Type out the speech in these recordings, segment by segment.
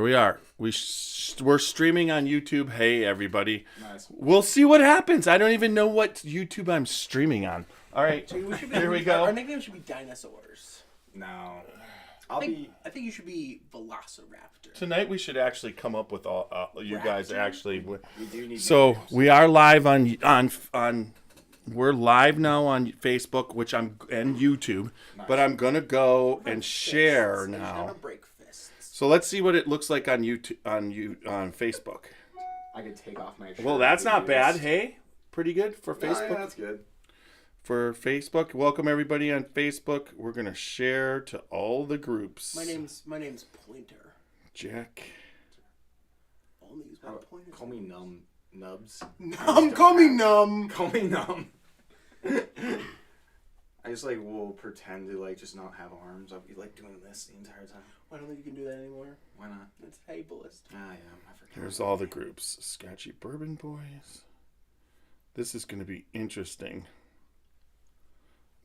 Here we are. We're streaming on YouTube. Hey, everybody. Nice. We'll see what happens. I don't even know what YouTube I'm streaming on. All right. Here we go. Our nickname should be dinosaurs. No. I think you should be Velociraptor. Tonight we should actually come up with all you guys actually. We do need So names. we are live on. We're live now on Facebook, and YouTube, Nice. but I'm gonna go and share He's now. gonna break fists. So let's see what it looks like on YouTube on Facebook. I could take off my shirt. Well, that's and not do bad. this. Hey, pretty good for Yeah, Facebook. yeah, that's good. For Facebook, welcome everybody on Facebook. We're gonna share to all the groups. My name's Pointer. Jack. Only use my pointer. Call me Nubs. Call me numb. Call me Numb. I just will pretend to just not have arms. I'll be doing this the entire time. I don't think you can do that anymore. Why not? It's ableist. Ah, yeah, I forgot. Here's all the groups. Scotchy Bourbon Boys. This is gonna be interesting.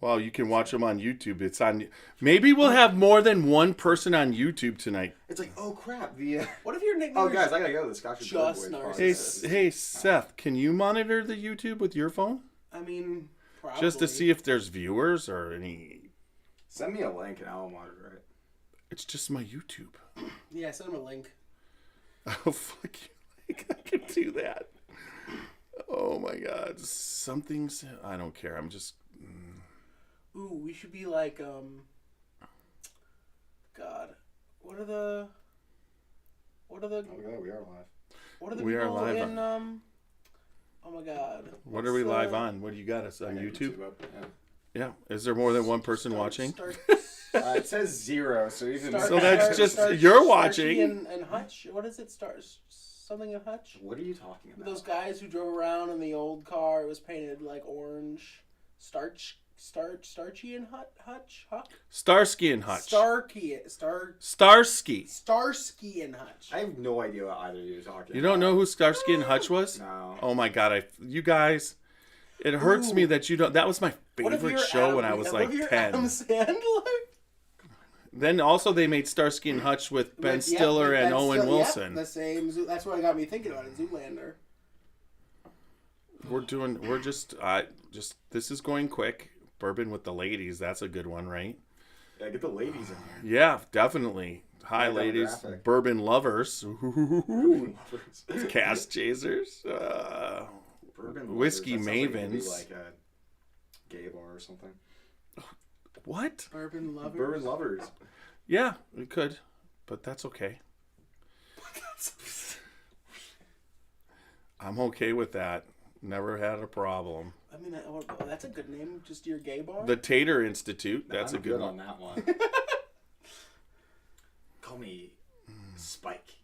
Wow, you can watch them on YouTube. It's on. Maybe we'll have more than one person on YouTube tonight. It's oh crap. What if your nickname Oh is guys, I gotta go to the Scotchy Bourbon just Boys. Hey, narcissist? hey, Seth, can you monitor the YouTube with your phone I mean, probably. just to see if there's viewers or any? Send me a link and I'll monitor it. It's just my YouTube. Yeah, send him a link. Oh fuck you! I can do that. Oh my god, something's. I don't care. I'm just. Ooh, we should be God, what are the? Oh my god, we are live. What are the We are people live in Oh my god. What are we live on? What do you got us on I got YouTube? up, Yeah. Is there more than one person watching? It says 0, so even. So that's just- you're watching. And Hutch. What is it? Something in Hutch. What are you talking about? Those guys who drove around in the old car. It was painted orange. Starchy and Hutch. Starsky and Hutch. Starsky and Hutch. I have no idea what either of you are talking about. You don't know who Starsky and Hutch was? No. Oh my god! You guys, it hurts me that you don't. That was my favorite show when I was what if you're 10. Adam Sandler? Then also they made Starsky and Hutch with Ben Stiller and Owen Wilson. The same. That's what got me thinking about it. Zoolander. We're just this is going quick. Bourbon with the ladies. That's a good one, right? Yeah, get the ladies in here. Yeah, definitely. Hi, My ladies. demographic. Bourbon lovers. Cast chasers. Bourbon Whiskey lovers. That sounds like it could be mavens. like a gay bar or something. What? Bourbon lovers. Bourbon lovers. Yeah, we could, but that's okay. I'm okay with that. Never had a problem. I mean, that's a good name. Just your gay bar. The Tater Institute. That's I'm a good on one. that one. Call me Spike.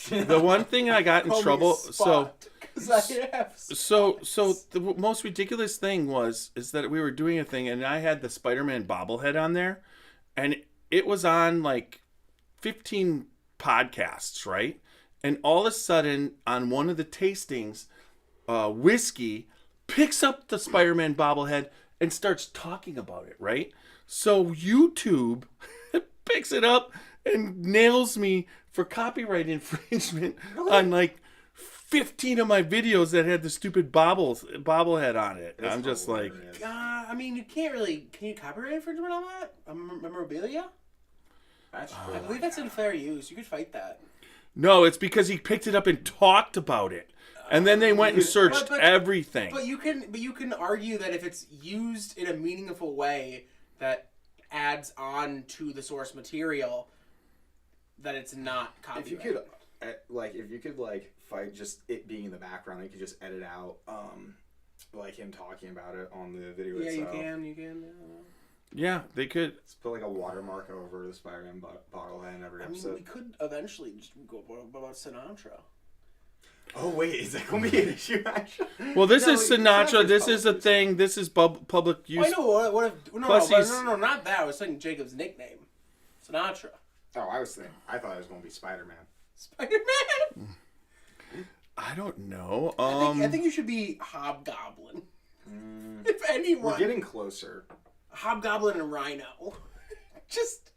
The one thing I got in Call me trouble. Spot, 'cause I have So spots. the most ridiculous thing is that we were doing a thing and I had the Spider-Man bobblehead on there, and it was on 15 podcasts, right? And all of a sudden, on one of the tastings, Whiskey picks up the Spider-Man bobblehead and starts talking about it, right? So YouTube picks it up and nails me for copyright infringement on 15 of my videos that had the stupid bobblehead on it. That's I'm just hilarious. I mean, you can't really. Can you copyright infringement on that? Memorabilia? That's I believe that's in fair use. You could fight that. no, it's because he picked it up and talked about it. And then they went and searched everything. But you can argue that if it's used in a meaningful way that adds on to the source material, that it's not copyright. If you could fight just it being in the background, you could just edit out him talking about it on the video Yeah, itself. you can. Yeah, they could. Just put a watermark over the Spider-Man bottlehead in every I mean, episode. we could eventually just go about Sinatra. Oh wait, is that going to be an issue actually? Well, this is Sinatra's Sinatra. This is a public. thing. This is public use. I know. What if? No, Plus he's- no, not that. I was saying Jacob's nickname, Sinatra. Oh, I thought it was going to be Spider-Man. Spider-Man. I don't know. I think you should be Hobgoblin. If anyone. We're getting closer. Hobgoblin and Rhino. Just.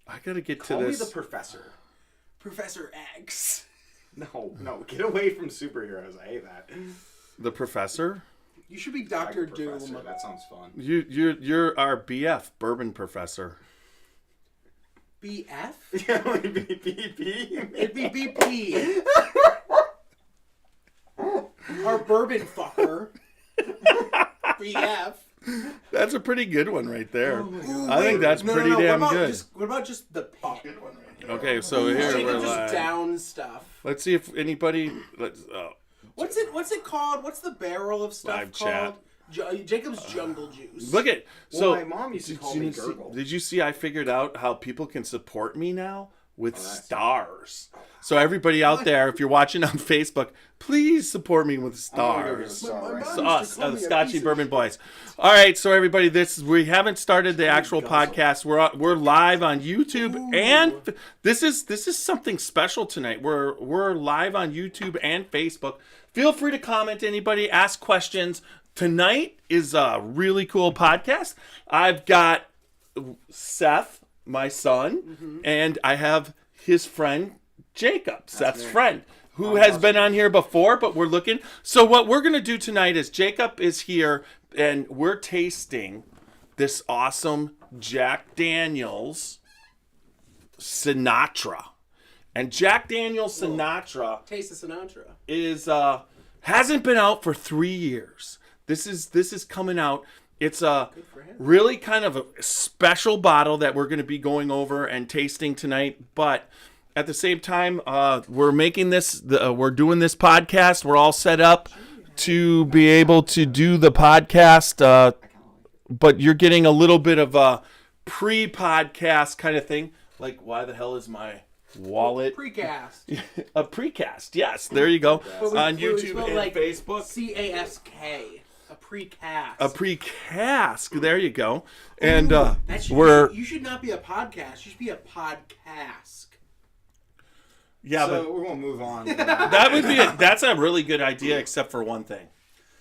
I gotta get Call to me this. the professor. Professor X. No, get away from superheroes. I hate that. The professor. You should be Doctor Professor, Doom. that sounds fun. You're our BF, bourbon professor. BF? Yeah, like BP. It'd be BP. Our bourbon fucker. BF. That's a pretty good one right there. Ooh, I think that's pretty damn what about good. what about just the pit? Okay, so here Jacob we're just live. down stuff. Let's see if anybody. What's it called? What's the barrel of stuff Live called? Jacob's Jungle Juice. Look at so. Well, my mom used to call me Gurgle. Did you see? I figured out how people can support me now with nice. stars. So everybody out there, if you're watching on Facebook, please support me with stars. So us, the Scotchy Bourbon Boys. All right, so everybody, we haven't started the actual podcast. We're live on YouTube, and this is something special tonight. We're live on YouTube and Facebook. Feel free to comment, anybody, ask questions. Tonight is a really cool podcast. I've got Seth, my son, and I have his friend Jacob, Seth's friend, who has been on here before, but we're looking. So what we're going to do tonight is Jacob is here, and we're tasting this awesome Jack Daniel's Sinatra. And Jack Daniel's Sinatra Taste of Sinatra. is hasn't been out for 3 years. This is coming out. It's a really kind of a special bottle that we're going to be going over and tasting tonight, but at the same time, we're making this. We're doing this podcast. We're all set up to be able to do the podcast, but you're getting a little bit of a pre-podcast kind of thing. Like, why the hell is my wallet? Precast. A precast. Yes, there you go. On We YouTube spell and like Facebook. CASK. A precast. A precast. There you go. And you should not be a podcast. You should be a podcast. Yeah, So but we're gonna move on. that's a really good idea, except for one thing.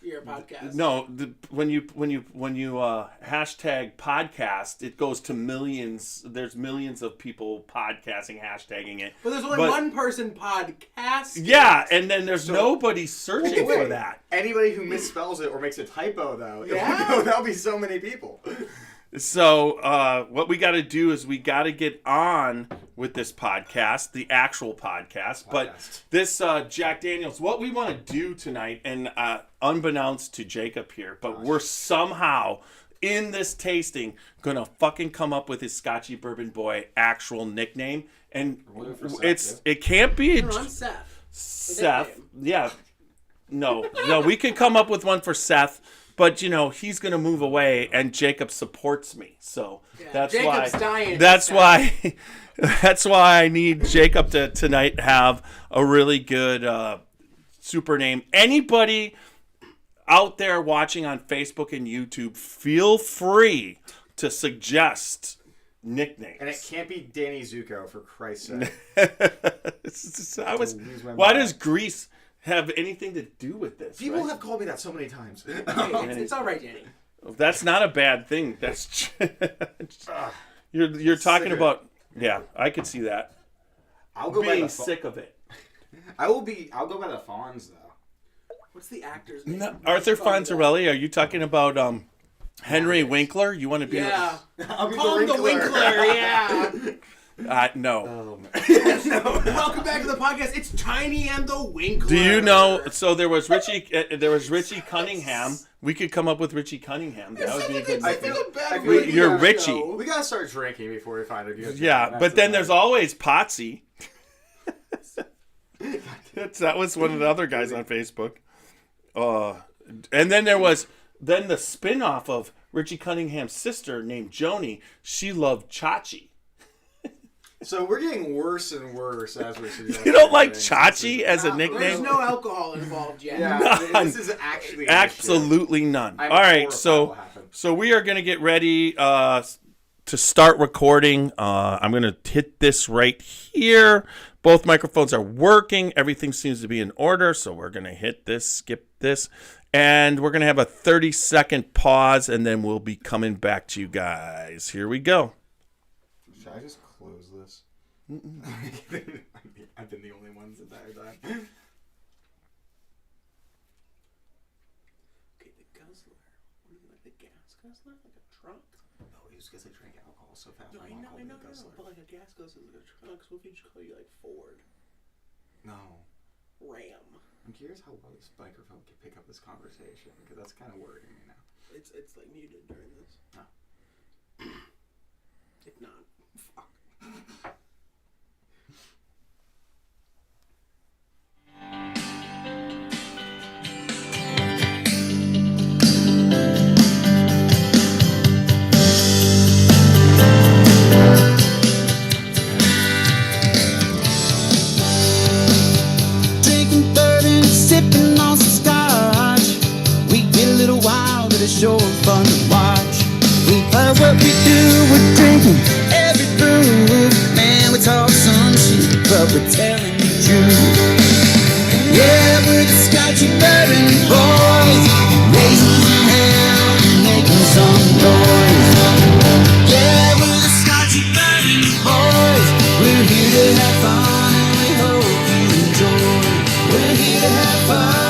You're a podcast. No, when you hashtag podcast, it goes to millions. There's millions of people podcasting, hashtagging it. But there's only one person podcast. Yeah, and then there's nobody searching for that. Anybody who misspells it or makes a typo, though, that'll be so many people. So what we got to do is we got to get on with this podcast, the actual podcast. But this Jack Daniel's, what we want to do tonight, and unbeknownst to Jacob here, but we're somehow in this tasting gonna fucking come up with his Scotchy Bourbon Boy actual nickname, and it can't be Seth. Yeah, no, we could come up with one for Seth. But he's gonna move away, and Jacob supports me, so that's Jacob's why. Dying That's why. That's why I need Jacob to tonight have a really good super name. Anybody out there watching on Facebook and YouTube, feel free to suggest nicknames. And it can't be Danny Zuko, for Christ's sake. Why does Grease have anything to do with this? People have called me that so many times. Hey, it's all right, Danny. That's not a bad thing. That's you're talking about. Yeah, I could see that. I'll go being by sick of it. I'll go by the Fonz though. What's the actor's name? No, Arthur Fonzarelli. Are you talking about Henry Winkler? You want to be? Yeah. I'll be Call him the Winkler. Yeah. No. Welcome back to the podcast. It's Tiny and the Winkler. Do you know? So there was Richie Cunningham. We could come up with Richie Cunningham. That would be a good. I feel like You're Richie. We gotta start drinking before we find a good. Yeah, but then there's always Potsy. That was one of the other guys on Facebook. And then there was the spin-off of Richie Cunningham's sister named Joni. She loved Chachi. So we're getting worse and worse as we're suggesting. You don't like Chachi as a nickname? There's no alcohol involved yet. Yeah, this is actually absolutely none. All right, so we are going to get ready to start recording. I'm going to hit this right here. Both microphones are working. Everything seems to be in order, so we're going to hit this, skip this, and we're going to have a 30-second pause, and then we'll be coming back to you guys. Here we go. Should I just close I've been the only one since I died. Okay, the guzzler. What do you like, the gas guzzler? Like a truck? No, it was because I drank alcohol so fast. No, My I mom know, called me a guzzler. but like a gas guzzler is like a truck, so if you just call you like Ford. No. Ram. I'm curious how well this microphone can pick up this conversation, because that's kind of worrying me now. It's like muted during this. No. If not, fuck. Drinking bourbon, sipping on some scotch. We get a little wild, but it's sure fun to watch. We love what we do, we're drinking every brew. Man, we talk some shit, but we're telling the truth. Yeah, we're the Scotchy Bourbon Boys, raising some hell and making some noise. Yeah, we're the Scotchy Bourbon Boys. We're here to have fun and we hope you enjoy. We're here to have fun.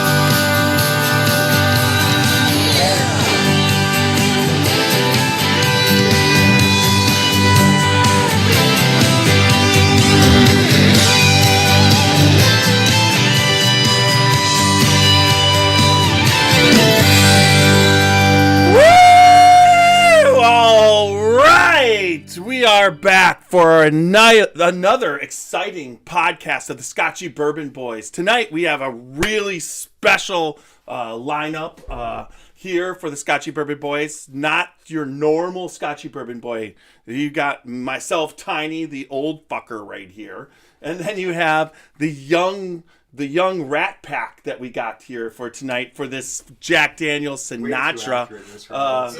Woo! All right, we are back for another exciting podcast of the Scotchy Bourbon Boys. Tonight we have a really special lineup here for the Scotchy Bourbon Boys. Not your normal Scotchy Bourbon Boy. You got myself, Tiny, the old fucker right here, and then you have the young Rat Pack that we got here for tonight for this Jack Daniel's Sinatra.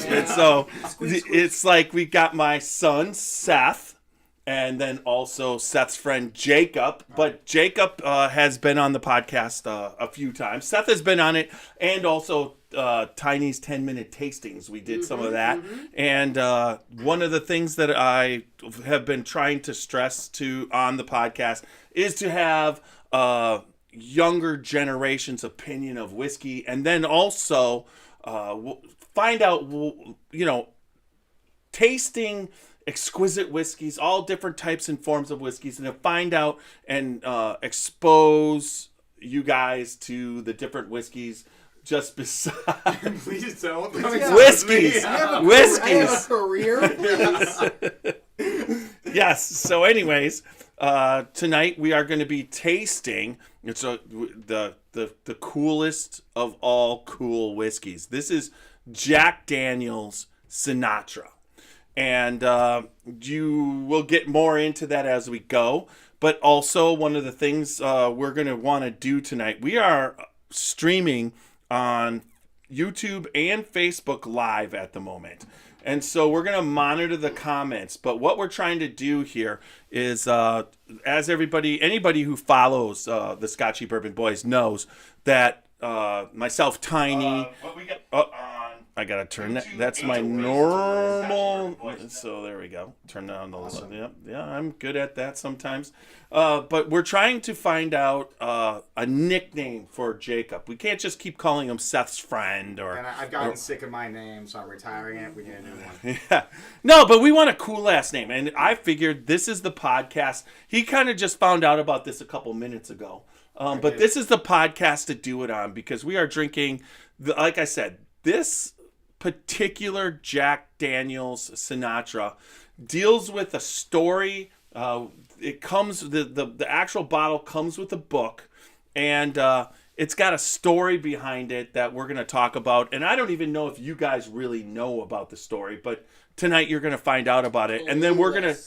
And so it's like we got my son Seth, and then also Seth's friend Jacob. But Jacob has been on the podcast a few times. Seth has been on it, and also Tiny's 10-minute tastings. We did some of that. And one of the things that I have been trying to stress on the podcast is to have younger generation's opinion of whiskey, and then also find out, tasting exquisite whiskeys, all different types and forms of whiskeys, and to find out and expose you guys to the different whiskeys just beside Please don't. whiskeys. I have a career. Yes. So, anyways, tonight we are going to be tasting the coolest of all cool whiskeys. This is Jack Daniel's Sinatra, and you will get more into that as we go. But also, one of the things we're going to want to do tonight, we are streaming on YouTube and Facebook Live at the moment. And so we're going to monitor the comments. But what we're trying to do here is, as anybody who follows the Scotchy Bourbon Boys knows that myself, Tiny, I got to turn that. That's my normal. So there we go. Turn down the. Awesome. Yeah, I'm good at that sometimes. But we're trying to find out a nickname for Jacob. We can't just keep calling him Seth's friend or. And I've gotten sick of my name, so I'm retiring it. We need a new one. Yeah. No, but we want a cool last name, and I figured this is the podcast. He kind of just found out about this a couple minutes ago. But this is the podcast to do it on, because we are drinking, like I said, this particular Jack Daniel's Sinatra deals with a story. It comes, the actual bottle comes with a book, and it's got a story behind it that we're going to talk about. And I don't even know if you guys really know about the story, but tonight you're going to find out about it. And then we're going to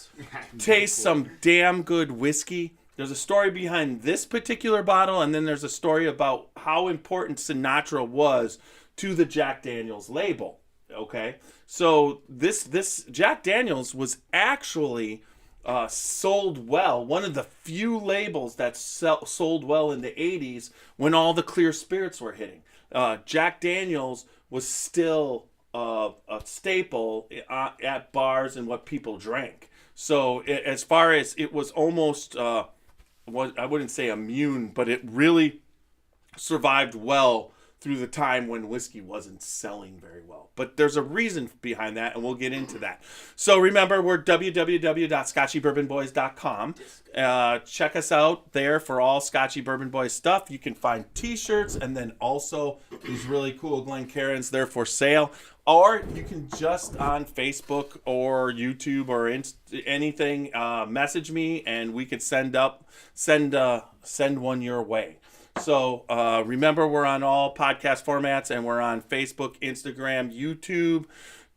taste some damn good whiskey. There's a story behind this particular bottle, and then there's a story about how important Sinatra was to the Jack Daniel's label. Okay, so this Jack Daniel's was actually sold well. One of the few labels that sold well in the 80s when all the clear spirits were hitting. Jack Daniel's was still a staple at bars and what people drank. So as far as it was almost, I wouldn't say immune, but it really survived well through the time when whiskey wasn't selling very well. But there's a reason behind that, and we'll get into that. So remember, we're www.scotchybourbonboys.com. Check us out there for all Scotchy Bourbon Boys stuff. You can find t-shirts, and then also these really cool Glencairns there for sale. Or you can just on Facebook or YouTube or anything message me, and we could send one your way. So remember, we're on all podcast formats, and we're on Facebook, Instagram, YouTube,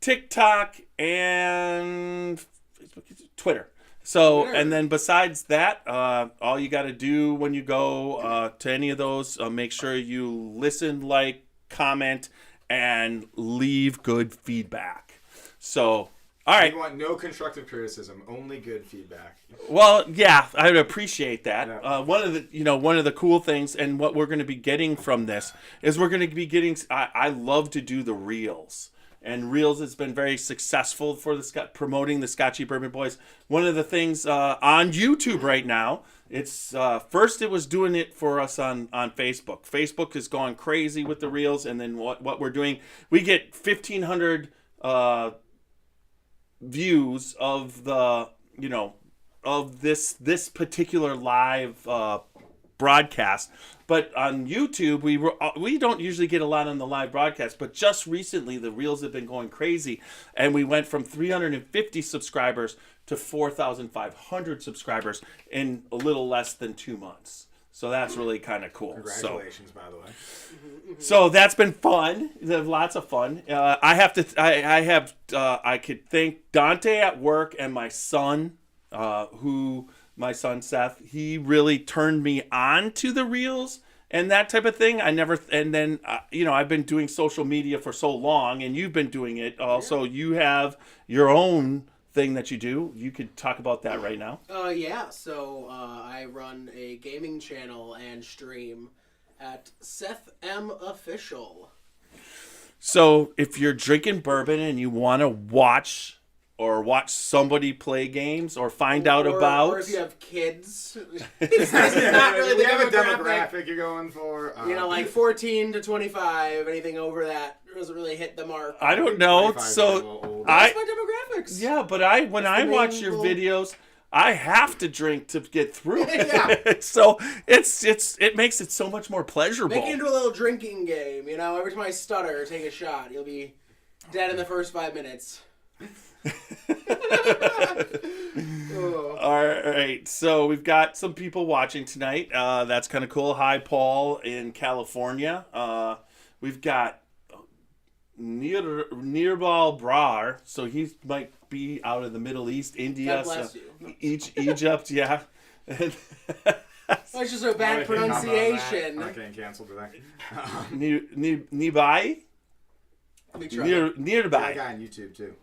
TikTok, and Twitter. So, and then besides that, all you got to do when you go to any of those, make sure you listen, like, comment, and leave good feedback. So, all right. We want no constructive criticism, only good feedback. Well, yeah, I would appreciate that. Yeah. One of the cool things, and what we're going to be getting from this is we're going to be getting. I love to do the reels, and reels has been very successful for promoting the Scotchy Bourbon Boys. One of the things on YouTube right now, it's first it was doing it for us on Facebook. Facebook is going crazy with the reels, and then what we're doing, we get 1,500 views of the of this particular live broadcast. But on YouTube, we don't usually get a lot on the live broadcast, but just recently the reels have been going crazy, and we went from 350 subscribers to 4,500 subscribers in a little less than 2 months. So that's really kind of cool. Congratulations, by the way. So that's been fun. Lots of fun. I could thank Dante at work and my son, my son Seth. He really turned me on to the reels and that type of thing. And then I've been doing social media for so long, and you've been doing it. Also, you have your own thing that you do. You could talk about that right now. Yeah. So I run a gaming channel and stream at Seth M Official. So if you're drinking bourbon and you want to watch somebody play games or find out about, or if you have kids, this is not really the you have a demographic you're going for. Like 14 to 25. Anything over that doesn't really hit the mark. I don't know. So that's my demographics. Yeah, but when I watch your videos, I have to drink to get through it. Yeah. So it makes it so much more pleasurable. Make it into a little drinking game. Every time I stutter, take a shot. You'll be dead in the first 5 minutes. All right, so we've got some people watching tonight. That's kind of cool. Hi, Paul in California. We've got Nearbal Brar, so he might be out of the Middle East, India. God bless you. Egypt, yeah. That's just a bad pronunciation. I'm getting canceled today. Nibai? Nearby. I got on YouTube too.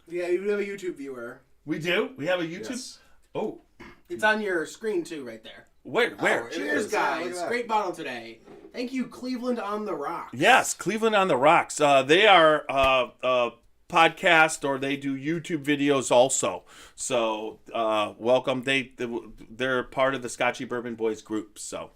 Yeah, you have a YouTube viewer. We do? We have a YouTube? Yes. Oh. It's on your screen too, right there. Where? Cheers, guys. Great bottle today. Thank you, Cleveland on the Rocks. Yes, Cleveland on the Rocks. They are a podcast, or they do YouTube videos also. So welcome. They're part of the Scotchy Bourbon Boys group. So.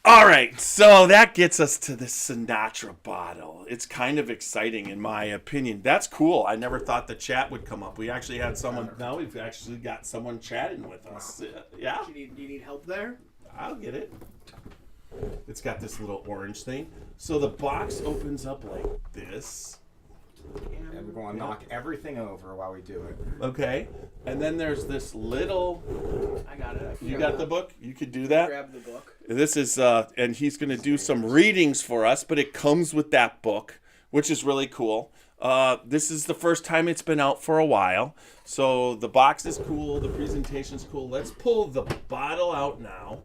All right, so that gets us to the Sinatra bottle. It's kind of exciting, in my opinion. That's cool. I never thought the chat would come up. We actually had someone. Now we've actually got someone chatting with us. Yeah. Do you need help there? I'll get it. It's got this little orange thing. So the box opens up like this. And we're going to knock everything over while we do it. Okay. And then there's this little. I got it. You got the book? You could do that? Grab the book. This is, and he's going to do some readings for us, but it comes with that book, which is really cool. This is the first time it's been out for a while. So the box is cool. The presentation's cool. Let's pull the bottle out now.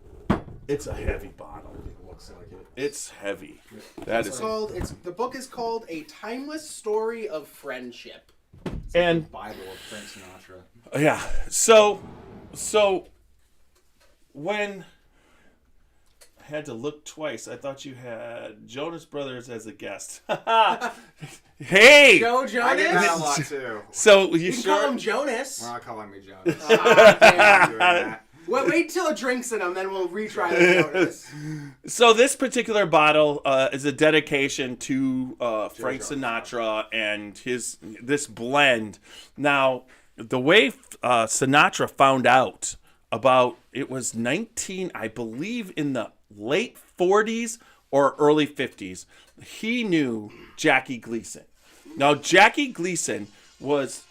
It's a heavy bottle. It looks like it. It's heavy. The book is called A Timeless Story of Friendship. It's and like the Bible of Frank Sinatra. Yeah. So when Had to look twice. I thought you had Jonas Brothers as a guest. Hey! Joe I get that a Jonas? lot too. So You can call him Jonas. We're not calling me Jonas. Ah, damn. I'm doing that. Wait till a drink's in him, then we'll retry the Jonas. So this particular bottle is a dedication to Frank Sinatra and this blend. Now, the way Sinatra found out about it was I believe in the late 40s or early 50s. He knew Jackie Gleason. Now, Jackie Gleason was...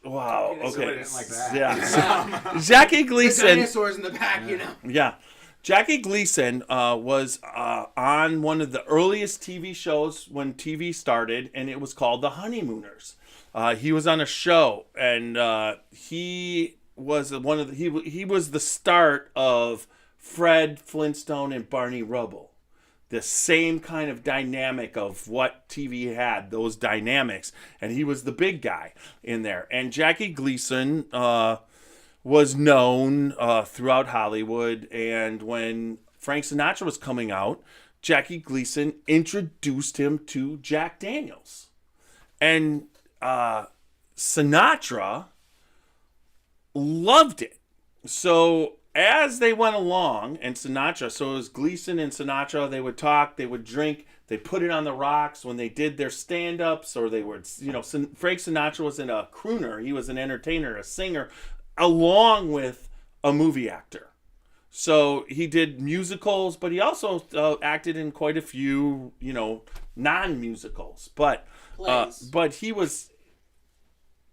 Wow. So I Okay. didn't like that. Yeah. Jackie The Gleason. dinosaurs in the back, you know. Yeah. Jackie Gleason was on one of the earliest TV shows when TV started, and it was called The Honeymooners. He was on a show, and he was he was the start of Fred Flintstone and Barney Rubble. The same kind of dynamic of what TV had, those dynamics, and he was the big guy in there. And Jackie Gleason was known throughout Hollywood, and when Frank Sinatra was coming out, Jackie Gleason introduced him to Jack Daniels. And Sinatra loved it. So as they went along, and Sinatra, so it was Gleason and Sinatra, they would talk, they would drink, they put it on the rocks when they did their stand-ups, or they would, Frank Sinatra wasn't a crooner, he was an entertainer, a singer, along with a movie actor. So he did musicals, but he also acted in quite a few, non-musicals. But he was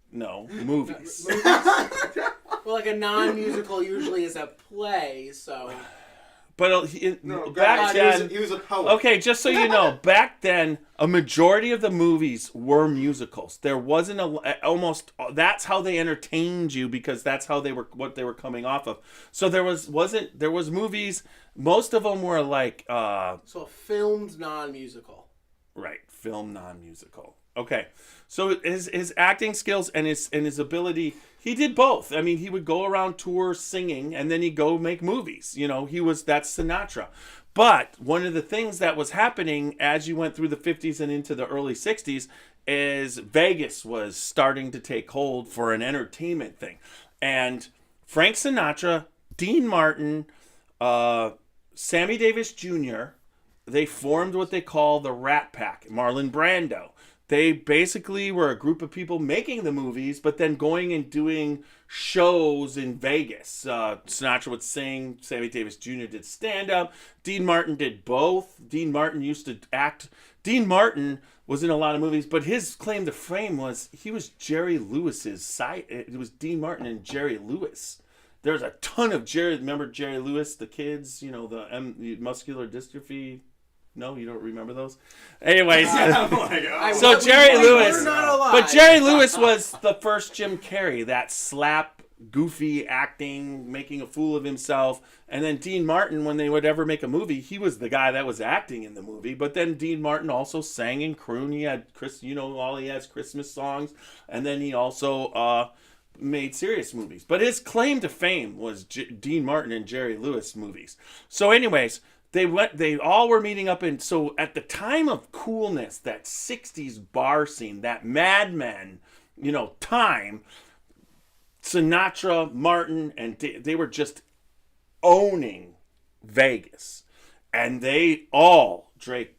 movies. Well, like a non-musical usually is a play, so... But back then... He was a poet. Okay, just so you know, back then, a majority of the movies were musicals. There wasn't that's how they entertained you, because that's how what they were coming off of. So there was movies, most of them were like... So a filmed non-musical. Right, film non-musical. Okay, so his acting skills and his ability, he did both. I mean, he would go around tours singing, and then he'd go make movies. That's Sinatra. But one of the things that was happening as you went through the 50s and into the early 60s is Vegas was starting to take hold for an entertainment thing. And Frank Sinatra, Dean Martin, Sammy Davis Jr., they formed what they call the Rat Pack, Marlon Brando. They basically were a group of people making the movies, but then going and doing shows in Vegas. Sinatra would sing, Sammy Davis Jr. did stand-up, Dean Martin did both. Dean Martin used to act. Dean Martin was in a lot of movies, but his claim to fame was he was Jerry Lewis's side. It was Dean Martin and Jerry Lewis. There's a ton of remember Jerry Lewis, the kids, the muscular dystrophy. No, you don't remember those? Anyways, so Jerry Lewis, but Jerry Lewis was the first Jim Carrey, that slap, goofy acting, making a fool of himself. And then Dean Martin, when they would ever make a movie, he was the guy that was acting in the movie. But then Dean Martin also sang in croon. He had he has Christmas songs, and then he also made serious movies. But his claim to fame was Dean Martin and Jerry Lewis movies. So, anyways. They all were meeting up, and so at the time of coolness, that 60s bar scene, that Mad Men, time, Sinatra, Martin, and they were just owning Vegas. And they all drank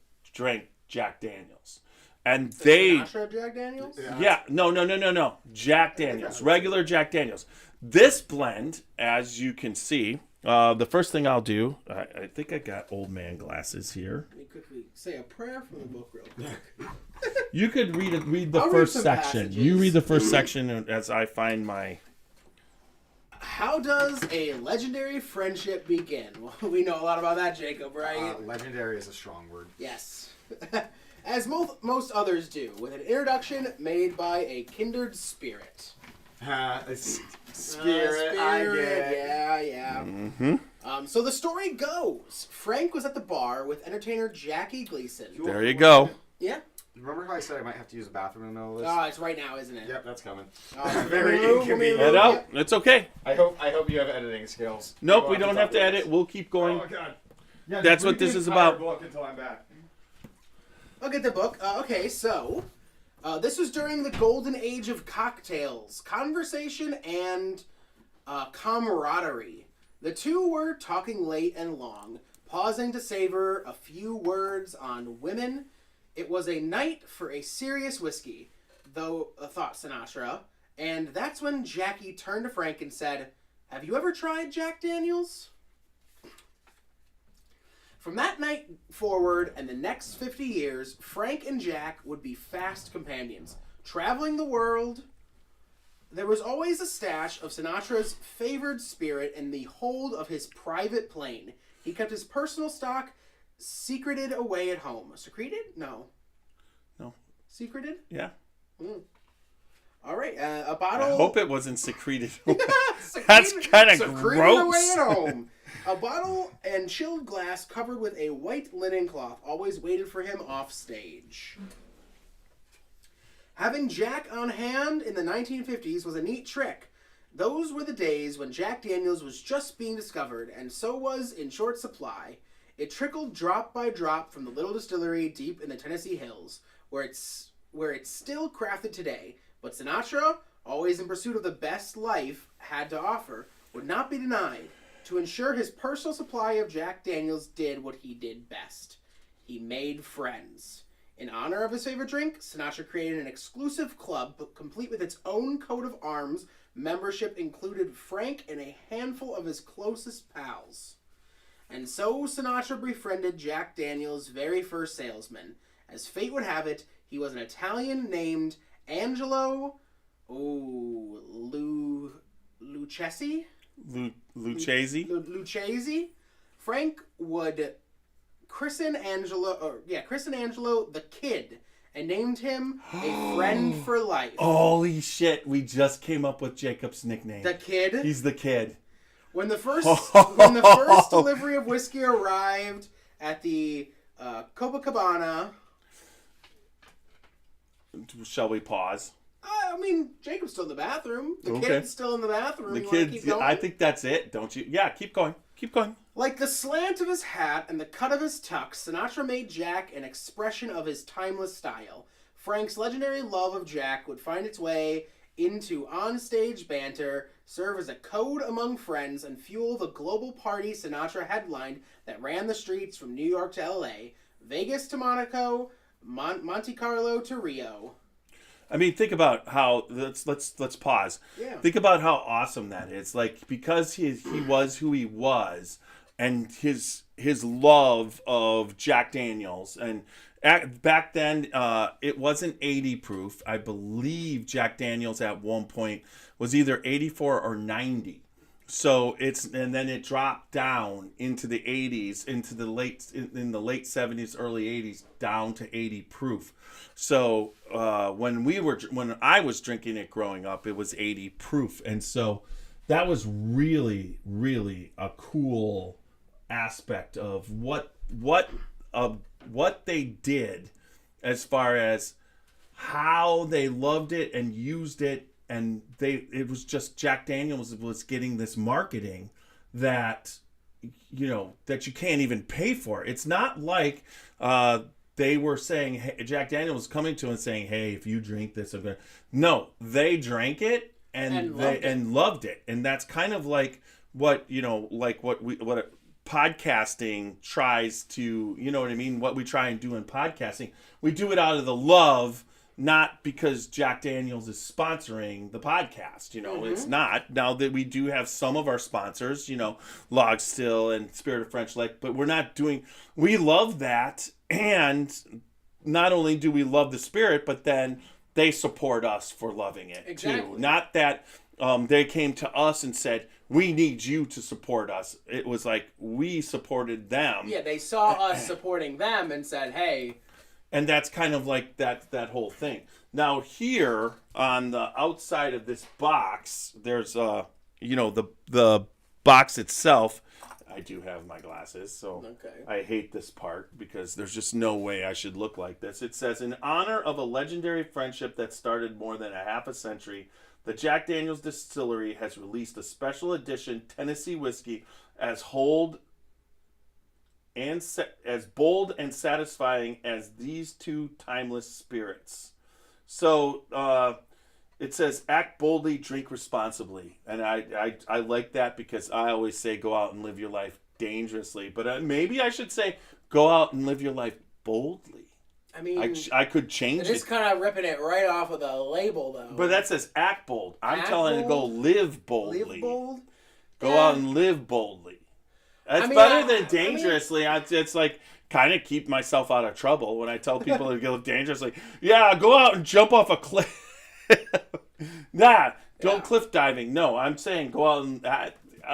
Jack Daniels. And Sinatra Jack Daniels? Yeah, no. Jack Daniels, regular Jack Daniels. This blend, as you can see, the first thing I'll do, I think I got old man glasses here. Let me quickly say a prayer from the book real quick. You could read the I'll first read some section. passages. You read the first section as I find my... How does a legendary friendship begin? Well, we know a lot about that, Jacob, right? Legendary is a strong word. Yes. As most others do, with an introduction made by a kindred spirit. Spirit, I get. Yeah. Mm-hmm. So the story goes, Frank was at the bar with entertainer Jackie Gleason. There you go. Yeah. Remember how I said I might have to use the bathroom in the middle of this? Oh, it's right now, isn't it? Yep, that's coming. Very inconvenient. Head out. It's okay. I hope you have editing skills. Nope, we don't have to edit. We'll keep going. Oh god. Yeah, That's what this is about. Book until I'm back. I'll get the book. Okay, so this was during the golden age of cocktails, conversation, and camaraderie. The two were talking late and long, pausing to savor a few words on women. It was a night for a serious whiskey, though, thought Sinatra. And that's when Jackie turned to Frank and said, "Have you ever tried Jack Daniels?" From that night forward and the next 50 years, Frank and Jack would be fast companions, traveling the world. There was always a stash of Sinatra's favored spirit in the hold of his private plane. He kept his personal stock secreted away at home. Secreted? No. Secreted? Yeah. All right. A bottle. I hope it wasn't secreted. Secreted- That's kind of secreted gross. away at home. A bottle and chilled glass covered with a white linen cloth always waited for him off stage. Having Jack on hand in the 1950s was a neat trick. Those were the days when Jack Daniels was just being discovered, and so was in short supply. It trickled drop by drop from the little distillery deep in the Tennessee hills, where it's still crafted today. But Sinatra, always in pursuit of the best life had to offer, would not be denied. To ensure his personal supply of Jack Daniels did what he did best. He made friends. In honor of his favorite drink, Sinatra created an exclusive club, complete with its own coat of arms. Membership included Frank and a handful of his closest pals. And so Sinatra befriended Jack Daniels' very first salesman. As fate would have it, he was an Italian named Angelo Lucchesi? Lucchesi. Frank would christen Angelo the Kid and named him a friend for life. Holy shit, we just came up with Jacob's nickname. The Kid? He's the Kid. When the first delivery of whiskey arrived at the Copacabana. Shall we pause? I mean, Jacob's still in the bathroom. The Okay. Kid's still in the bathroom. The You wanna Kid, keep going? I think that's it, don't you? Yeah, keep going. Keep going. Like the slant of his hat and the cut of his tux, Sinatra made Jack an expression of his timeless style. Frank's legendary love of Jack would find its way into onstage banter, serve as a code among friends, and fuel the global party Sinatra headlined that ran the streets from New York to LA, Vegas to Monaco, Monte Carlo to Rio. I mean, think about how let's pause. Yeah. Think about how awesome that is. Like, because he was who he was, and his love of Jack Daniels, and back then it wasn't 80 proof. I believe Jack Daniels at one point was either 84 or 90. So and then it dropped down into the 80s, into the late 70s, early 80s, down to 80 proof. So when I was drinking it growing up, it was 80 proof, and so that was really, really a cool aspect of what they did, as far as how they loved it and used it. And it was just Jack Daniels was getting this marketing that, that you can't even pay for. It's not like they were saying, hey, Jack Daniels was coming to and saying, hey, if you drink this, I'm gonna. No, they drank it and loved it. And that's kind of like what podcasting tries to, you know what I mean? What we try and do in podcasting, we do it out of the love. Not because Jack Daniels is sponsoring the podcast, It's not. Now that we do have some of our sponsors, Log Still and Spirit of French Lick, but we're not doing. We love that, and not only do we love the spirit, but then they support us for loving it too. Not that they came to us and said, "We need you to support us." It was like we supported them. Yeah, they saw us supporting them and said, "Hey." And that's kind of like that whole thing. Now here on the outside of this box, there's the box itself. I do have my glasses, so Okay. I hate this part because there's just no way I should look like this. It says, in honor of a legendary friendship that started more than a half a century, the Jack Daniel's Distillery has released a special edition Tennessee whiskey as bold and satisfying as these two timeless spirits. So it says, act boldly, drink responsibly. And I like that because I always say go out and live your life dangerously. But maybe I should say go out and live your life boldly. I mean, I could change it is kind of ripping it right off of the label, though. But that says act bold. I'm Act telling you to go bold? live boldly. Live bold? Go Yeah. out and live boldly. That's I mean, better than dangerously. It's like kind of keep myself out of trouble when I tell people to go dangerously. Yeah, go out and jump off a cliff. Don't Yeah. cliff diving. No, I'm saying go out and.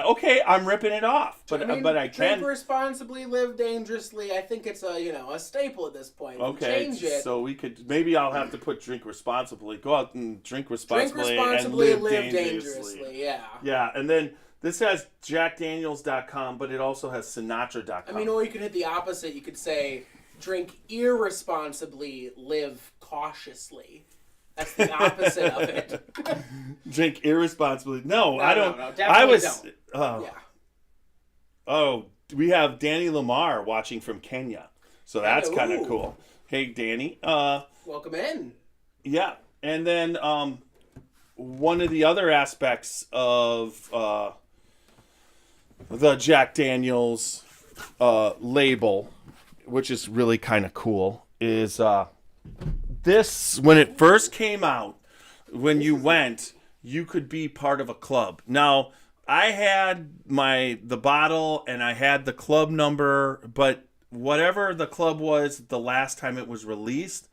Okay, I'm ripping it off, but I can. Drink responsibly, live dangerously. I think it's a staple at this point. Okay, Change it. so maybe I'll have to put drink responsibly. Go out and drink responsibly, and live live dangerously. Yeah. Yeah, and then this has JackDaniels.com, but it also has Sinatra.com. I mean, or you could hit the opposite. You could say, drink irresponsibly, live cautiously. That's the opposite of it. Drink irresponsibly. No, I don't. No, definitely don't. Oh, Yeah. oh, we have Danny Lamar watching from Kenya, so that's kind of Ooh. cool. Hey, Danny. Welcome in. Yeah, and then one of the other aspects of the Jack Daniels label, which is really kind of cool, is this, when it first came out, when you went, you could be part of a club. Now, I had the bottle and I had the club number, but whatever the club was the last time it was released,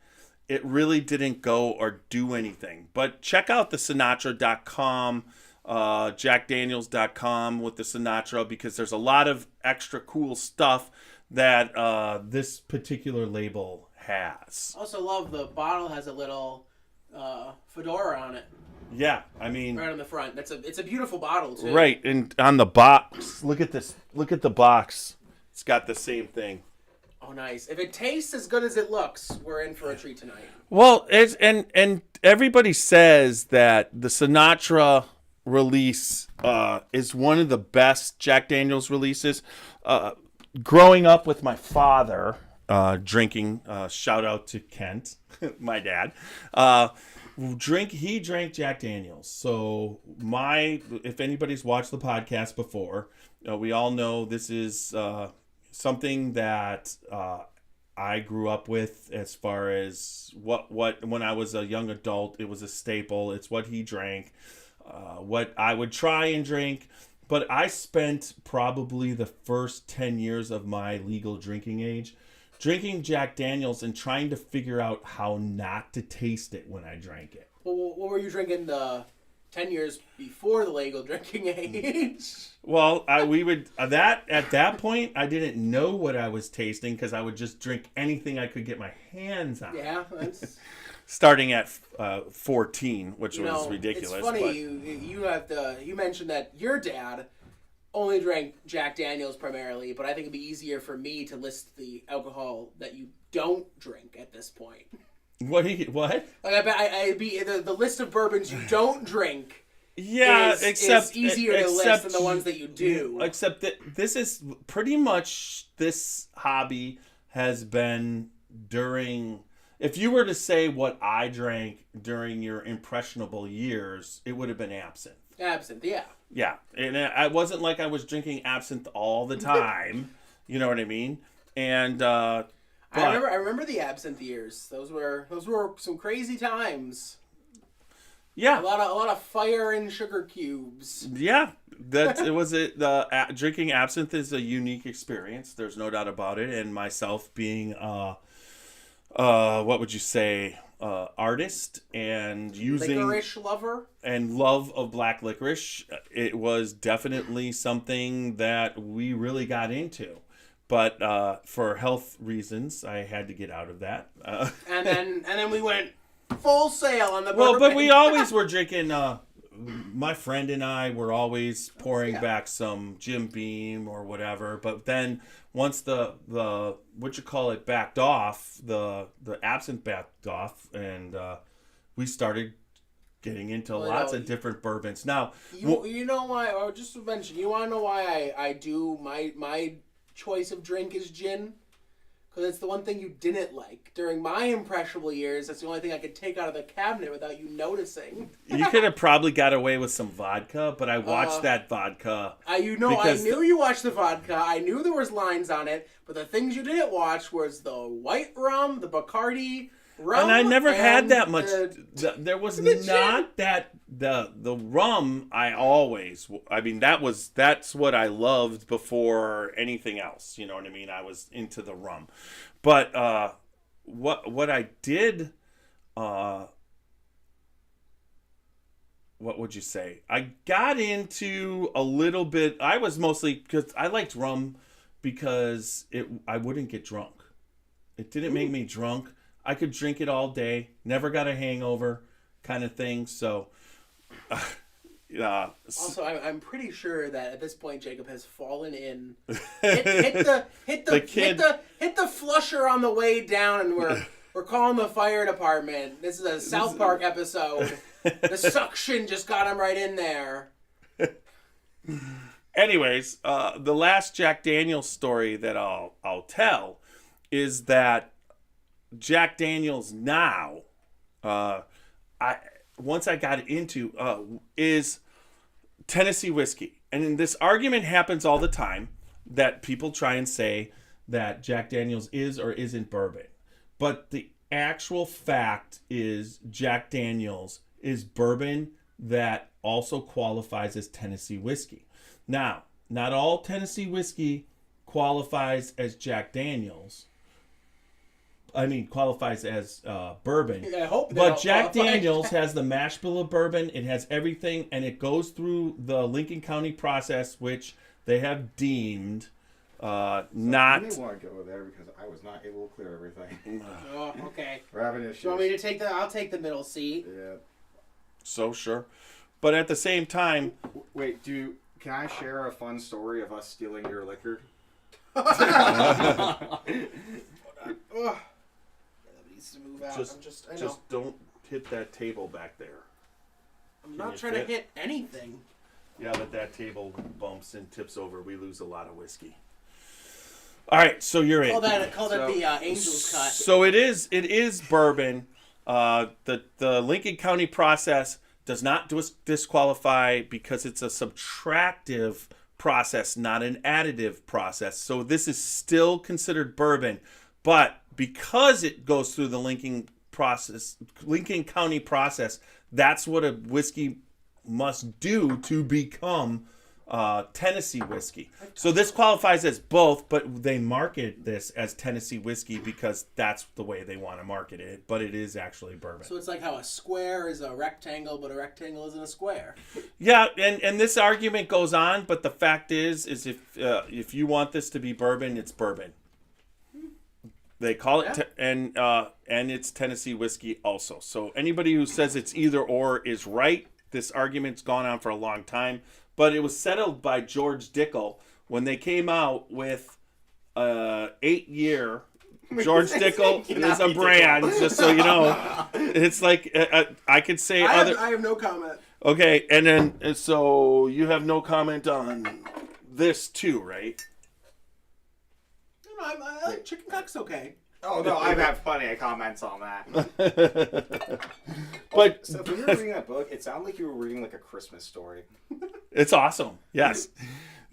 it really didn't go or do anything. But check out the Sinatra.com, JackDaniels.com with the Sinatra, because there's a lot of extra cool stuff that this particular label has. Also love the bottle has a little fedora on it. Yeah, I mean, Right on the front. It's a beautiful bottle too. right, and on the box, look at this. Look at the box. It's got the same thing. Oh, nice. If it tastes as good as it looks, we're in for a treat tonight. Well, it's and everybody says that the Sinatra release is one of the best Jack Daniel's releases. Growing up with my father drinking, shout out to Kent, my dad. He drank Jack Daniels. So if anybody's watched the podcast before, we all know this is something that I grew up with as far as what when I was a young adult, it was a staple. It's what he drank, what I would try and drink. But I spent probably the first 10 years of my legal drinking age drinking Jack Daniels and trying to figure out how not to taste it when I drank it. Well, what were you drinking the 10 years before the legal drinking age? Well, at that point, I didn't know what I was tasting because I would just drink anything I could get my hands on. Yeah, that's... Starting at 14, which was ridiculous. It's funny, but... you mentioned that your dad only drank Jack Daniels primarily, but I think it'd be easier for me to list the alcohol that you don't drink at this point. What? Like I bet I'd be the list of bourbons you don't drink. Yeah, is easier to list than the ones that you do. Except that this is pretty much, this hobby has been during. If you were to say what I drank during your impressionable years, it would have been absinthe. Absinthe, yeah. Yeah, and I wasn't like I was drinking absinthe all the time. You know what I mean? And I remember the absinthe years. Those were some crazy times. Yeah, A lot of fire and sugar cubes. yeah. Drinking absinthe is a unique experience. There's no doubt about it. And myself being what would you say, artist and using Licorice lover and love of black licorice, it was definitely something that we really got into. But for health reasons, I had to get out of that. and then we went full sail on the Well, bourbon. but we always were drinking my friend and I were always pouring back some Jim Beam or whatever. But then once the backed off, the absinthe backed off, and we started getting into lots of different bourbons. Now, you know why? Or just to mention, you want to know why I do my choice of drink is gin? Because it's the one thing you didn't like. During my impressionable years, that's the only thing I could take out of the cabinet without you noticing. You could have probably got away with some vodka, but I watched that vodka. I knew you watched the vodka. I knew there was lines on it, but the things you didn't watch was the white rum, the Bacardi rum. And I never had that much. There was not that the rum. That's what I loved before anything else. You know what I mean? I was into the rum, but what I did. What would you say? I got into a little bit. I was mostly because I liked rum because I wouldn't get drunk. It didn't make me drunk. I could drink it all day, never got a hangover, kind of thing. So, also, I'm pretty sure that at this point Jacob has fallen in, hit the flusher on the way down, and we're calling the fire department. This is a South Park episode. The suction just got him right in there. Anyways, the last Jack Daniel's story that I'll tell is that Jack Daniel's now, once I got into, is Tennessee whiskey. And this argument happens all the time that people try and say that Jack Daniel's is or isn't bourbon. But the actual fact is Jack Daniel's is bourbon that also qualifies as Tennessee whiskey. Now, not all Tennessee whiskey qualifies as Jack Daniel's. Qualifies as bourbon. I hope but Jack Daniel's has the mash bill of bourbon. It has everything, and it goes through the Lincoln County process, which they have deemed not. I may want to go there because I was not able to clear everything. Oh, okay. We're having issues. Do you want me to take I'll take the middle seat. Yeah. So sure, but at the same time, wait. Can I share a fun story of us stealing your liquor? To move out. Just don't hit that table back there. I'm not trying to hit anything. Yeah, but that table bumps and tips over. We lose a lot of whiskey. All right, so you're in. Call that the Angel's cut. So it is bourbon. The Lincoln County process does not disqualify because it's a subtractive process, not an additive process. So this is still considered bourbon, but because it goes through the Lincoln County process, that's what a whiskey must do to become Tennessee whiskey. So this qualifies as both, but they market this as Tennessee whiskey because that's the way they want to market it, but it is actually bourbon. So it's like how a square is a rectangle, but a rectangle isn't a square. Yeah, and this argument goes on, but the fact is if you want this to be bourbon, it's bourbon. They call it, and it's Tennessee whiskey also. So anybody who says it's either or is right. This argument's gone on for a long time, but it was settled by George Dickel when they came out with 8-year. George Dickel is a brand, just so you know. It's like I could say I have no comment. Okay, and then so you have no comment on this too, right? I like chicken cuck's okay. Oh no, I've had plenty of comments on that. But so if you were reading that book, it sounded like you were reading like a Christmas story. It's awesome. Yes.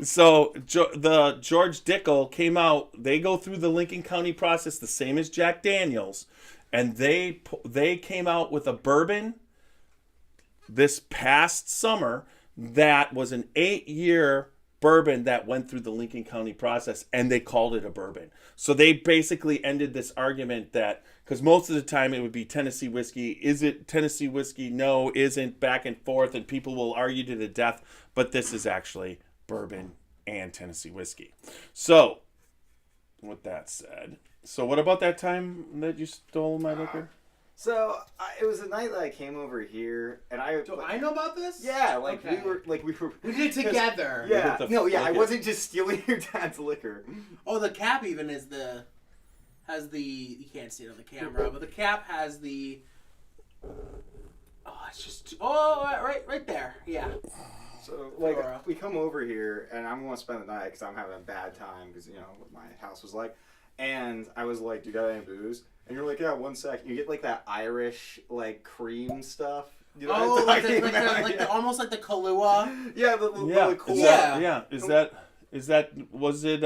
So the George Dickel came out. They go through the Lincoln County process the same as Jack Daniel's, and they came out with a bourbon this past summer that was an 8-year bourbon that went through the Lincoln County process, and they called it a bourbon. So they basically ended this argument that, because most of the time it would be Tennessee whiskey. Is it Tennessee whiskey? No, isn't, back and forth, and people will argue to the death, but this is actually bourbon and Tennessee whiskey. So, with that said, so what about that time that you stole my liquor? So it was the night that I came over here, and Do I know about this? Yeah, Okay. we were. We did it together. Yeah, the no, yeah, I fuck it. wasn't just stealing your dad's liquor. Oh, the cap even has the you can't see it on the camera, but the cap has the. Oh, it's just right there. Yeah. So Flora. we come over here, and I'm gonna spend the night because I'm having a bad time because what my house was like, and I was like, "Do you got any booze?" And you're like, "Yeah, 1 sec." You get like that Irish like cream stuff. You know what I'm talking about? Almost like the Kahlua. Yeah, the cool. Is that was it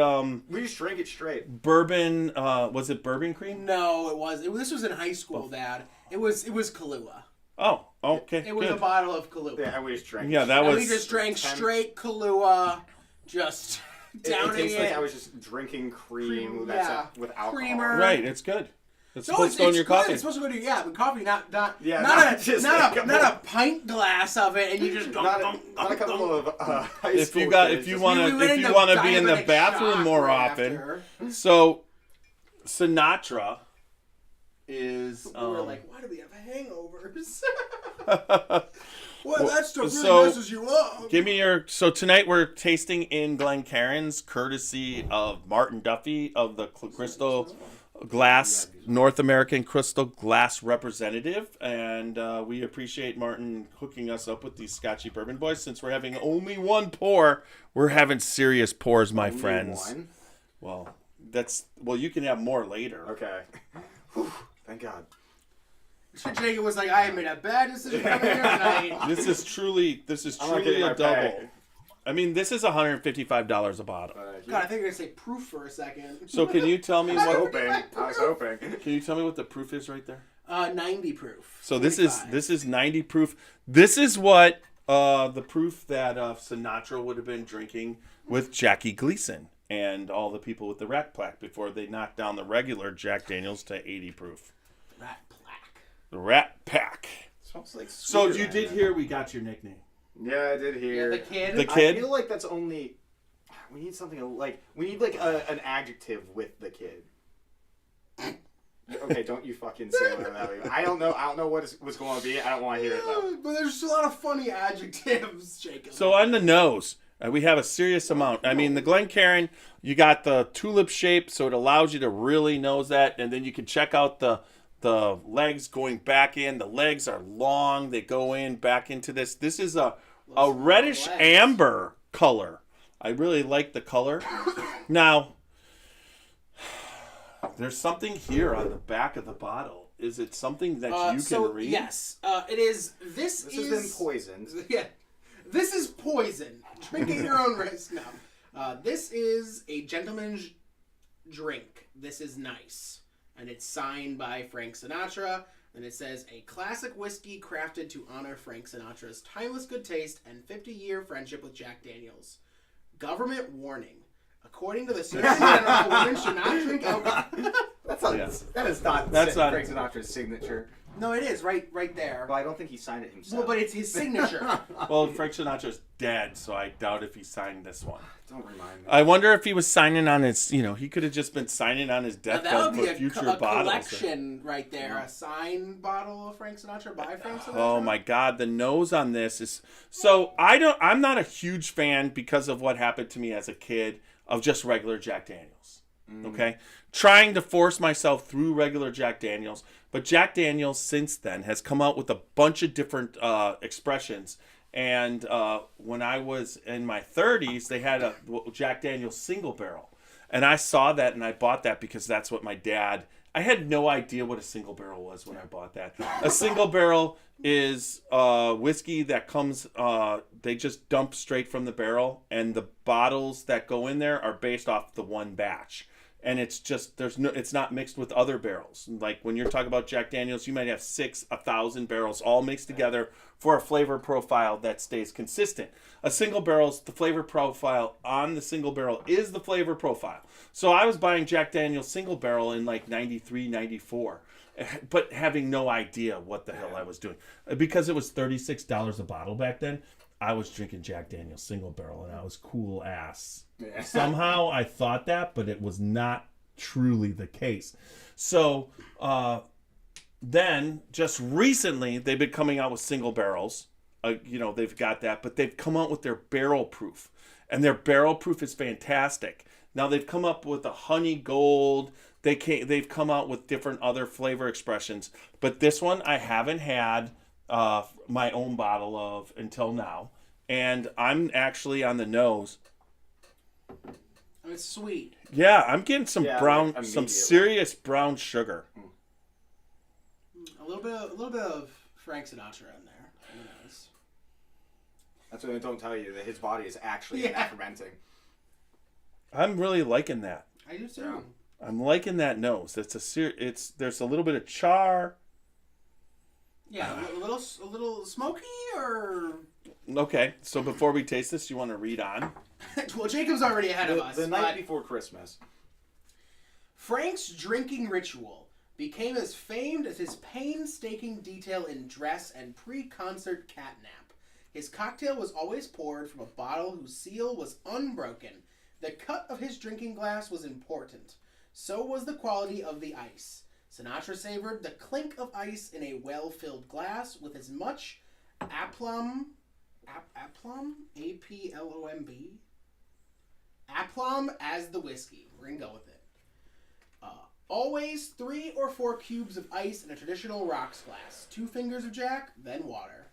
We just drank it straight. bourbon was it bourbon cream? No, it was. This was in high school, Dad. It was Kahlua. Oh, okay. It was good. a bottle of Kahlua. Yeah, and we just drank. Yeah, that And was we just drank straight Kahlua, just It downing tastes it. like I was just drinking cream with alcohol. Creamer. right. It's good. It's No, supposed to go in your good. coffee. It's supposed to go to but coffee, not not a pint glass of it, and you just Not a couple of high If school you got, kids. if you We want went to into be in the diabetic bathroom shock more right often, after. so Sinatra is. We were like, why do we have hangovers? Well, that stuff really so- messes you up. Give me your. So tonight we're tasting in Glencairn's, courtesy of Martin Duffy of the Crystal Glass North American Crystal Glass representative, and we appreciate Martin hooking us up with these Scotchy Bourbon Boys. Since we're having only one pour, we're having serious pours, my friends. One? Well, you can have more later. Okay. Whew, thank God. So Jacob was like, I made a bad decision coming here tonight. This is truly I'm not getting a my double. pay. I mean, this is $155 a bottle. God, I think you're gonna say proof for a second. So can you tell me I was what? hoping. I was hoping. Can you tell me what the proof is right there? 90 proof. So 45. this is 90 proof. This is what the proof that Sinatra would have been drinking with Jackie Gleason and all the people with the Rat Pack before they knocked down the regular Jack Daniels to 80 proof. Rat Pack. The Rat Pack. Smells like So sweeter you than did that. hear we got your nickname. Yeah, I did Yeah, hear. the kid. The kid? I feel like that's only. We need something like an adjective with the kid. Okay, don't you fucking say that. I don't know. I don't know what's going to be. I don't want to hear it though. But there's a lot of funny adjectives, Jacob. So on the nose, we have a serious amount. I mean, the Glencairn, you got the tulip shape, so it allows you to really nose that, and then you can check out the legs going back in. The legs are long. They go in back into this. This is a reddish legs. amber color. I really like the color. Now, there's something here on the back of the bottle. Is it something that you can read? Yes, it is. This This is has been poisoned. Yeah, this is poison. Drink at your own risk now. This is a gentleman's drink. This is nice, and it's signed by Frank Sinatra. And it says, a classic whiskey crafted to honor Frank Sinatra's timeless good taste and 50-year friendship with Jack Daniels. Government warning. According to the Surgeon General, women should not drink alcohol. That is not Frank Sinatra's signature. No, it is right there. But I don't think he signed it himself. Well, but it's his signature. Well, Frank Sinatra's dead, so I doubt if he signed this one. Don't remind me. I wonder if he was signing on his, he could have just been signing on his Now, deathbed that would for be a future bottles. collection right there. A signed bottle of Frank Sinatra by Frank Sinatra. Oh my God, the nose on this is so. I'm not a huge fan because of what happened to me as a kid of just regular Jack Daniels. Okay, trying to force myself through regular Jack Daniels, but Jack Daniels since then has come out with a bunch of different expressions. And when I was in my 30s, they had a Jack Daniels single barrel. And I saw that and I bought that because that's what my dad... I had no idea what a single barrel was when I bought that. A single barrel is whiskey that comes... they just dump straight from the barrel. And the bottles that go in there are based off the one batch. And it's just, it's not mixed with other barrels. Like when you're talking about Jack Daniels, you might have 1,000 barrels all mixed together for a flavor profile that stays consistent. A single barrel's, the flavor profile on the single barrel is the flavor profile. So I was buying Jack Daniels single barrel in like 93, 94, but having no idea what the hell I was doing. Because it was $36 a bottle back then, I was drinking Jack Daniels single barrel and I was cool ass. Yeah. Somehow I thought that, but it was not truly the case. So then just recently they've been coming out with single barrels. They've got that, but they've come out with their barrel proof, and their barrel proof is fantastic. Now they've come up with a honey gold. They've come out with different other flavor expressions, but this one I haven't had my own bottle of until now, and I'm actually on the nose. It's sweet. Yeah, I'm getting some brown, like some serious brown sugar. A little bit of Frank Sinatra in there. Who knows? That's what they don't tell you, that his body is actually fermenting. I'm really liking that. I do too. Yeah. I'm liking that nose. There's a little bit of char. Yeah, a little smoky or. Okay, so before we taste this, you want to read on? Well, Jacob's already ahead of us. The night before Christmas. Frank's drinking ritual became as famed as his painstaking detail in dress and pre-concert catnap. His cocktail was always poured from a bottle whose seal was unbroken. The cut of his drinking glass was important. So was the quality of the ice. Sinatra savored the clink of ice in a well-filled glass with as much aplomb, A-P-L-O-M-B, aplomb as the whiskey. We're going to go with it. Always 3 or 4 cubes of ice in a traditional rocks glass. 2 fingers of Jack, then water.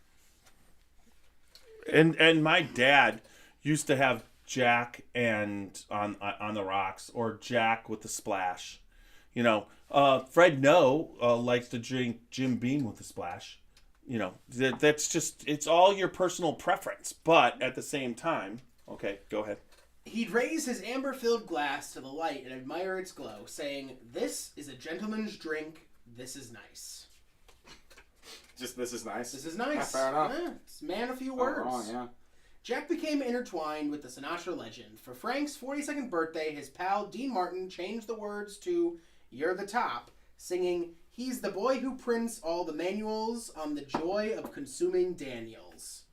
And my dad used to have Jack and on the rocks, or Jack with the splash. Fred likes to drink Jim Beam with the splash. That's just, it's all your personal preference. But at the same time, okay, go ahead. He'd raise his amber-filled glass to the light and admire its glow, saying, "This is a gentleman's drink. This is nice." Just, this is nice? This is nice. Yeah, fair enough. Yeah, it's man of few words. Wrong, yeah. Jack became intertwined with the Sinatra legend. For Frank's 42nd birthday, his pal Dean Martin changed the words to "You're the Top," singing, "He's the boy who prints all the manuals on the joy of consuming Daniels."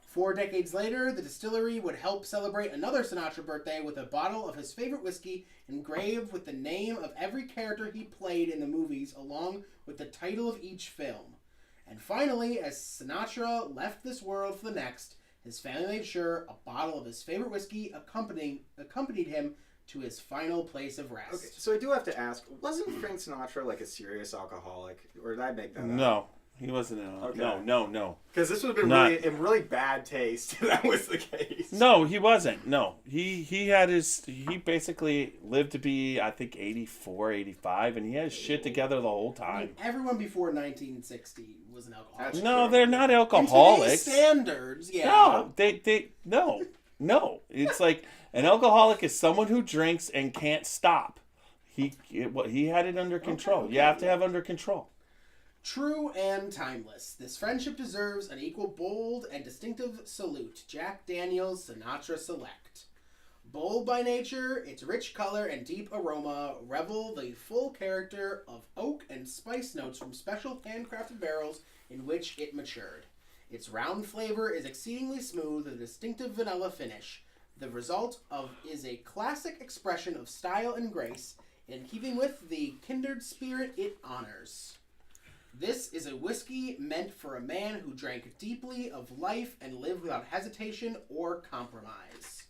4 decades later, the distillery would help celebrate another Sinatra birthday with a bottle of his favorite whiskey engraved with the name of every character he played in the movies, along with the title of each film. And finally, as Sinatra left this world for the next, his family made sure a bottle of his favorite whiskey accompanied him to his final place of rest. Okay, so I do have to ask, wasn't Frank Sinatra like a serious alcoholic? Or did I make that up? No, he wasn't. No. Because this would have been really in really bad taste if that was the case. No, he wasn't. No. He basically lived to be, I think, 84, 85, and he had his shit together the whole time. I mean, everyone before 1960 was an alcoholic. That's No, true. they're not In alcoholics. today's standards, yeah. No. It's like an alcoholic is someone who drinks and can't stop. He had it under control. Okay, you have to have under control. True and timeless. This friendship deserves an equal bold and distinctive salute. Jack Daniel's Sinatra Select. Bold by nature, its rich color and deep aroma revel the full character of oak and spice notes from special handcrafted barrels in which it matured. Its round flavor is exceedingly smooth with a distinctive vanilla finish. The result is a classic expression of style and grace, in keeping with the kindred spirit it honors. This is a whiskey meant for a man who drank deeply of life and lived without hesitation or compromise.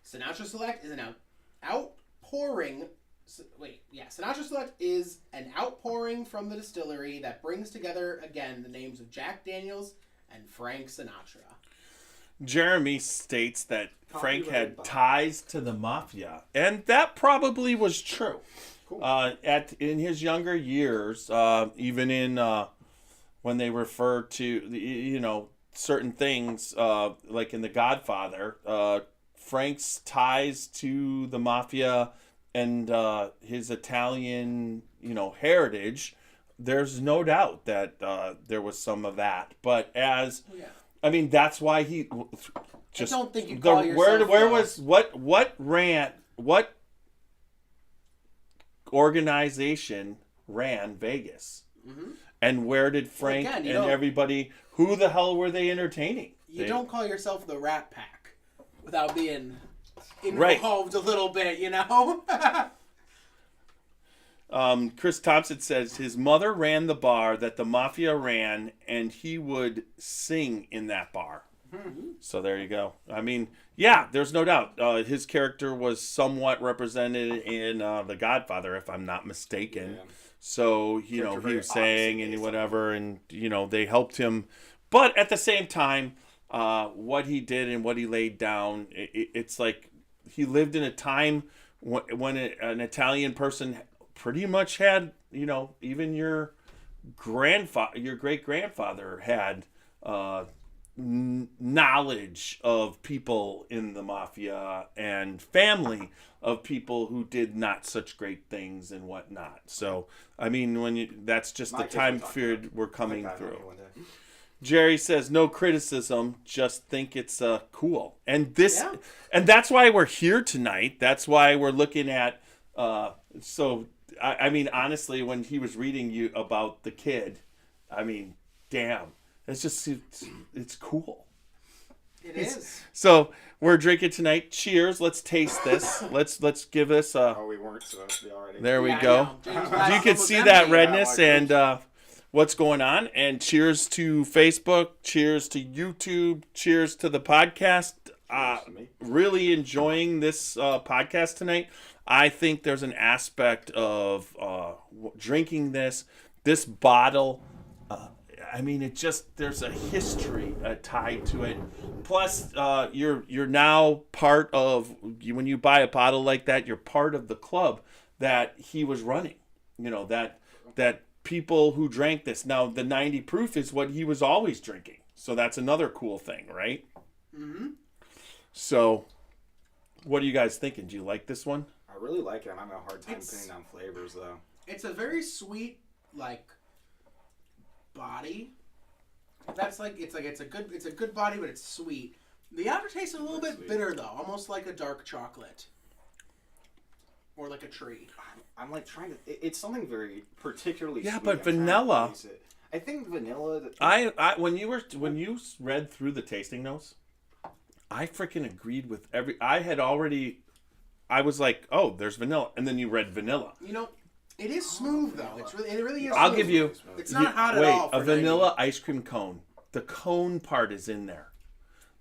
Sinatra Select is an outpouring. Sinatra Select is an outpouring from the distillery that brings together again the names of Jack Daniels and Frank Sinatra. Jeremy states that Frank had ties to the mafia, and that probably was true. Cool. In his younger years, even in when they refer to certain things, like in The Godfather, Frank's ties to the mafia and his Italian heritage, there's no doubt that there was some of that. But that's why he just. I don't think you call yourself. Where was what organization ran Vegas? Mm-hmm. And where did Frank and everybody? Who the hell were they entertaining? You don't call yourself the Rat Pack without being involved a little bit, Chris Thompson says his mother ran the bar that the mafia ran, and he would sing in that bar. So there you go. I mean, yeah, there's no doubt. His character was somewhat represented in The Godfather, if I'm not mistaken. Yeah. So, you know, he sang and whatever, and, you know, they helped him. But at the same time, what he did and what he laid down, it's like he lived in a time when an Italian person pretty much had, you know, even your great grandfather had knowledge of people in the mafia and family of people who did not such great things and whatnot. So, I mean, that's just the time period we're coming through. Jerry says, no criticism, just think it's cool. And and that's why we're here tonight. That's why we're looking at, I mean, honestly, when he was reading you about the kid, I mean, damn, it's cool. It is. So we're drinking tonight. Cheers. Let's taste this. Let's give this a. Oh, we weren't supposed to be already. There we go. You can see that redness and what's going on. And cheers to Facebook. Cheers to YouTube. Cheers to the podcast. Really enjoying this podcast tonight. I think there's an aspect of drinking this bottle. I mean, there's a history tied to it. Plus, you're now part of, when you buy a bottle like that, you're part of the club that he was running. You know, that people who drank this. Now, the 90 proof is what he was always drinking. So that's another cool thing, right? Mm-hmm. So, what are you guys thinking? Do you like this one? I really like it. I'm having a hard time pinning down flavors, though. It's a very sweet, like, body. That's like it's a good body, but it's sweet. The aftertaste is a little bit bitter though, almost like a dark chocolate, or like a tree. I'm like trying to. It's something very particularly. Yeah, sweet. but vanilla. I think vanilla. When you read through the tasting notes, I freaking agreed with I was like, oh, there's vanilla, and then you read vanilla. You know. It is smooth though. It really is. I'll smooth. give you. It's not hot at all. A vanilla ice cream cone. The cone part is in there,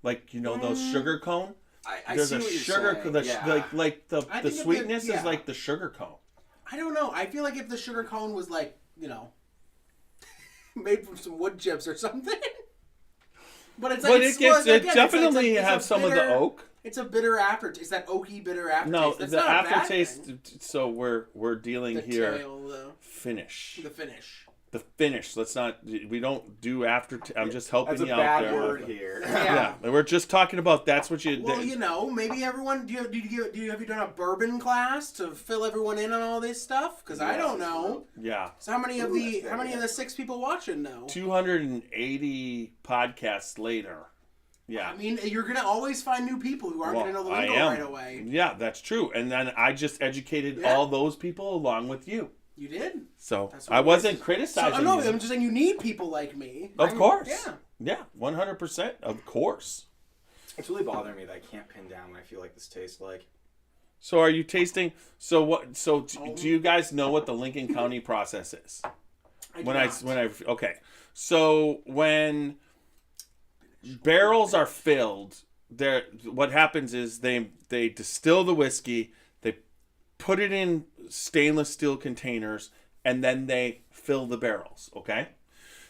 like those sugar cone. There's a sugar. Like the sweetness is like the sugar cone. I don't know. I feel like if the sugar cone was like made from some wood chips or something. But it's like it definitely has some bitter, of the oak. It's a bitter aftertaste. It's that oaky bitter aftertaste. No, that's the not aftertaste. So we're dealing here. Finish. The finish. Let's not. We don't do after. I'm just helping you out there. That's a bad word here. Yeah, we're just talking about. That's what you. Well, maybe everyone. Have you done a bourbon class to fill everyone in on all this stuff? Because I don't know. Yeah. So how many of the 6 people watching know? 280 podcasts later. Yeah. I mean, you're going to always find new people who aren't going to know the lingo right away. Yeah, that's true. And then I just educated all those people along with you. You did. So I wasn't criticizing you. I'm just saying you need people like me. Of course. Yeah, 100%. Of course. It's really bothering me that I can't pin down what I feel like this tastes like. So are you tasting? So what? So do you guys know what the Lincoln County process is? Okay. So when barrels are filled, what happens is they distill the whiskey, they put it in stainless steel containers, and then they fill the barrels. Okay.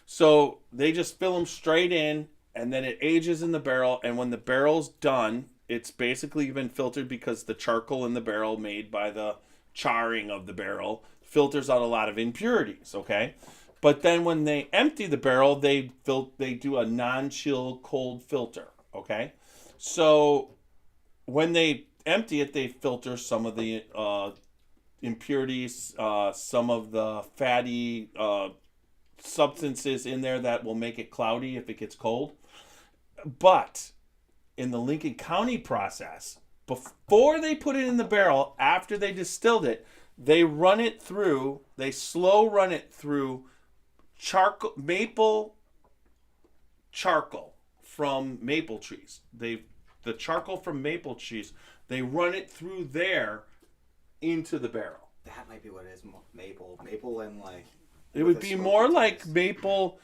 So they just fill them straight in, and then it ages in the barrel. And when the barrel's done, it's basically been filtered because the charcoal in the barrel made by the charring of the barrel filters out a lot of impurities. Okay. But then when they empty the barrel, they do a non-chill cold filter. Okay. So when they empty it, they filter some of the impurities, some of the fatty substances in there that will make it cloudy if it gets cold. But in the Lincoln County process, before they put it in the barrel, after they distilled it, they slow run it through maple charcoal from maple trees. The charcoal from maple trees, they run it through there into the barrel. That might be what it is. Maple and like. It would be more like maple.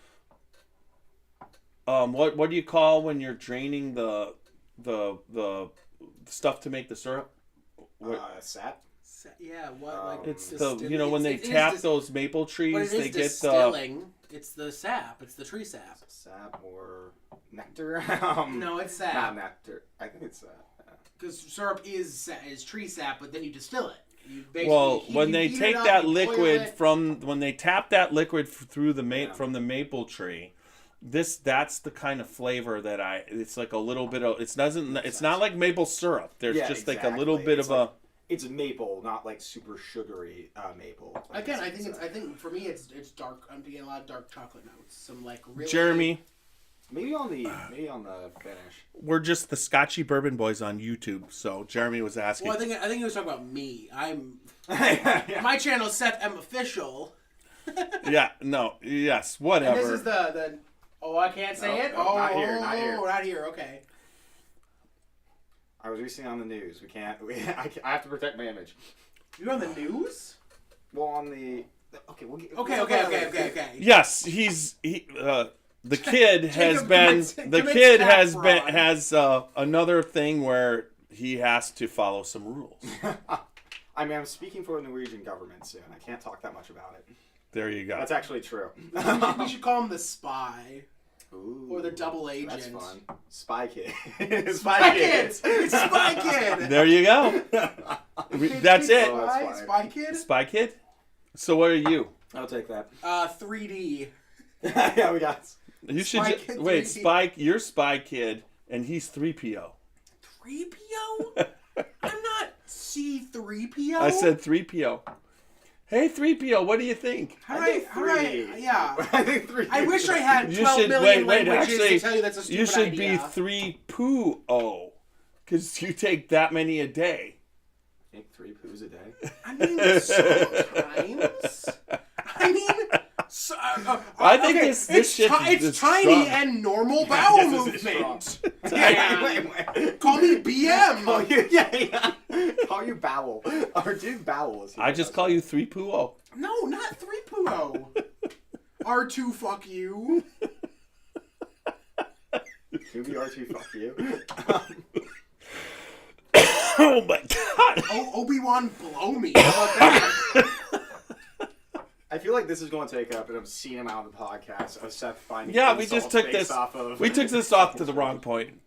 What do you call when you're draining the stuff to make the syrup? Sap. Yeah, what like it's when they tap those maple trees, they get distilling. It's the sap. It's the tree sap. Sap or nectar? No, it's sap. Not nectar. I think it's sap. Because syrup is tree sap, but then you distill it. When they take that liquid when they tap that liquid through from the maple tree, that's the kind of flavor that it's like a little bit of it's not like maple syrup. There's just like a little bit of a. It's maple, not like super sugary maple. Again, I think for me it's dark. I'm getting a lot of dark chocolate notes. Some like really. Jeremy. Maybe on the finish. We're just the Scotchy Bourbon Boys on YouTube. So Jeremy was asking. Well, I think he was talking about me. My channel is Seth M Official. Yeah. No. Yes. Whatever. And this is the. Oh, I can't say it. No, not here. Not here. Okay. I was recently on the news. We can't. I have to protect my image. You're on the news? Well, on the. Okay. Okay. Yes, the kid has another thing where he has to follow some rules. I mean, I'm speaking for the Norwegian government soon. I can't talk that much about it. There you go. That's actually true. We should call him the spy. Ooh, or the double agent. That's fun. Spy Kid. Spy Kid! It's Spy Kid! There you go. That's it. Spy Kid? Spy Kid? So what are you? I'll take that. 3D. Yeah, we got. You should wait. You're Spy Kid, and he's 3PO. 3PO? I'm not C3PO. I said 3PO. Hey 3PO, what do you think? Yeah. I think 3. I wish I had 12 million languages to tell you that's a stupid you should idea. be 3PO, because you take that many a day. Take 3 poos a day. I mean, sometimes. I think this shit it's tiny and normal bowel movement. Wait. Call me BM. Call you Bowel. Or dude Bowel. I just call you 3PO. No, not 3PO. R2 fuck you. R2 fuck you. Oh my god. Obi-Wan blow me. How about that? I feel like this is going to take up, and I'm seeing him out on the podcast of Seth finding. Yeah, we just took this. We took this off to the wrong point.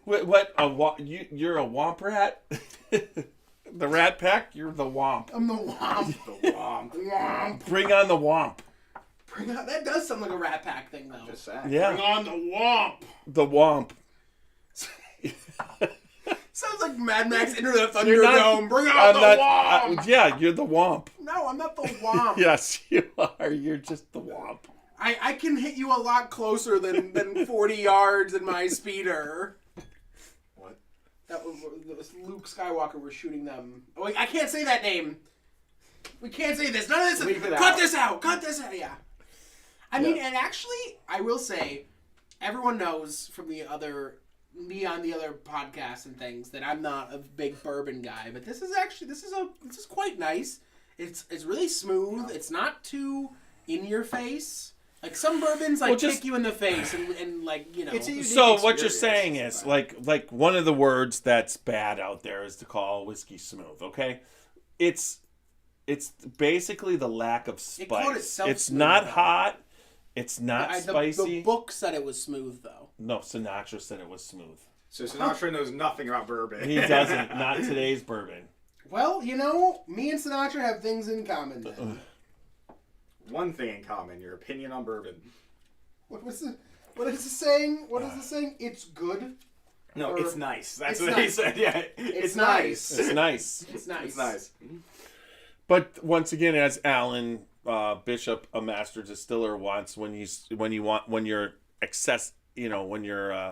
What? You're a womp rat? The Rat Pack? You're the womp. I'm the womp. The womp. Womp. Bring on the womp. Bring on. That does sound like a Rat Pack thing, though. Just saying. Yeah. Bring on the womp. The womp. Sounds like Mad Max Enter the Thunderdome. Bring on the womp. Yeah, you're the womp. No, I'm not the womp. Yes, you are. You're just the womp. I can hit you a lot closer than 40 yards in my speeder. What? That was Luke Skywalker was shooting them. Oh, wait, I can't say that name. We can't say this. None of this. Leave it Cut out. this out. Cut this out. Yeah. I mean, and actually, I will say, everyone knows from me on the other podcasts and things that I'm not a big bourbon guy, but this is quite nice. It's really smooth. It's not too in your face. Like some bourbons kick you in the face and like, you know. So what you're saying is like one of the words that's bad out there is to call whiskey smooth, okay? It's basically the lack of spice. It called itself it's smooth, not though. hot. It's not spicy. The book said it was smooth, though. No, Sinatra said it was smooth. So Sinatra knows nothing about bourbon. He doesn't. Not today's bourbon. Well, you know, me and Sinatra have things in common then. One thing in common: your opinion on bourbon. What is the saying? What is the saying? It's good. No, Or- it's nice. That's it's what nice. he said. Yeah, it's nice. It's nice. It's nice. It's nice. But once again, as Alan Bishop, a master distiller, wants when you're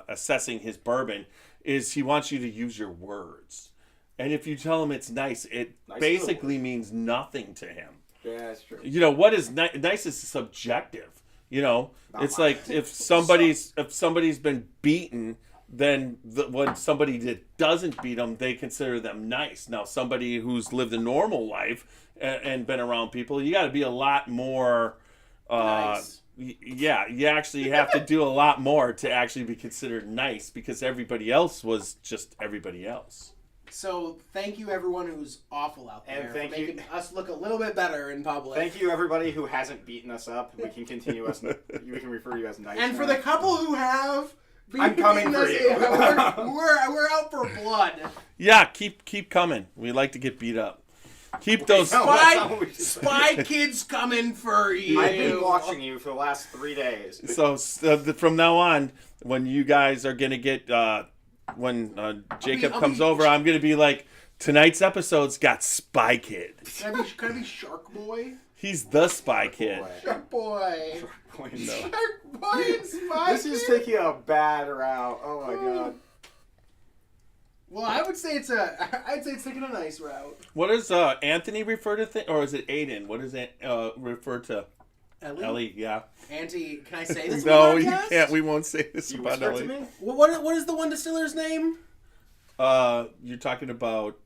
assessing his bourbon, is he wants you to use your words. And if you tell him it's nice, it Nice basically means nothing to him. Yeah, that's true. You know, what is nice is subjective. You know, Not it's mine. like if somebody's been beaten then when somebody that doesn't beat them, they consider them nice. Now, somebody who's lived a normal life and been around people, you got to be a lot more. Nice. Yeah, you actually have to do a lot more to actually be considered nice because everybody else was just everybody else. So thank you everyone who's awful out there And thank for making you- us look a little bit better in public. Thank you, everybody who hasn't beaten us up. We can continue us. We can refer to you as nice. And for now. the couple who have, I'm coming for you. We're out for blood. Yeah, keep coming. We like to get beat up. Keep those. No, that's not what we should say. Spy kids coming for you. I've been watching you for the last 3 days. So from now on, when you guys are gonna get when Jacob I'll comes be- over, I'm gonna be like, tonight's episode's got Spy Kid. Can I be Shark Boy? He's the Spy Kid. Shark Boy. Boy, no. Shark Boy and Spy This is Kid? taking a bad route. Oh my god. Well, I'd say it's taking a nice route. What does Anthony refer to or is it Aiden? What does it refer to? Ellie, yeah. Auntie, can I say this? No, on the you podcast? can't. We won't say this You about whispered to Ellie. me? What is the one distiller's name? You're talking about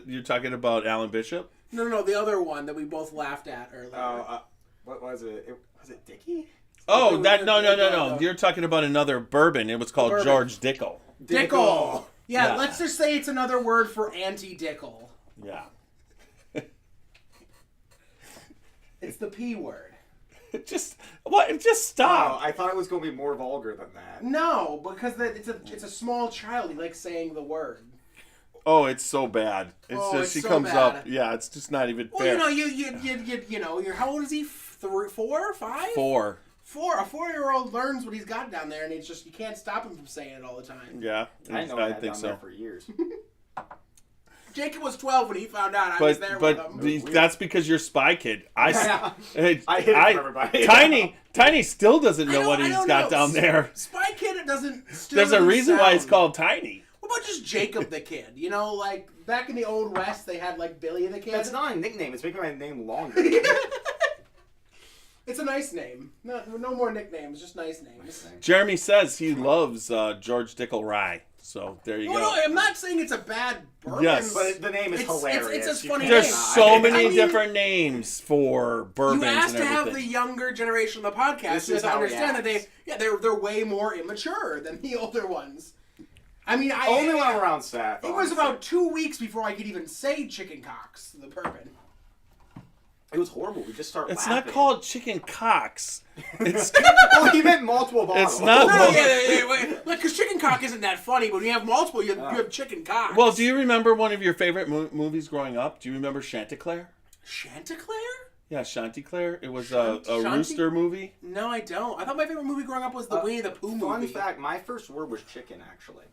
you're talking about Alan Bishop. No, the other one that we both laughed at earlier. What was it? Was it Dickie? Oh, that no. No. You're talking about another bourbon. It was called Bourbon. George Dickel. Dickel. Yeah, Yeah. let's just say it's another word for anti-Dickel. Yeah. It's the P word. Just what? Just Oh, stop. I thought it was going to be more vulgar than that. No, because it's a small child. He likes saying the word. Oh, it's so bad. It's Oh, just it's she so comes bad. up. Yeah, it's just not even Well, fair. you know, you're how old is he? 3, 4, 5? 4. 4. A 4-year-old learns what he's got down there, and it's just you can't stop him from saying it all the time. Yeah, I know I that think down so. there for years. Jacob was 12 when he found out I was there with him. That's because you're Spy Kid. I I hid it from everybody. Tiny still doesn't know what I he's don't got know. down there. Spy Kid doesn't. Still There's a doesn't reason why it's sound- called Tiny. What about just Jacob the Kid? You know, like back in the old West, they had like Billy the Kid. That's not a nickname. It's making my name longer. It's a nice name. No more nicknames, just nice names. Jeremy says he loves George Dickel Rye. So there you No, go. I'm not saying it's a bad bourbon. Yes. But the name is hilarious. It's a You funny can't There's name. deny so it. many I mean, different names for bourbons You asked and to have the everything. younger generation of the podcast This to is how he understand that acts. they're way more immature than the older ones. I mean, Only when I'm around Seth. It was about 2 weeks before I could even say chicken cocks, the bourbon. It was horrible. We just started It's laughing. not called chicken cocks. It's Oh, he meant multiple bottles. It's not- No, wait. Like, because chicken cock isn't that funny, but when you have multiple, you have chicken cocks. well. Do you remember one of your favorite movies growing up? Do you remember Chanticleer? Chanticleer? Yeah, Chanticleer. It was a Shanty- rooster movie. No, I don't. I thought my favorite movie growing up was the Winnie the Pooh Fun movie. fact, my first word was chicken, actually.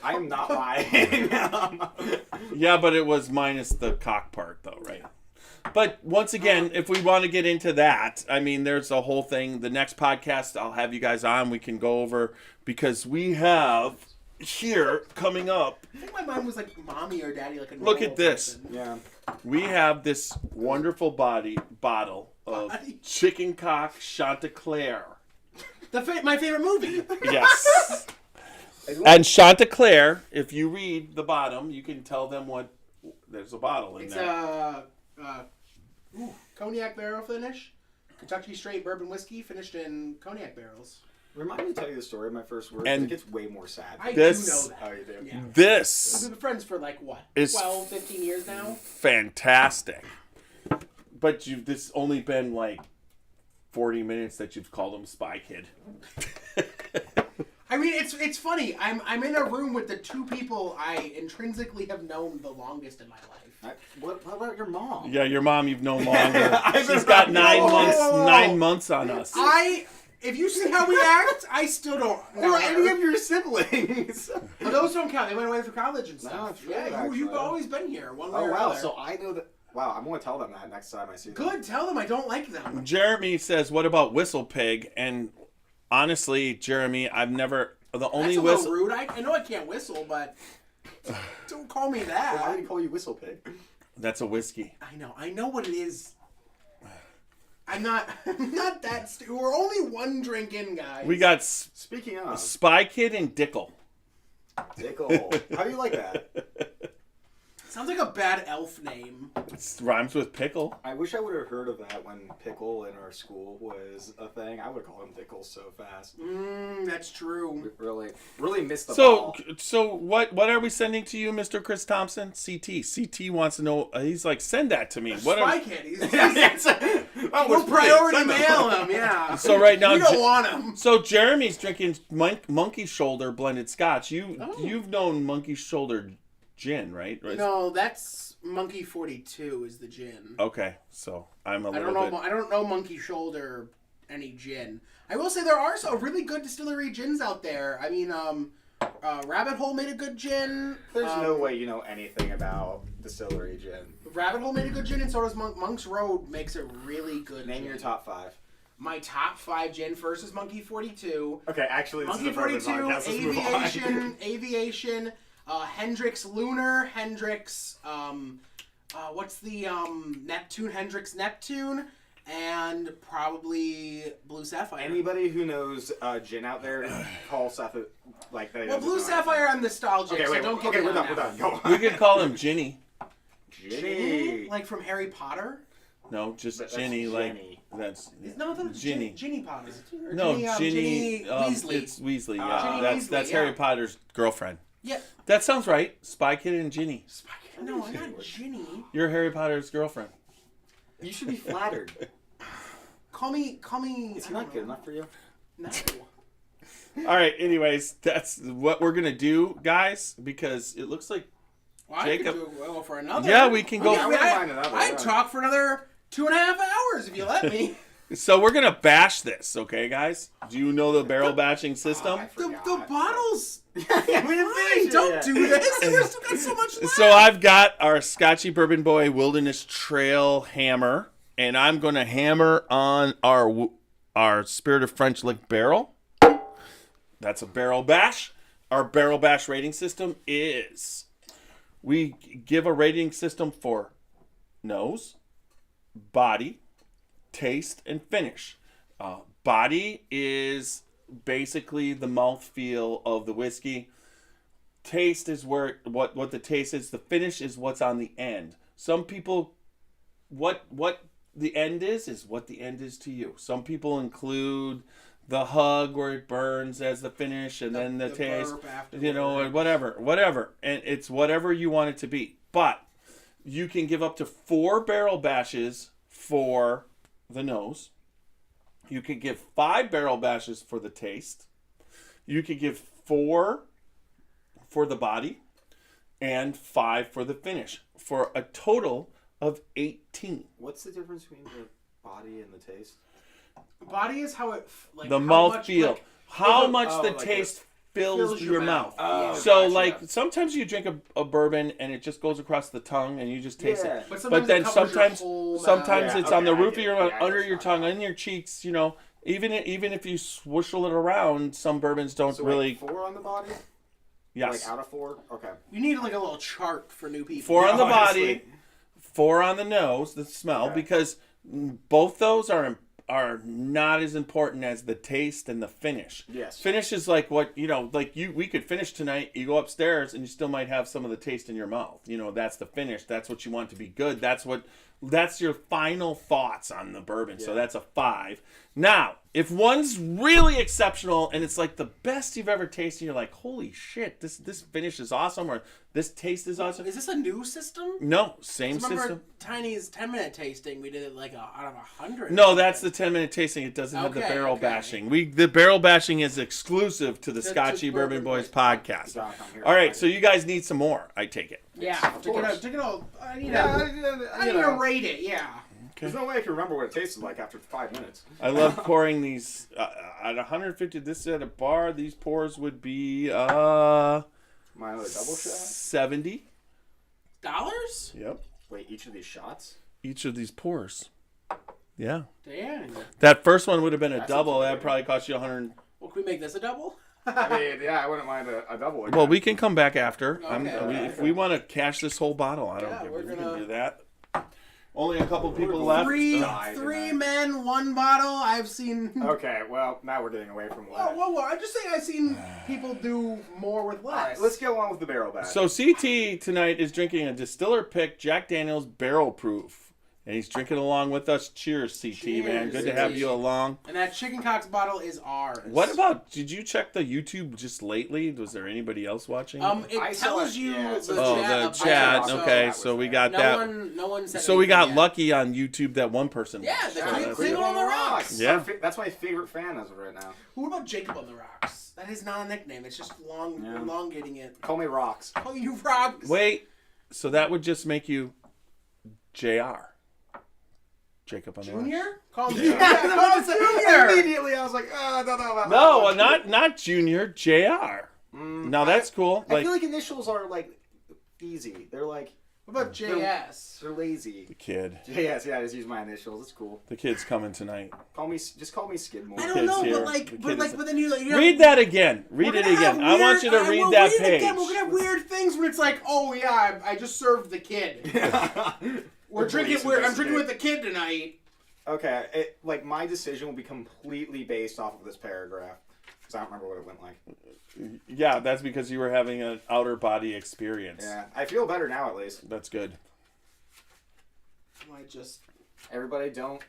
I am not lying. Yeah, but it was minus the cock part, though, right? But once again, if we want to get into that, I mean, there's a whole thing. The next podcast, I'll have you guys on. We can go over because we have here coming up. I think my mind was like mommy or daddy, like a Look normal at this. person. Yeah. We have this wonderful bottle of Body? chicken cock Chanticleer. My favorite movie. Yes. And Chanticleer, if you read the bottom, you can tell them what. There's a bottle in It's there. cognac barrel finish. Kentucky straight bourbon whiskey finished in cognac barrels. Remind me to tell you the story of my first word. And it gets way more sad. I This- do know that. Oh, you do? Yeah. This We've been friends for like what? Is 12, 15 years now? fantastic. But this only been like 40 minutes that you've called him Spy Kid. I mean, it's funny. I'm in a room with the two people I intrinsically have known the longest in my life. What about your mom? Yeah, your mom you've known longer. I've She's been got around- 9 Whoa, months. whoa, whoa, whoa. 9 months on us. If you see how we act, I still don't know Or her. any of your siblings. But those don't count. They went away for college and stuff. No, true, yeah, you've actually. always been here, one way Oh, or wow. another. So I know that. Wow, I'm going to tell them that next time I see them. Good, tell them I don't like them. Jeremy says, "What about Whistle Pig?" And honestly, Jeremy, I've never the only That's a whistle. little rude. I know I can't whistle, but don't call me Why that. did he call you Whistle Pig? That's a whiskey. I know what it is. I'm not that We're only one drink in, guys. We got Speaking of Spy Kid and Dickel. Dickel, how do you like that? Sounds like a bad elf name. It rhymes with pickle. I wish I would have heard of that when pickle in our school was a thing. I would have called him Dickel so fast. That's true. Really missed the ball. So what are we sending to you, Mr. Chris Thompson? CT wants to know. He's like, send that to me. What Spy are, Kid. We'll Priority mail him, yeah. So right now, we don't want him. So Jeremy's drinking Monkey Shoulder blended Scotch. You've known Monkey Shoulder gin, right? No, that's Monkey 42 is the gin. Okay, so I'm a little bit. I don't know Monkey Shoulder any gin. I will say there are some really good distillery gins out there. I mean, Rabbit Hole made a good gin. There's no way you know anything about distillery gin. Rabbit Hole made a good gin, and so does Monk's Road makes a really good Name gin. your top 5. My top 5 gin first is Monkey 42. Okay, actually, this Monkey is a bourbon 42, podcast. Let's move on. Aviation, Hendrix Lunar, Hendrix, what's the Neptune, Hendrix Neptune, and probably Blue Sapphire. Anybody who knows gin out there, call Seth like that. Well, Blue Sapphire, I'm nostalgic, Okay, wait, so don't get okay, me we're on done. that We're one. done. Go on. We could call him Ginny. Ginny. Like from Harry Potter? No, just That's Ginny. Ginny. Like that's No, that's Ginny. Ginny Potter. Or No, Ginny, Ginny. Weasley. It's Weasley. Yeah, Ginny that's Weasley, Harry yeah. Potter's girlfriend. Yeah. That sounds right. Spy Kid and Ginny. No, I'm not Ginny. You're Harry Potter's girlfriend. You should be flattered. Call me. Is he not good enough for you? No. All right. Anyways, that's what we're gonna do, guys, because it looks like Well, Jacob. I could go for another. Yeah, we can go. I wouldn't mind another, I'd yeah. talk for another 2.5 hours if you let me. So we're gonna bash this, okay, guys? Do you know the barrel batching system? the bottles. Yeah, we didn't finish it Don't yet. do this. We've still got so much left. So I've got our Scotchy Bourbon Boy Wilderness Trail hammer, and I'm going to hammer on our Spirit of French Lick barrel. That's a barrel bash. Our barrel bash rating system is we give a rating system for nose, body, taste, and finish. Body is basically the mouthfeel of the whiskey. Taste is where what the taste is. The finish is what's on the end. Some people, what the end is what the end is to you. Some people include the hug where it burns as the finish, and then the taste, you know, or whatever. And it's whatever you want it to be. But you can give up to 4 barrel bashes for the nose. You could give 5 barrel bashes for the taste. You could give 4 for the body and 5 for the finish for a total of 18. What's the difference between the body and the taste? Body is how it like The how mouth much, feel. like, how much the like taste fills your mouth. Oh, So gotcha. like sometimes you drink a bourbon and it just goes across the tongue and you just taste Yeah. it. But Then it covers your sometimes whole sometimes mouth. it's Yeah, on the okay, I roof of get your it. mouth, Yeah, under that's your fine. tongue, in your cheeks, you know. Even if you swishel it around, some bourbons don't So really. wait, 4 on the body? Yes. Like out of 4? Okay. You need like a little chart for new people. 4 on the Honestly. body, 4 on the nose, the smell, Okay. because both those are not as important as the taste and the finish. Yes. Finish is like what, you know, like we could finish tonight, you go upstairs and you still might have some of the taste in your mouth. You know, that's the finish. That's what you want to be good. That's your final thoughts on the bourbon. So Yeah. that's a 5. Now, if one's really exceptional and it's like the best you've ever tasted, you're like, holy shit, this finish is awesome, or this taste is awesome. Is this a new system? No, same Remember system. Tiny's 10-minute tasting? We did it like out of 100. No, that's the 10-minute tasting. It doesn't have the Okay, barrel okay. bashing. The barrel bashing is exclusive to the To Scotchy Bourbon Bourbon Boys Boys podcast. Doc, I'm here. All right, so you guys need some more, I take it. Yeah. course. Take it all. I need Yeah, I need to rate it. Yeah. There's no way I can remember what it tasted like after 5 minutes. I love pouring these at 150. This is at a bar. These pours would be My other double shot? 70. $? Yep. Wait, each of these shots? Each of these pours. Yeah. Damn. That first one would have been a That double. sounds That amazing. probably cost you 100. Well, can we make this a double? I mean, yeah, I wouldn't mind a double. Again. Well, we can come back after. Okay. If we want to cash this whole bottle, I don't Yeah, give we're we can gonna- do that. Only a couple people left. Three men, one bottle. I've seen. Okay, well, now we're getting away from what. Whoa! I'm just saying I've seen people do more with less. All right, let's go on with the barrel back. So CT tonight is drinking a distiller pick Jack Daniel's Barrel Proof. And he's drinking along with us. Cheers, CT, man. Good to have you along. And that chicken cocks bottle is ours. What about, did you check the YouTube just lately? Was there anybody else watching? It tells you the chat. Okay, so we got that. No one said so we got yet. lucky on YouTube that one person. Yeah, watched. the Cleveland on the Rocks. Yeah. That's my favorite fan as of right now. Who about Jacob on the Rocks? That is not a nickname. It's just elongating it. Call me Rocks. Call you Rocks. Wait, so that would just make you JR. Jacob on the Rocks. Junior? Call him Junior. Immediately, I was like, I don't know about No, that. not Junior. JR. Now that's cool. I feel like initials are like easy. They're like. What about JS? They're lazy. The kid. JS, yeah, I just use my initials. It's cool. The kid's coming tonight. Just call me Skidmore. I don't know, here. but then you read that again. Read it again. I want you to read that page. We're gonna have weird things when it's like, oh yeah, I just served the kid. I'm drinking with the kid tonight. Okay, my decision will be completely based off of this paragraph because I don't remember what it went like. Yeah, that's because you were having an outer body experience. Yeah, I feel better now at least. That's good. Everybody don't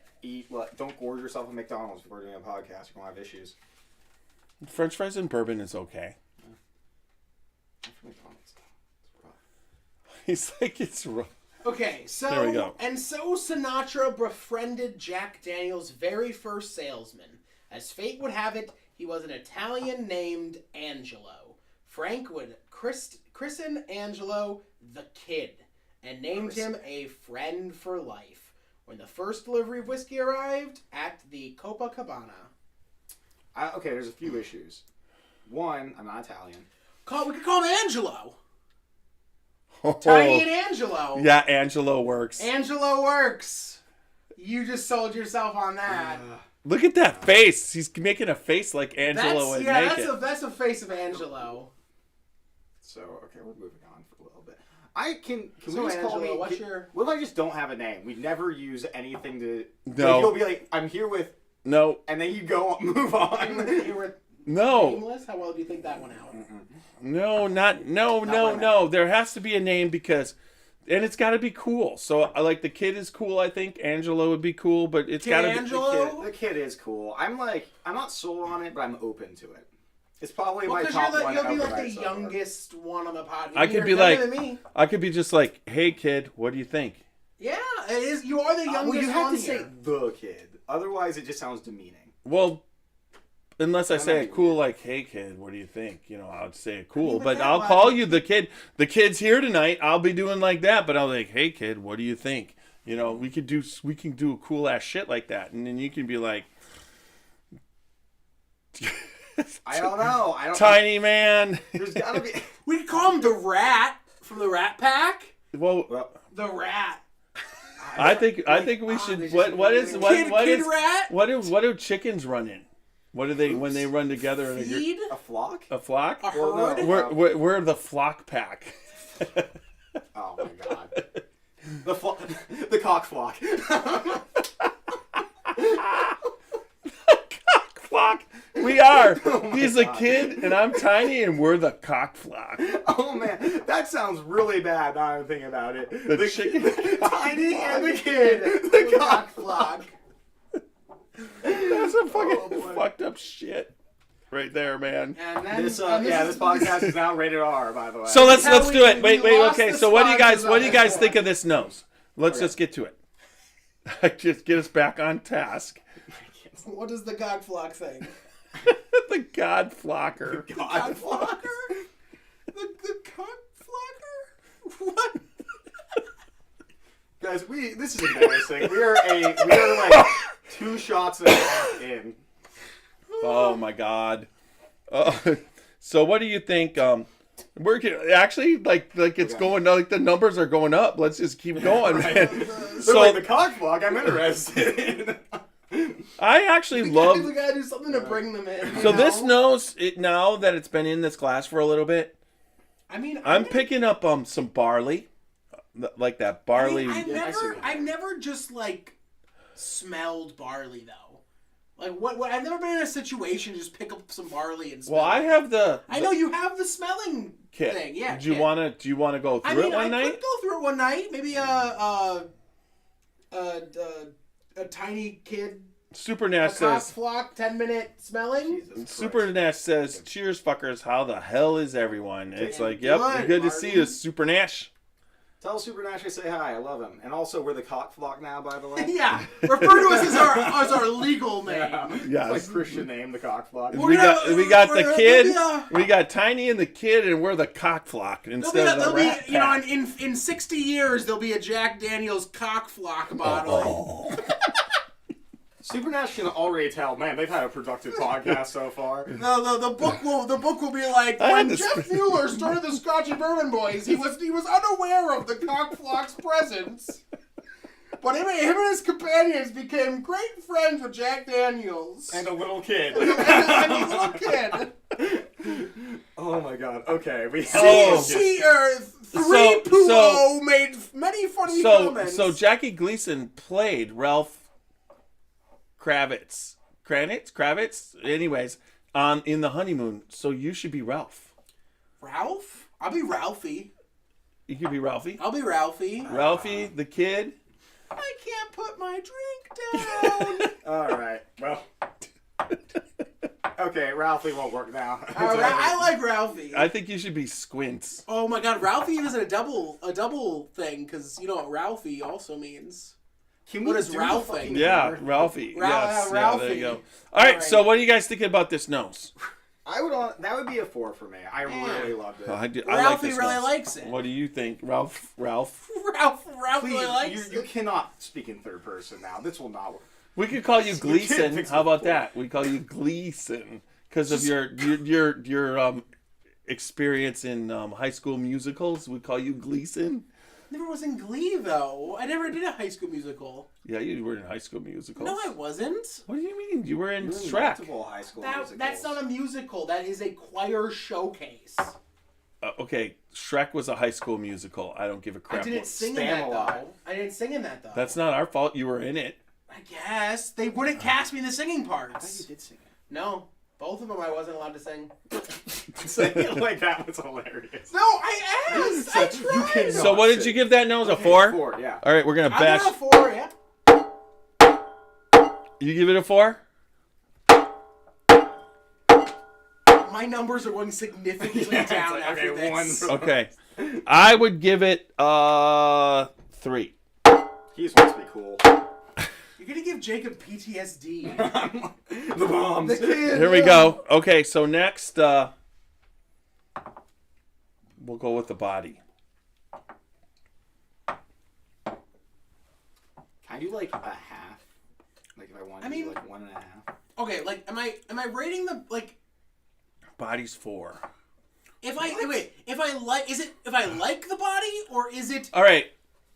gorge yourself at McDonald's before doing a podcast. You're gonna have issues. French fries and bourbon is okay. McDonald's. It's rough. He's like, it's rough. Okay, so there we go. And so Sinatra befriended Jack Daniel's very first salesman. As fate would have it, he was an Italian named Angelo. Frank would christen Angelo the Kid and named him a friend for life. When the first delivery of whiskey arrived at the Copacabana. Okay, there's a few issues. One, I'm not Italian. We could call him Angelo. Oh. Tiny and Angelo. Yeah, Angelo works. Angelo works. You just sold yourself on that. Look at that face. He's making a face like Angelo would make it. That's a face of Angelo. So, okay, we're moving on for a little bit. Can So we just Angelo, call me... What if I just don't have a name? We never use anything to... No. Like, you'll be like, I'm here with... No. And then you go move on. No. Nameless? How well do you think that went out? No. There has to be a name because... And it's got to be cool. So, the kid is cool, I think. Angelo would be cool, but it's got to be... The kid is cool. I'm not sold on it, but I'm open to it. It's probably my top one. You'll be like the youngest one on the podcast. I could be like... I could be just like, hey, kid, what do you think? Yeah, it is. You are the youngest well, you have to here. say the kid. Otherwise, it just sounds demeaning. Well... Unless I say it cool, like, hey, kid, what do you think? I would say it cool. But I'll call you the kid. The kid's here tonight. I'll be doing like that. But I'll be like, hey, kid, what do you think? We can do cool ass shit like that. And then you can be like, I don't know. Tiny man. There's gotta be. We could call him the Rat from the Rat Pack. Well, the Rat. I think we should. What do chickens run in? What do they when they run together in a flock? A flock? A herd? No. We're the flock pack. Oh my god. The cock flock. The cock flock. We are. He's a kid and I'm tiny and we're the cock flock. Oh man, that sounds really bad now I'm thinking about it. The chicken tiny and the kid. The cock flock. That's some fucking fucked up shit right there, man. This podcast is now rated R, by the way. So let's do it. Wait, okay. So what do you guys think of this nose? Let's just get to it. Just get us back on task. What does the God Flock think? The God Flocker. God Flocker? The cock flocker? What? Guys, this is embarrassing. We are like 2 shots in. Oh my god. So what do you think? We're actually like it's going like the numbers are going up. Let's just keep going, man. So like the cock flock, I'm interested in. I actually love. We gotta do something to bring them in. So this nose, now that it's been in this glass for a little bit, I mean, I'm picking up some barley, like that I barley. mean, I've Yeah, I see never, what I've never just like smelled barley though. Like what? I've never been in a situation to just pick up some barley and smell. Well, I it. have the I know you have the smelling kit. thing. Yeah. Do you kit. want to go through I mean, it one I night? could go through it one night. Maybe a tiny kid. Super A Nash cock says. flock 10-minute smelling. Jesus Super Christ. Nash says, "Cheers, fuckers! How the hell is everyone?" It's like, Good, "Yep, good to see Martin. you, Super Nash." Tell Super Nash I say hi. I love him. And also, we're the cock flock now, by the way. Yeah, refer to us as our legal name. Yeah. Yes. Like Christian name, the cock flock. We're We gonna- got the we're- kid, we'll be, we got Tiny and the kid, and we're the cock flock instead of the rat you know, pack. in 60 years there'll be a Jack Daniel's cock flock bottle. Super Nash can already tell, man, they've had a productive podcast so far. The book will be like I when had to Jeff Mueller started the Scotchy Bourbon Boys, he was unaware of the cock flock's presence. But him and his companions became great friends with Jack Daniels. And a little kid. and a little kid. Oh my god. Okay. We Oh. See, 3-2-0 made many funny comments. So Jackie Gleason played Ralph Kravitz. Anyways, in The Honeymoon. So you should be Ralph. Ralph? I'll be Ralphie. You could be Ralphie. I'll be Ralphie. Ralphie, the kid. I can't put my drink down. Alright. Well. Okay, Ralphie won't work now. I like Ralphie. I think you should be Squints. Oh my god, Ralphie is a double thing, because you know what Ralphie also means. Can What we is do the Ralphing? fucking Yeah, word? Ralphie. Yes, Ralphie. Yeah, there you go. All right, so what do you guys think about this nose? That would be a 4 for me. I really loved it. I like Ralphie this really nose. likes it. What do you think, Ralph? Ralph Please, really likes you it. cannot speak in third person now. This will not work. We could call you Gleason. fix How it about for that? We call you Gleason because of your experience in High School Musicals. We call you Gleason. Never was in Glee though. I never did a High School Musical. Yeah, you were in High School Musicals. No, I wasn't. What do you mean? You were in You're in Shrek. multiple high school That's musicals. not a musical. That is a choir showcase. Okay, Shrek was a High School Musical. I don't give a crap. I didn't what- sing in that Spamalot. though. I didn't sing in that though. That's not our fault. You were in it. I guess they wouldn't cast me in the singing parts. I thought you did sing it. No, both of them I wasn't allowed to sing. Saying it like that was hilarious. No, I asked. I So you tried. can- So what did you give that nose? A 4? 4, yeah. All right, we're gonna I bash. got a 4. Yeah. You give it a 4? My numbers are going significantly Yeah, it's down like, after okay, this. one. Okay. I would give it 3. He just wants to be cool. You're gonna give Jacob PTSD. The bombs. The kid. Here we go. Okay, so next we'll go with the body. Can I do like a half? Like if I want to do like 1.5. Okay, like am I rating the like Body's 4. if I like the body or is it All right.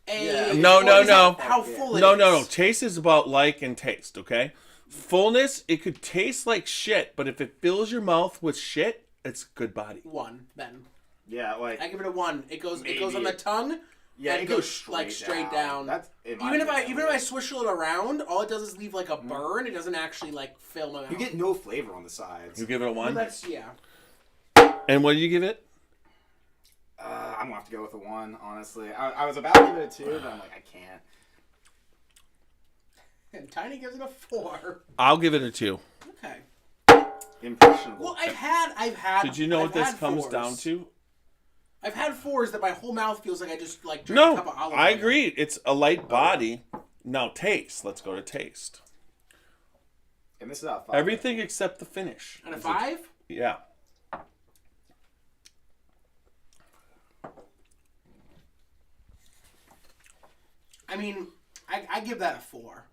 a No, or no, is no. it how full it No, is? no. Taste is about like and taste, okay? Fullness, it could taste like shit, but if it fills your mouth with shit, it's good body. 1 then. Yeah, like I give it a 1. It goes on Maybe. the tongue. yeah, and it goes straight like straight down. That's in my Even if opinion. I swish it around, all it does is leave like a burn. It doesn't actually like fill my mouth. You get no flavor on the sides. You give it a Well, 1? that's yeah. And what do you give it? I'm gonna have to go with a 1, honestly. I was about to give it a 2, but I'm like, I can't. And Tiny gives it a 4. I'll give it a 2. Okay. Impressionable. Well, I've had. Did you know I've what this had comes 4s. down to? I've had 4s that my whole mouth feels like I just like drank a No, cup of olive I oil. agree. It's a light body. Now taste. Let's go to taste. And this is out of 5. Everything except the finish. And a 5? Yeah. I mean, I give that a 4.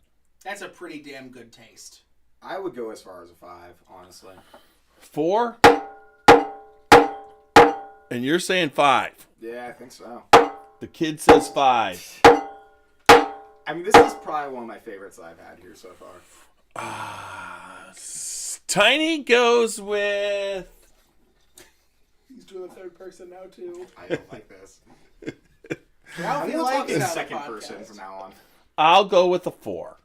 That's a pretty damn good taste. I would go as far as a 5, honestly. 4? And you're saying 5. Yeah, I think so. The kid says 5. I mean, this is probably one of my favorites I've had here so far. Tiny goes with... He's doing the third person now too. I don't like this. Ralphie I'm likes talking it on the second person podcast. from now on. I'll go with a 4.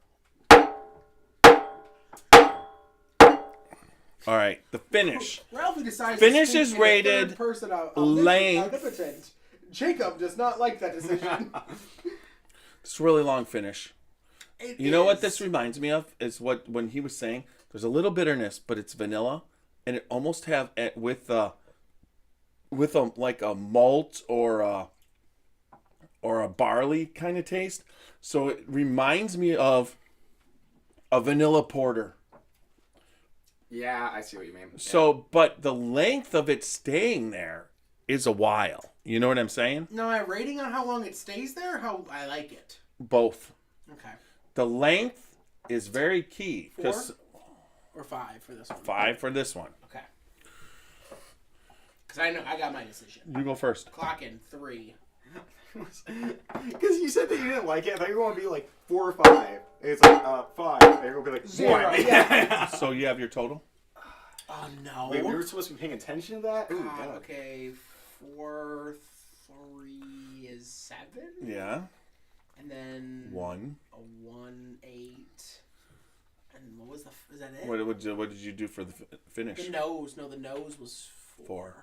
All right, the finish. Ralphie decides Finish to is speak in a rated third person length. omnipotent. Jacob does not like that decision. It's a really long finish. It You know what is. this reminds me of is when he was saying there's a little bitterness, but it's vanilla, and it almost have with a like a malt or a barley kind of taste. So it reminds me of a vanilla porter. Yeah, I see what you mean. So, but the length of it staying there is a while. You know what I'm saying? No, I'm rating on how long it stays there. Or how I like it. Both. Okay. The length is very key. 4 or 5 for this one. 5 for this one. Okay. Because I know I got my decision. You go first. Clock in 3. Because you said that you didn't like it. I thought you were going to be like 4 or 5. It's like 5. And you're going to be like 0. 1. Yeah. So you have your total? Oh no. Wait, we were supposed to be paying attention to that? Ooh, God, God. okay. 4, 3 is 7. Yeah. And then 1. a 1, 8. And what was the? Is that it? What did you do for the finish? The nose. No, the nose was 4.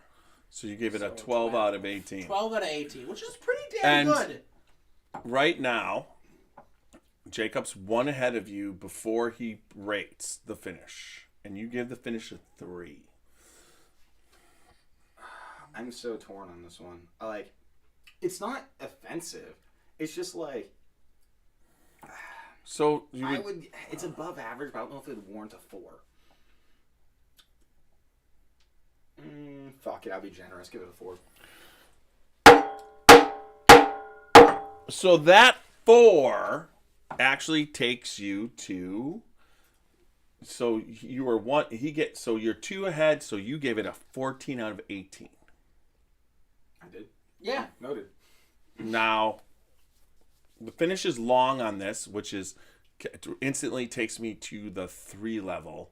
So you gave it a So 12 out of 18. 12 out of 18, which is pretty damn And- good. Right now, Jacob's 1 ahead of you before he rates the finish. And you give the finish a 3. I'm so torn on this one. Like, it's not offensive. It's just like, So you I would, would. It's above average, but I don't know if it would warrant a 4. Fuck it, I'll be generous. Give it a 4. so that 4 actually takes you to. So you were 1. So you're 2 ahead. So you gave it a 14 out of 18. I did. Yeah. Noted. Now, the finish is long on this, which is instantly takes me to the 3 level.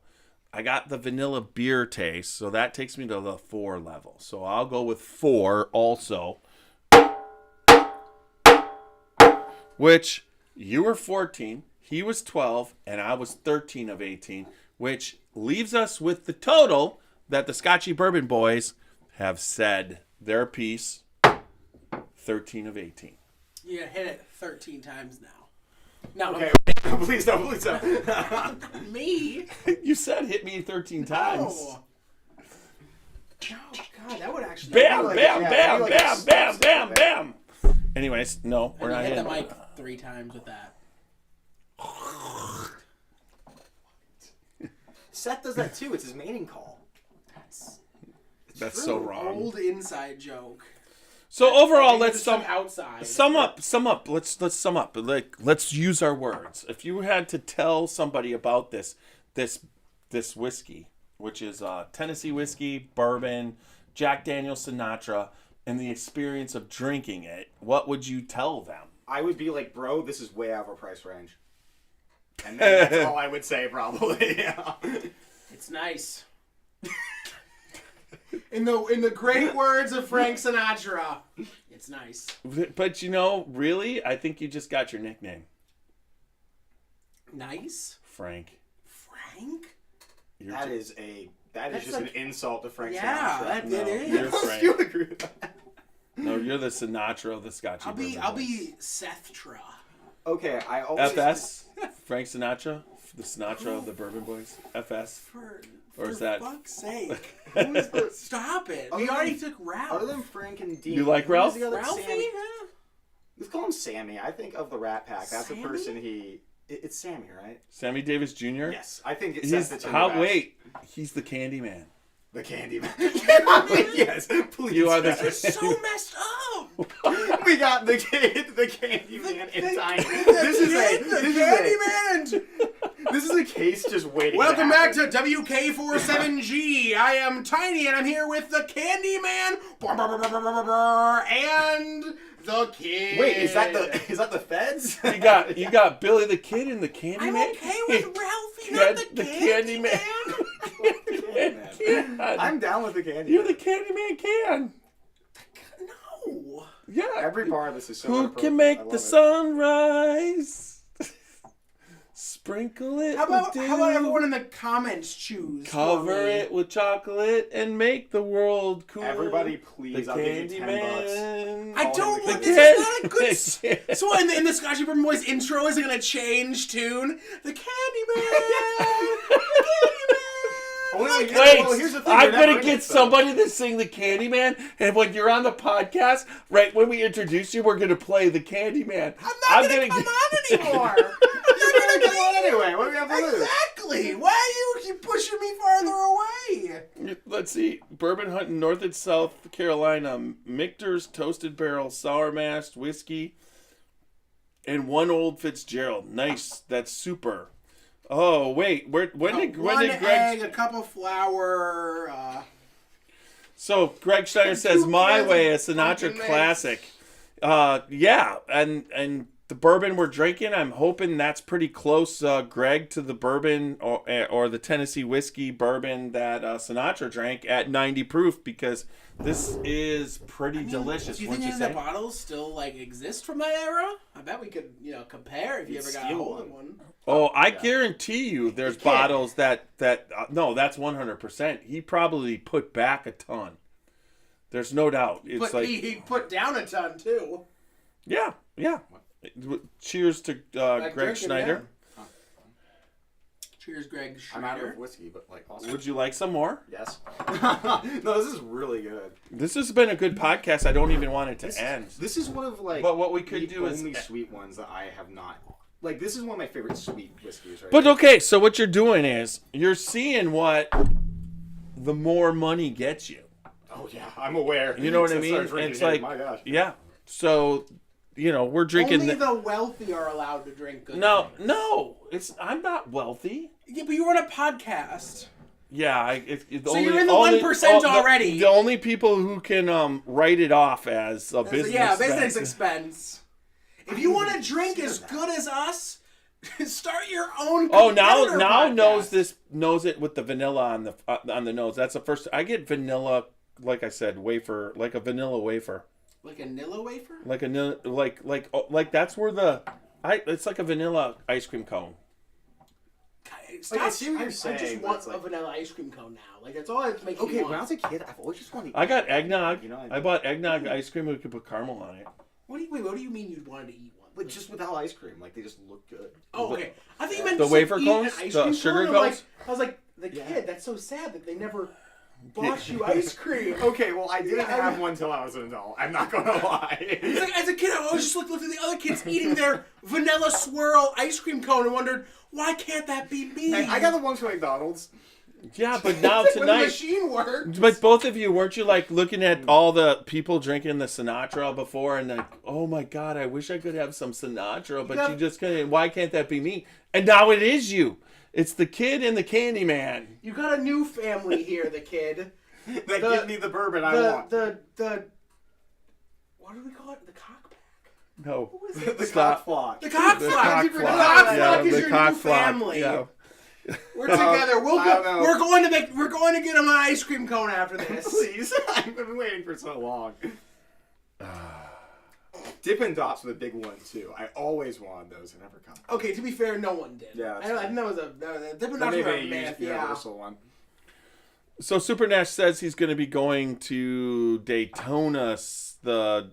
I got the vanilla beer taste, so that takes me to the 4 level. So I'll go with 4 also. Which you were 14, he was 12, and I was 13 of 18, which leaves us with the total that the Scotchy Bourbon Boys have said their piece, 13 of 18. You hit it 13 times now. No, Okay, please don't, please don't. me. You said hit me 13 times. No. No, God, that would actually. Bam, like- bam, yeah, bam, I feel like bam, it's bam, stuff bam, like bam. Anyways, no, we're You not hit hitting. the mic 3 times with that. Seth does that too. It's his mating call. That's so wrong. Old inside joke. So overall, Maybe let's it's sum outside. sum up. Let's sum up. Like, let's use our words. If you had to tell somebody about this whiskey, which is Tennessee whiskey, bourbon, Jack Daniel's Sinatra, and the experience of drinking it, what would you tell them? I would be like, bro, this is way out of our price range. And then that's all I would say, probably. Yeah. It's nice. In the great words of Frank Sinatra, it's nice. But you know, really, I think you just got your nickname, Nice? Frank. Frank? You're That ju- is That's just like- an insult to Frank Yeah, Sinatra. that No, it is. you're Frank. You agree with that? No, you're the Sinatra of the Scotchy Bourbon I'll Boys. be Sethtra. Okay, I always... FS? Frank Sinatra? The Sinatra of the Bourbon Boys? FS? Or is that- fuck's sake. Who is the... Stop it. We Other already than- took Ralph. Other than Frank and Dean... You like who Ralph? was the other- Ralphie? Sammy. Huh? Let's call him Sammy. I think of the Rat Pack. That's Sammy? the person he... It's Sammy, right? Sammy Davis Jr.? Yes. I think it's He's, the wait, he's the Candyman. The Candyman. Yes, please. You are the This is so messed up. We got the Candyman in time. This is a case just waiting. Welcome to back happen. to WK47G. I am Tiny and I'm here with the Candyman and the Kid. Wait, is that the feds? You got Billy the Kid and the Candyman? I'm okay with Ralphie, You not got the the Candyman. Candyman. I'm down with the Candyman. You're the Candyman can. No. Yeah. Every part of this is so Who inappropriate. can I make love the it. sun rise? Sprinkle it How about with everyone in the comments choose? Cover for me? it with chocolate and make the world cool. Everybody, please, The I'll give you $10. Candyman. I Call don't him want the this. Candyman. Is not a good. So in the Scotchy Bourbon Boys intro, is it gonna change tune? The Candyman. The Candyman. Wait, Wait, here's the thing. I'm you're never gonna get so- somebody to sing the Candyman, and when you're on the podcast, right when we introduce you, we're gonna play the Candyman. I'm not gonna come on anymore. You're gonna come on anyway. What do we have to lose? Exactly. Why are you keep pushing me farther away? Let's see, bourbon hunting North and South Carolina, Michter's Toasted Barrel Sour Mash Whiskey, and one Old Fitzgerald. Nice, that's super. Oh wait, when did One Greg? egg, a cup of flour. So Greg Schneider says, Two "My cans Way, a of Sinatra pumpkin classic." Yeah, and the bourbon we're drinking, I'm hoping that's pretty close, Greg, to the bourbon or the Tennessee whiskey bourbon that Sinatra drank at 90 proof, because this is pretty delicious. Do you wouldn't think you any of say? the bottles still exist from that era? I bet we could compare if you ever got a steal hold of one. one. Oh, I guarantee you, there's can't. bottles that no, that's 100%. He probably put back a ton. There's no doubt. It's But he put down a ton too. yeah. Cheers to Greg drinking, Schneider. yeah. Cheers, Greg I'm out Schneider. of whiskey, but awesome. Would you like some more? Yes. No, this is really good. This has been a good podcast. I don't even want it to end. This is one of But what we could the do is- only sweet ones that I have not. This is one of my favorite sweet whiskeys. Right But here. okay, so what you're doing is you're seeing what the more money gets you. Oh yeah, I'm aware. You know what I Since mean? started drinking It's it, like, my gosh. yeah. So, we're drinking. Only the wealthy are allowed to drink good No, things. no, I'm not wealthy. Yeah, but you're on a podcast. Yeah, So you're in the 1% already. The only people who can write it off as a business. Business expense. If you want to drink as good as us, start your own. Oh, now competitor podcast. knows it with the vanilla on the nose. That's the first. I get vanilla, like I said, wafer, like a vanilla wafer, Like a Nilla wafer? like that's where it's like a vanilla ice cream cone. Stop. I see what you're I saying, just but want it's a like- vanilla ice cream cone now. That's all that makes me Okay, want. when I was a kid, I've always just wanted. I got eggnog. You know, I bought eggnog ice cream. We could put caramel on it. What do you mean you wanted to eat one? But just without ice cream, they just look good. Oh, okay. I think you meant The just, wafer eat cones? an ice The cream sugar cone. cones? I was like, the Yeah. kid. That's so sad that they never bought you ice cream. Okay, well, I didn't Yeah, I have mean- one till I was an adult. I'm not gonna lie. It's like, as a kid, I always just looked at the other kids eating their vanilla swirl ice cream cone and wondered, why can't that be me? Hey, I got the ones from McDonald's. Yeah, but now when the tonight. machine worked. But both of you, weren't you looking at all the people drinking the Sinatra before and oh my God, I wish I could have some Sinatra, but you just couldn't. Why can't that be me? And now it is you. It's the kid and the Candyman. You got a new family here, the kid. That give me the bourbon I want. The what do we call it? The cockpack. No. What is it? The Stop. cock flock. The cockflock. The cock The flock. cockflock Yeah, is the your cock new flock. family. Yeah. We're together. We'll I don't know. we're going to get him an ice cream cone after this. Please, I've been waiting for so long. Dippin' Dots were the big one too. I always wanted those. I never got them. Okay, to be fair, no one did. Yeah, that's I think that was a different That may option. be a universal one. So Super Nash says he's going to be going to Daytona, the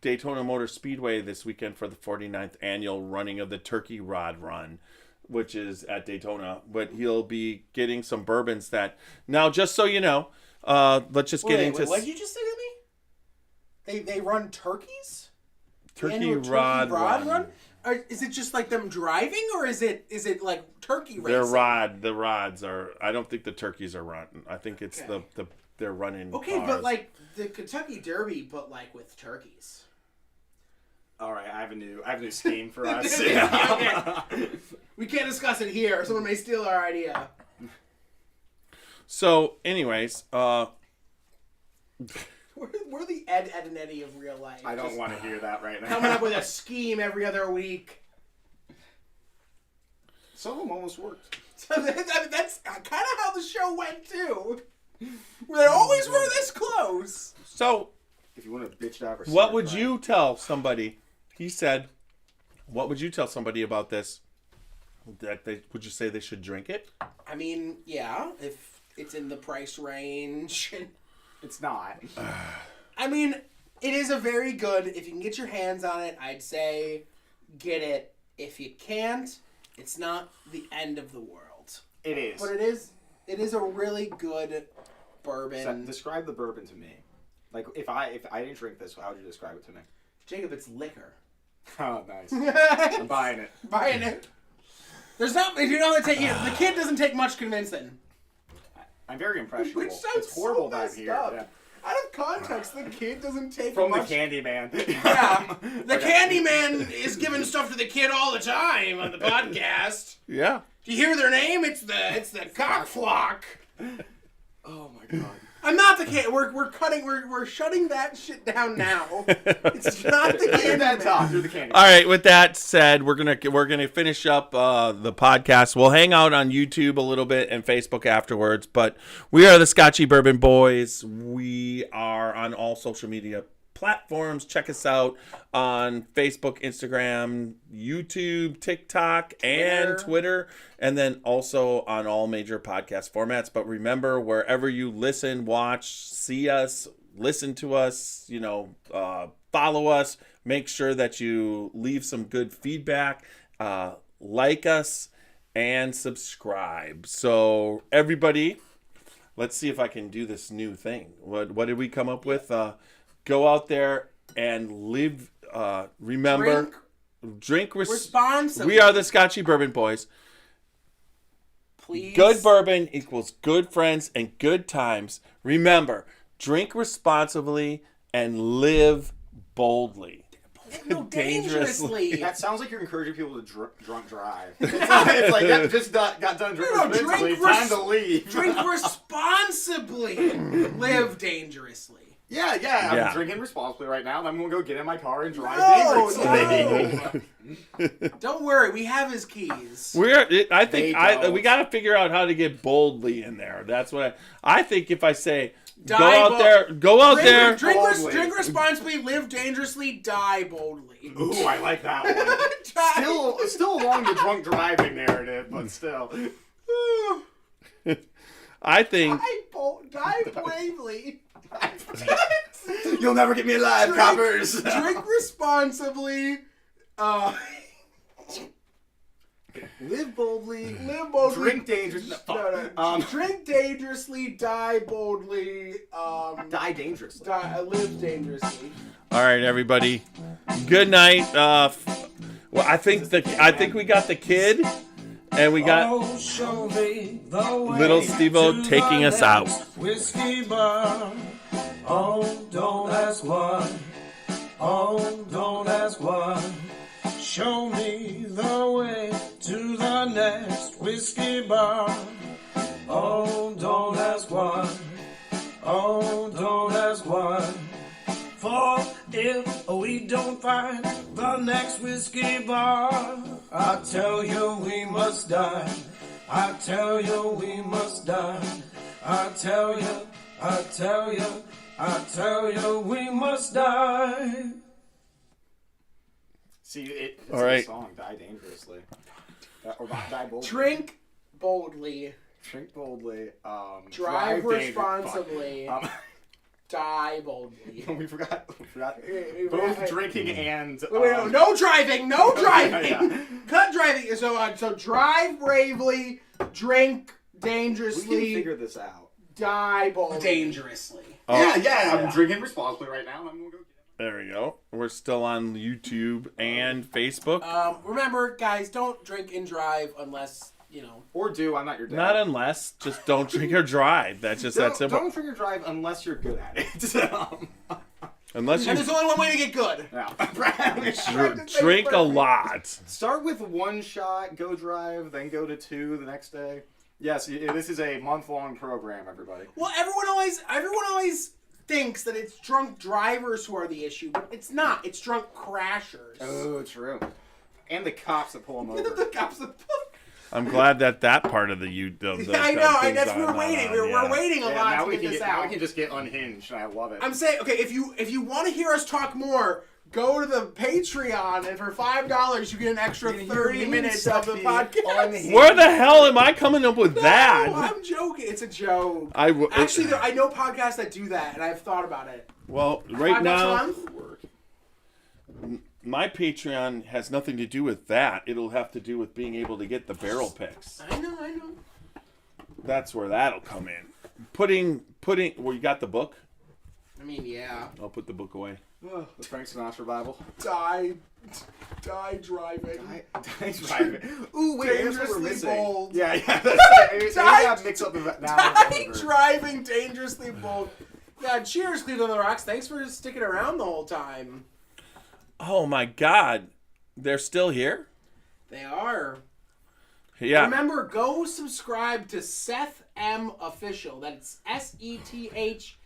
Daytona Motor Speedway this weekend for the 49th annual running of the Turkey Rod Run, which is at Daytona. But he'll be getting some bourbons that... Now, just so you know, let's just get into... What did you just say to me? They run turkeys? The Turkey annual Rod Run. Or is it just like them driving, or is it like turkey racing? The rods are... I don't think the turkeys are running. I think it's Okay. they're running Okay, cars. but like the Kentucky Derby, but like with turkeys. All right, I have a new scheme for us. Okay. We can't discuss it here. Someone may steal our idea. So, anyways, We're the Ed and Eddie of real life. I don't Just want to hear that right now. coming up with a scheme every other week. Some of them almost worked. So that's kind of how the show went too. They always were this close. So, if you want to bitch out or What would you tell somebody? He said, what would you tell somebody about this? Would you say they should drink it? I mean, yeah, if it's in the price range. It's not. I mean, it is a very good, if you can get your hands on it, I'd say get it. If you can't, it's not the end of the world. It is. But it is a really good bourbon. So, describe the bourbon to me. Like, if I didn't drink this, how would you describe it to me? Jacob, it's liquor. Oh, nice. I'm buying it. Buying it. There's not, if you know, the kid doesn't take much convincing. I'm very impressionable. Which sounds It's horrible so down messed here. up. Yeah. Out of context, the kid doesn't take From much. the Candyman. Yeah. The Candyman is giving stuff to the kid all the time on the podcast. Yeah. Do you hear their name? It's the cock flock. Oh my god. I'm not the kid. We're shutting that shit down now. It's not the Candyman. You're the Candyman. All right. With that said, we're gonna finish up the podcast. We'll hang out on YouTube a little bit and Facebook afterwards. But we are the Scotchy Bourbon Boys. We are on all social media platforms. Check us out on Facebook, Instagram, YouTube, TikTok, and Twitter, and then also on all major podcast formats. But remember, wherever you listen, watch, see us, listen to us, follow us, make sure that you leave some good feedback, like us, and subscribe. So everybody, let's see if I can do this new thing. What did we come up with? Go out there and live. Remember, drink responsibly. We are the Scotchy Bourbon Boys. Please. Good bourbon equals good friends and good times. Remember, drink responsibly and live boldly. No, dangerously. That sounds like you're encouraging people to drunk drive. It's like that just got done drinking. Time to leave. Drink responsibly. Live dangerously. Yeah. I'm drinking responsibly right now, and I'm gonna go get in my car and drive dangerously. No. Don't worry, we have his keys. We got to figure out how to get boldly in there. That's what I think. If I say go out there, drink responsibly, live dangerously, die boldly. Ooh, I like that one. Still along the drunk driving narrative, but still. I think die bravely. You'll never get me alive, coppers. Drink responsibly. Live boldly. Drink dangerously. Drink dangerously. Die boldly. Die dangerously. Live dangerously. All right, everybody. Good night. Well, I think we got the kid, and we got little Steve-O taking us out. Whiskey bar. Oh, don't ask why. Oh, don't ask why. Show me the way to the next whiskey bar. Oh, don't ask why. Oh, don't ask why. For if we don't find the next whiskey bar, I tell you we must die. I tell you we must die. I tell you we must die. See, it's all right. a song, Die Dangerously. Or Die Boldly. Drink boldly. Drink boldly. Drive responsibly. Die boldly. We forgot. Both drinking and... Wait, no driving! No driving! Yeah. Cut driving! So drive bravely, drink dangerously. We can figure this out. Die boldly. Dangerously. I'm drinking responsibly right now, and I'm going to go get it. There we go. We're still on YouTube and Facebook. Remember, guys, don't drink and drive unless, Or do, I'm not your dad. Not unless, just don't drink or drive. That's just that simple. Don't drink or drive unless you're good at it. Unless you and there's only one way to get good. drink a lot. Start with 1 shot, go drive, then go to 2 the next day. Yes, this is a month-long program, everybody. Well, everyone always thinks that it's drunk drivers who are the issue, but it's not. It's drunk crashers. Oh, true. And the cops that pull them over. The cops that pull. I'm glad that part of the I know. That's we're waiting. We're waiting a lot now to we get can this now we out. can just get unhinged, and I love it. I'm saying, okay, if you want to hear us talk more, go to the Patreon, and for $5 you get an extra 30 minutes of the podcast. Where the hell am I coming up with that? No, I'm joking. It's a joke. Actually, Actually, I know podcasts that do that, and I've thought about it. well, right $5 a now, month? my Patreon has nothing to do with that. It'll have to do with being able to get the barrel picks. I know. That's where that'll come in. Putting. Well, you got the book. I mean, yeah. I'll put the book away. The Frank Sinatra Bible. Die driving. Die driving. Ooh, wait, here's what we're Dangerously missing. bold. Yeah, that's it. Maybe Die- mix up the now. Die driving, dangerously bold. Yeah, cheers, Cleveland on the Rocks. Thanks for sticking around the whole time. Oh my God, they're still here. They are. Yeah. Remember, go subscribe to Seth M Official. That's SETH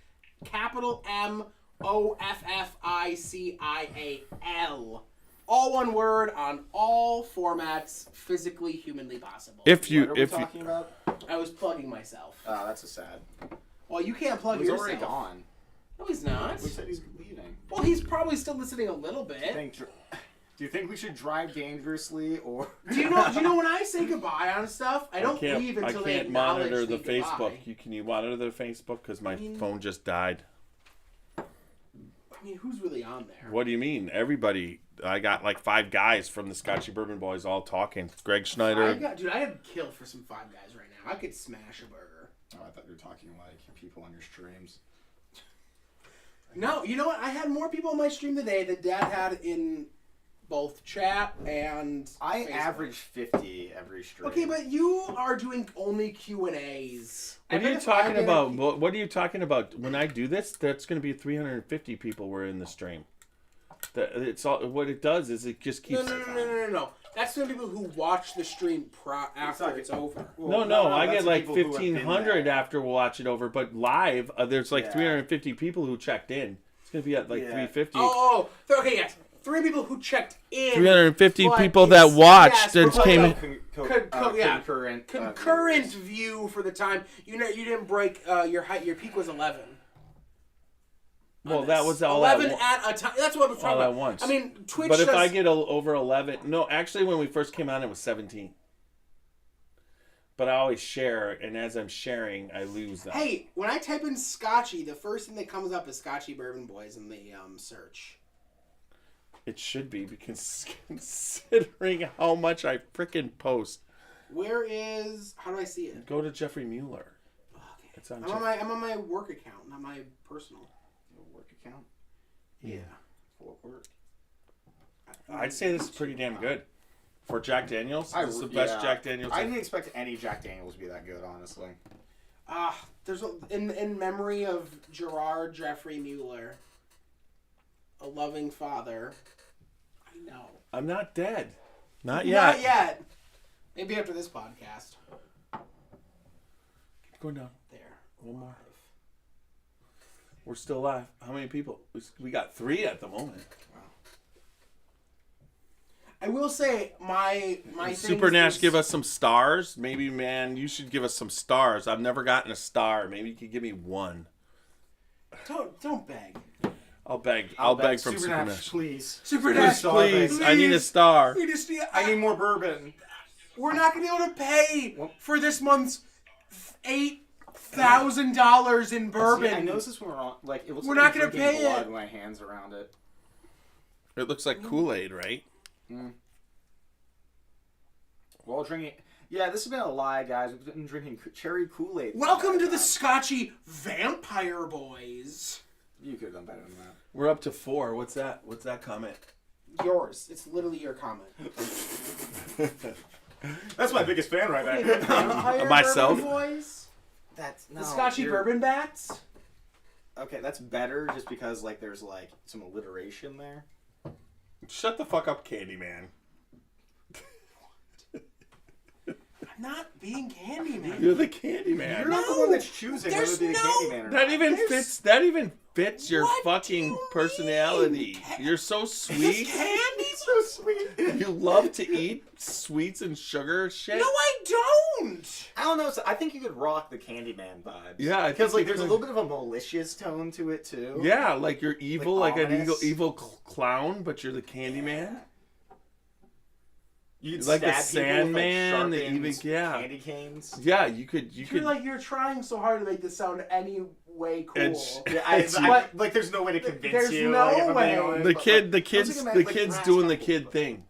MOFFICIAL. All one word on all formats, physically, humanly possible. If you, What are we if you, talking about? I was plugging myself. Oh, that's a sad. Well, you can't plug He's yourself. already gone. No, he's not. We said he's leaving. Well, he's probably still listening a little bit. Do you think we should drive dangerously or? Do you know when I say goodbye on stuff, I don't leave I until they can't acknowledge monitor the goodbye. Facebook. Can you monitor the Facebook? Because my phone just died. I mean, who's really on there? What do you mean? Everybody. I got like 5 guys from the Scotchy Bourbon Boys all talking. Greg Schneider. Dude, I have kill for some Five Guys right now. I could smash a burger. Oh, I thought you were talking like people on your streams. No, you know what? I had more people on my stream today than Dad had in both chat and I Facebook. average 50 every stream. Okay, but you are doing only Q&As. What are you talking about? What are you talking about? When I do this, that's going to be 350 people were in the stream. It's all. What it does is it just keeps. No. That's the people who watch the stream after it's over. No, I get like 1,500 after we'll watch it over. But live, there's like 350 people who checked in. It's going to be at like 350. Okay, yes. 3 people who checked in. 350 but people that watched yes, that came in. Concurrent view for the time. You didn't break your height. Your peak was 11. Well, that was all 11 at a time. That's what I was talking all about. at once. I mean, Twitch. But if I get over 11, no, actually, when we first came on, it was 17. But I always share, and as I'm sharing, I lose them. Hey, when I type in Scotchy, the first thing that comes up is Scotchy Bourbon Boys in the search. It should be, because considering how much I frickin' post. Where is? How do I see it? Go to Jeffrey Mueller. Okay. It's on I'm on my work account, not my personal. Work account? Yeah. Full of work. I'd say this is pretty damn good. For Jack Daniels, this is the best Jack Daniels. I didn't expect any Jack Daniels to be that good, honestly. There's in memory of Gerard Jeffrey Mueller, a loving father. I know. I'm not dead. Not yet. Not yet. Maybe after this podcast. Keep going down. There. One more. We're still alive. How many people? We got 3 at the moment. I will say my Super Nash, give us some stars. Maybe, man, you should give us some stars. I've never gotten a star. Maybe you could give me 1. Don't beg. I'll beg. I'll beg from Super Nash, please. Super Nash, Please. I need a star. I need more bourbon. We're not gonna be able to pay for this month's $8,000 in bourbon. See, I noticed this when we're on. Like it looks We're like not I'm gonna drinking pay blood it. with my hands around it. It looks like Kool-Aid, right? We're all drinking. Yeah, this has been a lie, guys. We've been drinking cherry Kool-Aid. Welcome to the Scotchy Vampire Boys. You could have done better than that. We're up to 4. What's that? What's that comment? Yours. It's literally your comment. That's my biggest fan right there. Vampire Myself? Bourbon Boys? That's The Scotchy Bourbon Bats? Okay, that's better just because like there's like some alliteration there. Shut the fuck up, Candyman. I'm not being Candyman. You're the Candyman. You're not the one that's choosing whether to be the Candyman or not. That even fits. That even fits your What do fucking you personality. mean? You're so sweet. Candy's So sweet. You love to eat sweets and sugar shit. No, I don't. I don't know. So I think you could rock the Candyman vibes. Yeah, I think because like you there's a could. little bit of a malicious tone to it too. Yeah, like you're evil, like an ominous. evil clown, but you're the Candyman. You'd Like the stab people Sandman, with, the like, evil, sharpened yeah. candy canes. Yeah, you could. You're trying so hard to make this sound any way cool. It's- Yeah, like there's no way to convince There's you. no like, if I'm way. being honest, the but, kid, like, the I'm kids, thinking about, the like, kids Brass doing the Knuckles, kid but- thing.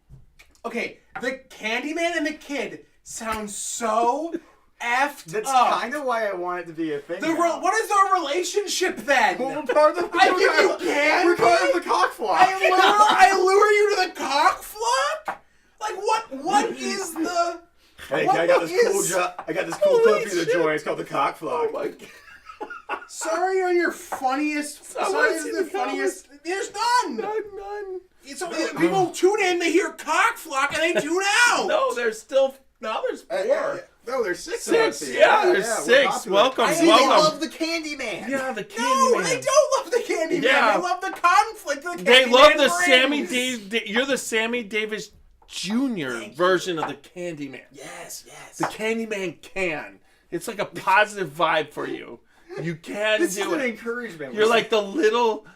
Okay, the Candyman and the Kid sounds so effed That's up. kind of why I want it to be a thing. What is our relationship then? Well, we're part of the. I give you candy. We're part of the cockflock. I lure you to the cock flock? Like what is the Hey, what I got this is- I got this cool Holy clip for you to shit. join. It's called the cockflock. Oh my god! Sorry on your funniest I sorry wanna is see the the funniest there's none. None. It's people tune in, they hear cock flock and they tune out. No, there's still there's four. No, there's six. Six, of us here. yeah, there's we're six. popular. Welcome, See, welcome. They love the Candyman. Yeah, the No, Candyman. they don't love the Candyman. Yeah. They love the conflict the They Candyman love the brings. Sammy Davis. You're the Sammy Davis Jr. version of the Candyman. Yes, yes. The Candyman can. It's like a positive vibe for you. You can This is do an it. encouragement. You're like the little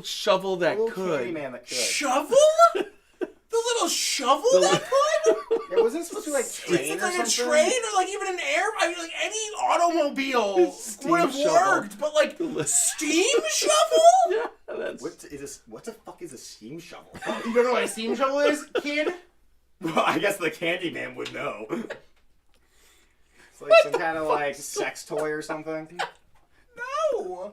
shovel that little could. Candyman that could. Shovel? The little shovel that could? It wasn't supposed to be like train It's or like a something. train or like even an air. I mean, like any automobile Steam would have shovel. worked, but like steam shovel? Yeah, that's. What is this? What the fuck is a steam shovel? You don't know what a steam shovel is, kid? Well, I guess the Candyman would know. It's like some kind of like sex toy or something. No.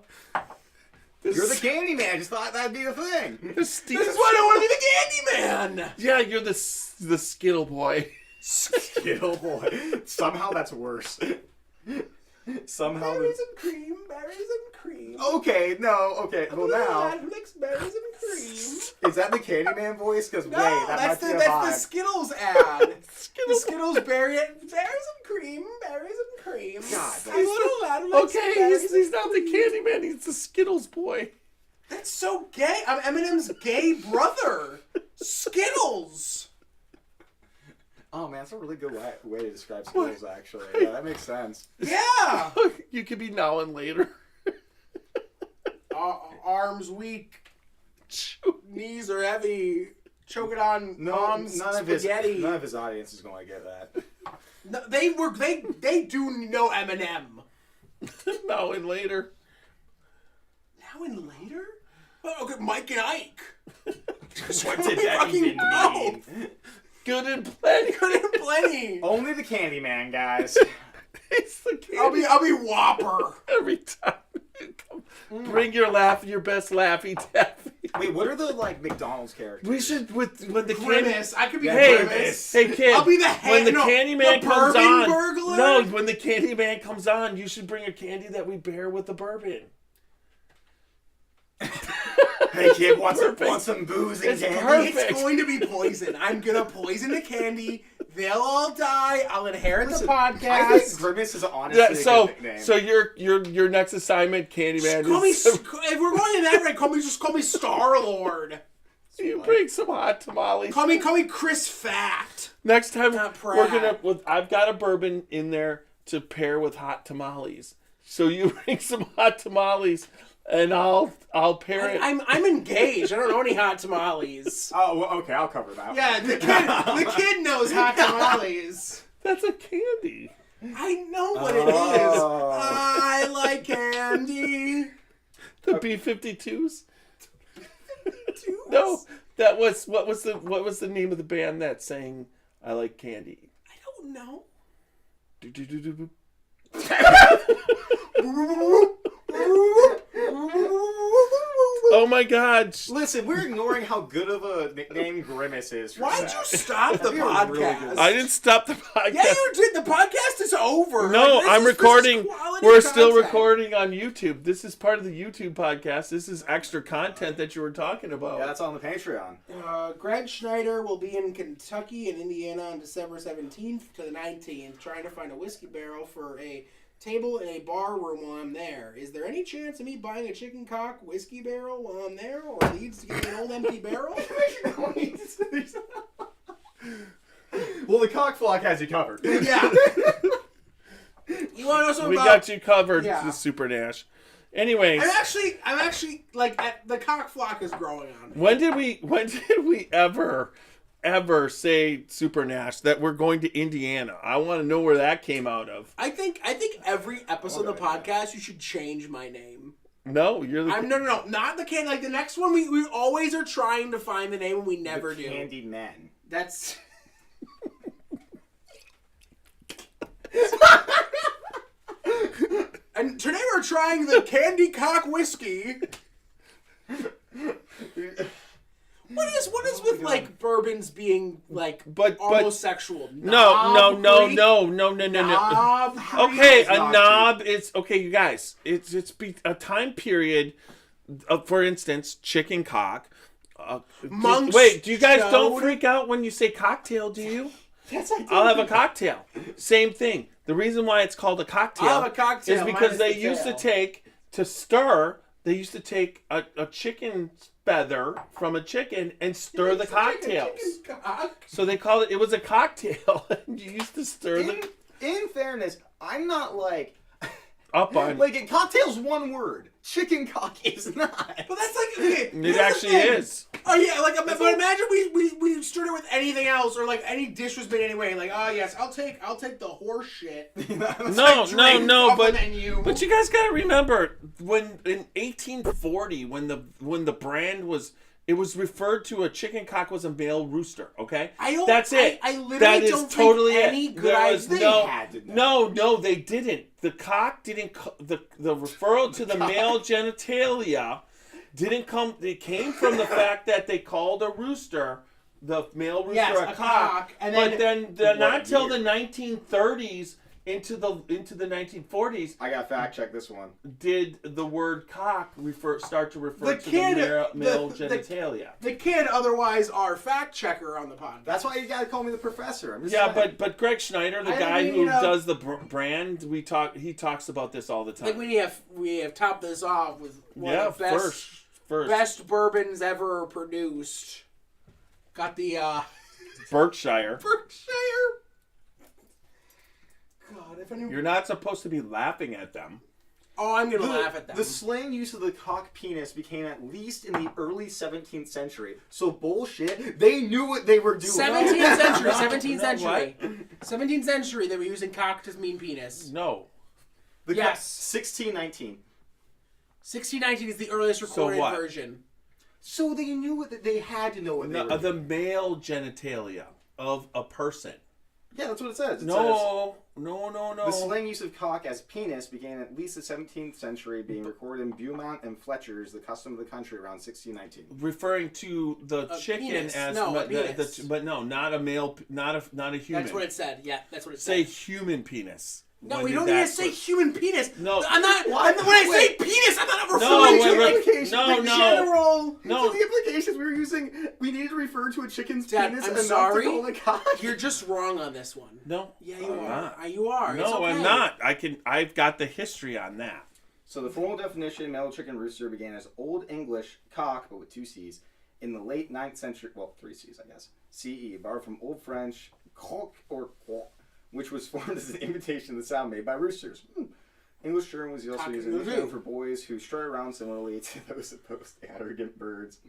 You're the Candyman. I just thought that'd be the thing. The steam This is why I don't want to be the Candyman. Yeah, you're the Skittle boy. Skittle boy. Somehow that's worse. Somehow. Berries and cream, berries and cream. Okay, no, okay. Well now, Who likes berries and cream? is that the Candyman voice? Because No, wait, that that's might the be a that's the vibe. Skittles ad. The Skittles. Skittles berries and cream, berries and cream. God, A little lad who likes Okay, berries he's and not the Candyman. He's the Skittles boy. That's so gay. I'm Eminem's gay brother. Skittles. Oh man, that's a really good way to describe Skittles. Actually, yeah, that makes sense. Yeah. You could be now and later. Arms weak, knees are heavy. Choke it on mom's none spaghetti. of his audience is going to get that. No, they do know Eminem. Now and later. Now and later? Oh, okay, Mike and Ike. What did that Fucking even know. mean? Good and plenty. Good and plenty. Only the Candyman, guys. It's the Candyman. I'll be Whopper. Every time you come, bring your best Laffy Taffy. Wait, what are the like McDonald's characters? We should when the Grimace. I could be Hey, Grimace. hey kid. I'll be the when the Candyman the comes bourbon on. burglar? No, when the Candyman comes on, you should bring a candy that we bear with the bourbon. Hey kid, want Perfect. some booze and It's candy? perfect. It's going to be poison. I'm gonna poison the candy. They'll all die. I'll inherit the podcast. I think Grimace is honestly Yeah, a so good nickname. so your next assignment, Candyman, Call me, is if we're going in that right, just call me Star Lord. you bring some hot tamales. Call me Chris Fat. Next time Not we're Pratt. I've got a bourbon in there to pair with hot tamales. So you bring some hot tamales, and I'll pair it. I'm engaged. I don't know any hot tamales. oh, well, okay, I'll cover that. Yeah, the kid knows hot tamales. That's a candy. I know what it is. Oh. I like candy. The B-52s. No, that was what was the name of the band that sang "I Like Candy"? I don't know. Do-do-do-do-do. Oh my God! Listen, we're ignoring how good of a nickname Grimace is. For Why'd you sex. stop the That'd be a really podcast? good- I didn't stop the podcast. Yeah, you did. The podcast is over. No, Like, this I'm is recording. quality We're still content. recording on YouTube. This is part of the YouTube podcast. This is extra content that you were talking about. Yeah, that's on the Patreon. Greg Schneider will be in Kentucky and Indiana on December 17th to the 19th, trying to find a whiskey barrel for a table in a bar room while I'm there. Is there any chance of me buying a chicken cock whiskey barrel while I'm there, or needs to get an old empty barrel? Well, the cock flock has you covered. Yeah. You want to know something We about? got you covered, Yeah. the Super Nash. Anyways, I'm actually like the cock flock is growing on me. when did we ever say, Super Nash, that we're going to Indiana? I want to know where that came out of. I think every episode of the podcast you should change my name. No, you're the. No, not the candy. Like the next one, we always are trying to find the name and we never do. Candyman. That's. And today we're trying the Candy Cock Whiskey. What is with like bourbons being like But- homosexual? No. Knob. Okay, a Knob knob is okay, you guys. It's a time period. For instance, chicken cock. Monk's Wait, do you guys Chode. don't freak out when you say cocktail? Do you? Yes, I did. I'll have a cocktail. Same thing. The reason why it's called a cocktail, I'll have a cocktail, is because minus they the used tail. to stir. They used to take a chicken feather from a chicken and stir the cocktails. Chicken cock. So they call it. It was a cocktail. You used to stir the In fairness, I'm not like up on. like cocktail's one word. Chicken cock is not. But that's like okay, It here's the actually thing. is. Oh yeah, like but imagine we stirred it with anything else, or like any dish was made anyway. Like oh yes, I'll take the horse shit. No, off the but menu. you guys gotta remember when in 1840 when the brand was. It was referred to a chicken cock was a male rooster. Okay, that's it. I literally that is don't totally think it. any good There was idea. no, had to know. no, they didn't. The cock didn't. The referral to the male genitalia didn't come. It came from the fact that they called a rooster, the male rooster, Yes, a a cock. cock, and But then- then not What until year? the 1930s into the 1940s I got fact check this one. did the word cock start to refer The to kid- the male the- genitalia. The kid, otherwise our fact checker on the podcast. That's why you gotta call me the professor. I'm just Yeah, saying. but Greg Schneider, the I guy mean, who you know- does the brand, he talks about this all the time. like we have topped this off with one yeah, of the best first best bourbons ever produced. Got the Berkshire. Berkshire. God, if anyone. You're not supposed to be laughing at them. Oh, I'm gonna laugh at them. The slang use of the cock penis became at least in the early 17th century. So bullshit. They knew what they were doing. 17th century. 17th No, century. 17th century. They were using cock to mean penis. No. The Yes. 1619. 1619 is the earliest recorded what? version. So they knew what they had to know what they No, were the doing. male genitalia of a person. Yeah, that's what it says. It says, No. the slang use of cock as penis began at least the 17th century, being recorded in Beaumont and Fletcher's, the custom of the country, around 1619. Referring to the A chicken penis. as No, a the, penis. but no, not a male, not a human. That's what it said. Yeah, that's what it Say said. human penis. No, When we did don't need that to say first- human penis. No. I'm not. Why? When I say Wait. penis, I'm not No, referring wait, to like implications. no, the no. general. No. So the implications we were using, we needed to refer to a chicken's Dad, penis I'm enough sorry. to call it a cock. You're just wrong on this one. No. Yeah, you I'm are. not. You are. It's No, okay. I'm not. I've got the history on that. So the formal definition, male chicken rooster, began as Old English cock, but with two C's, in the late 9th century, well, three C's, I guess, CE, borrowed from Old French, coq or quack, which was formed as an imitation of the sound made by roosters. English term was also used as a nickname for boys who strut around similarly to those supposed arrogant birds.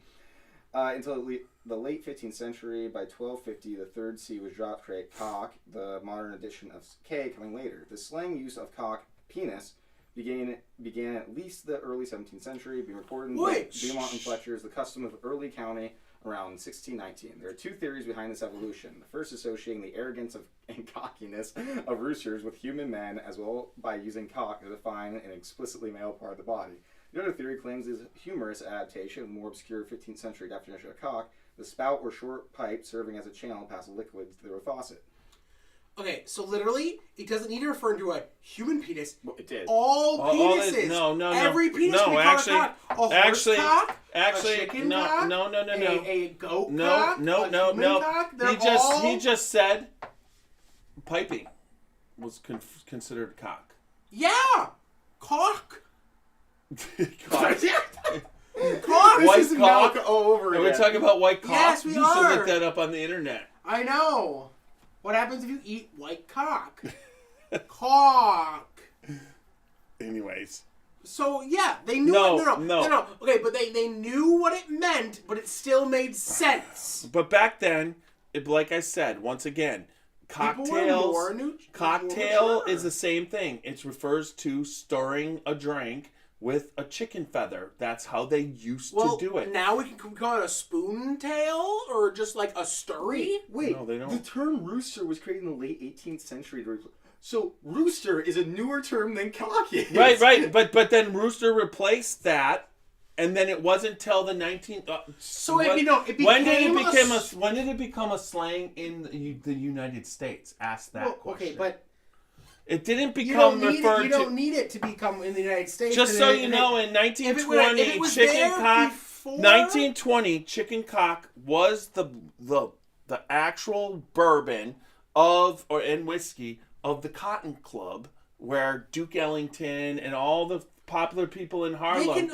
Until the late 15th century, by 1250, the third C was dropped to create cock, the modern edition of K coming later. The slang use of cock, penis, began at least the early 17th century, being recorded in Beaumont and Fletcher's, the custom of early county, around 1619. There are two theories behind this evolution. The first associating the arrogance and cockiness of roosters with human men, as well by using cock to define an explicitly male part of the body. The other theory claims is humorous adaptation of the more obscure 15th century definition of cock, the spout or short pipe serving as a channel to pass a liquid through a faucet. Okay, so literally, it doesn't need to refer to a human penis. Well, it did. All penises. No. Every penis No, can be actually- called a cock. A horse cock. Actually, a chicken no, cock. no. A goat No, cock. no, a no, human no. Cock. They're He just said piping was considered cock. Yeah! Cock! Cock. Cock! White This is cock. milk all over And we're again. talking about white cock. Yes, we you should are. look that up on the internet. I know. What happens if you eat white cock? Cock. Anyways. So, yeah, they knew No. Okay, but they knew what it meant, but it still made sense. But back then, like I said, once again, cocktail mature. is the same thing. It refers to stirring a drink with a chicken feather. That's how they used to do it. Now we can call it a spoon tail or just like a stirry. Wait, No, they don't. the term rooster was created in the late 18th century. So rooster is a newer term than cock is. Right. But then rooster replaced that, and then it wasn't till the 19th. When did it become a slang in the United States? Ask that question. Okay, but it didn't you become don't referred need, to. you don't need it to become in the United States. Just so you know, in 1920, chicken cock. 1920, chicken cock was the actual bourbon and whiskey of the Cotton Club, where Duke Ellington and all the popular people in Harlem.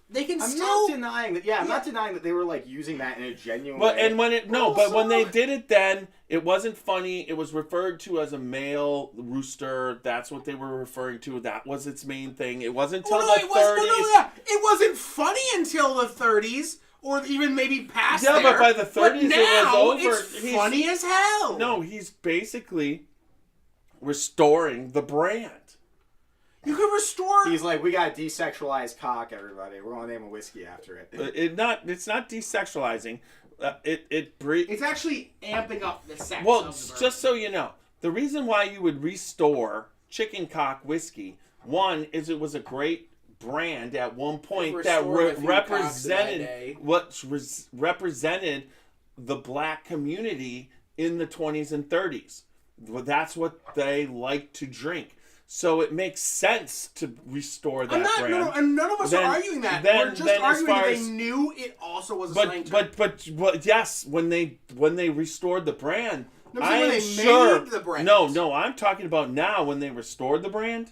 They can I'm still. not denying that. Yeah, I'm not denying that they were like using that in a genuine way. But when they did it, then it wasn't funny. It was referred to as a male rooster. That's what they were referring to. That was its main thing. It wasn't until the 30s. It wasn't funny until the 30s, or even maybe past. Yeah, there. but by the 30s, now, it was over. It's funny as hell. No, he's basically restoring the brand. You can restore. He's like, we got desexualized cock, everybody. We're gonna name a whiskey after it. It's not desexualizing. It's actually amping up the sex. Well, of the bourbon. just so you know, the reason why you would restore chicken cock whiskey, one is it was a great brand at one point that represented the black community in the 20s and 30s. Well, that's what they liked to drink. So it makes sense to restore that brand. And none of us are arguing that. We're just arguing that they knew it also was a slang term. But yes, when they restored the brand, made the brand. No, I'm talking about now when they restored the brand.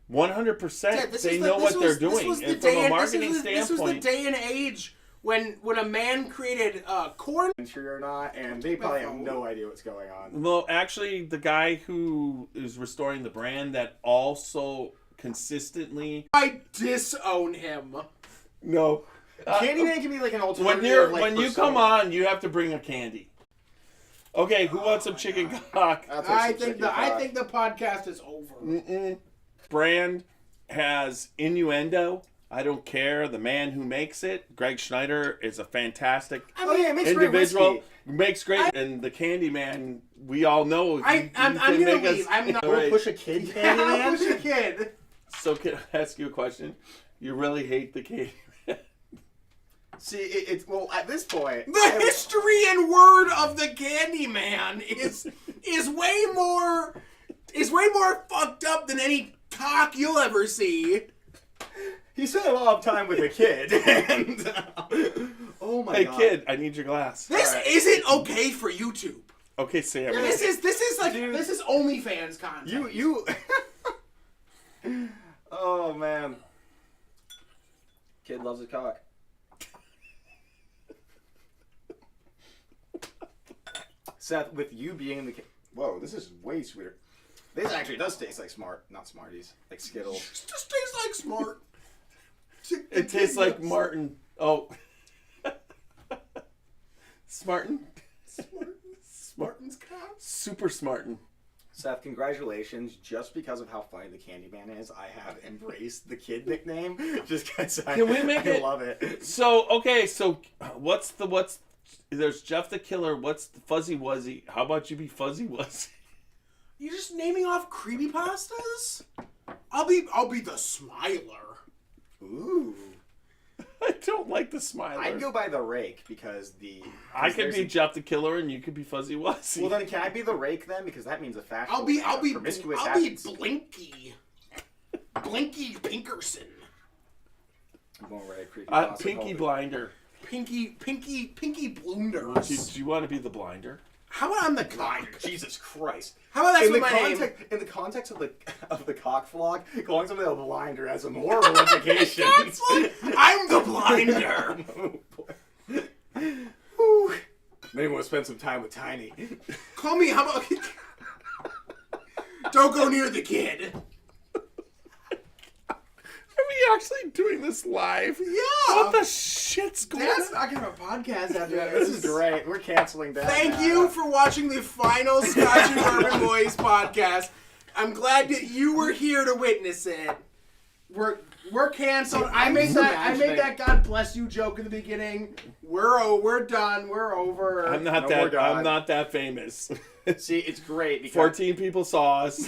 100%, they know what they're doing. And from a marketing standpoint, this was the day and age when a man created corn. Or not, and they probably have no idea what's going on. Well, actually, the guy who is restoring the brand that also consistently... I disown him. No. Candyman can be like an alternative. When you come on, you have to bring a candy. Okay, who wants some chicken cock? I think the podcast is over. Brand has innuendo. I don't care. The man who makes it, Greg Schneider, is a fantastic individual. Makes great, and the Candyman, we all know. I'm gonna leave. I'm not. We'll push a kid, Candyman. I'll push a kid. So can I ask you a question? You really hate the Candyman? See, it's at this point, the history and word of the Candyman is way more fucked up than any cock you'll ever see. He spent a lot of time with a kid. And, oh my god. Hey kid, I need your glass. This isn't okay for YouTube. Okay, Sam. This is OnlyFans content. You. Oh man. Kid loves a cock. Seth, with you being in the whoa, this is way sweeter. This actually does taste like not Smarties, like Skittles. It just tastes like smart. It tastes like Martin. Oh. Smartin? Smartin's cock? Super Smartin. Seth, congratulations. Just because of how funny the Candyman is, I have embraced the kid nickname. Just because I love it. So, okay, there's Jeff the Killer. What's the Fuzzy Wuzzy? How about you be Fuzzy Wuzzy? You're just naming off creepypastas? I'll be the Smiler. Ooh. I don't like the Smiler. I'd go by the Rake because I could be Jeff the Killer and you could be Fuzzy Wuzzy. Well, then can I be the Rake then? Because that means a fashion. I'll be promiscuous. Blinky. Blinky Pinkerson. I'm going right. Pinky Blinder. Pinky Blunder. Do you want to be the Blinder? How about I'm the cock? Jesus Christ. How about that's in what the my name? context, in the context of the cock vlog, calling somebody a blinder has some horrible implications. I'm the blinder. Whew. Maybe want to spend some time with Tiny. Call me. How about? Don't go near the kid. Are we actually doing this live? Yeah. What the shit's going That's on? not gonna have a podcast after Yeah, this. this is great. We're canceling that. Thank you for watching the final Scotchy Bourbon Boys podcast. I'm glad that you were here to witness it. We're canceled. I made that God bless you joke in the beginning. We're done. We're over. I'm not that famous. See, it's great because 14 people saw us.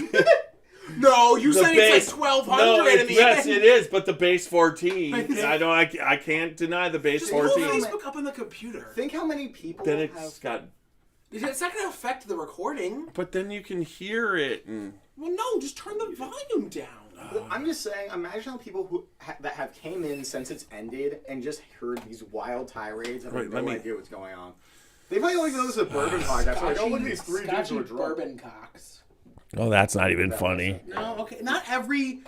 No, you The said base- it's like 1,200 in the yes, end. it is, but the base 14. I can't deny the base Just pull 14. Facebook up on the computer. think how many people Then have. it's got. It's not going to affect the recording. But then you can hear it. And, Well, no, just turn the volume down. I'm just saying, imagine how people who that have came in since it's ended and just heard these wild tirades and have Right, no let me- idea what's going on. They probably don't even know this is a bourbon podcast. Like, oh, look at these three dudes who are drunk. bourbon cocks. oh, that's not even funny. No, okay. Not every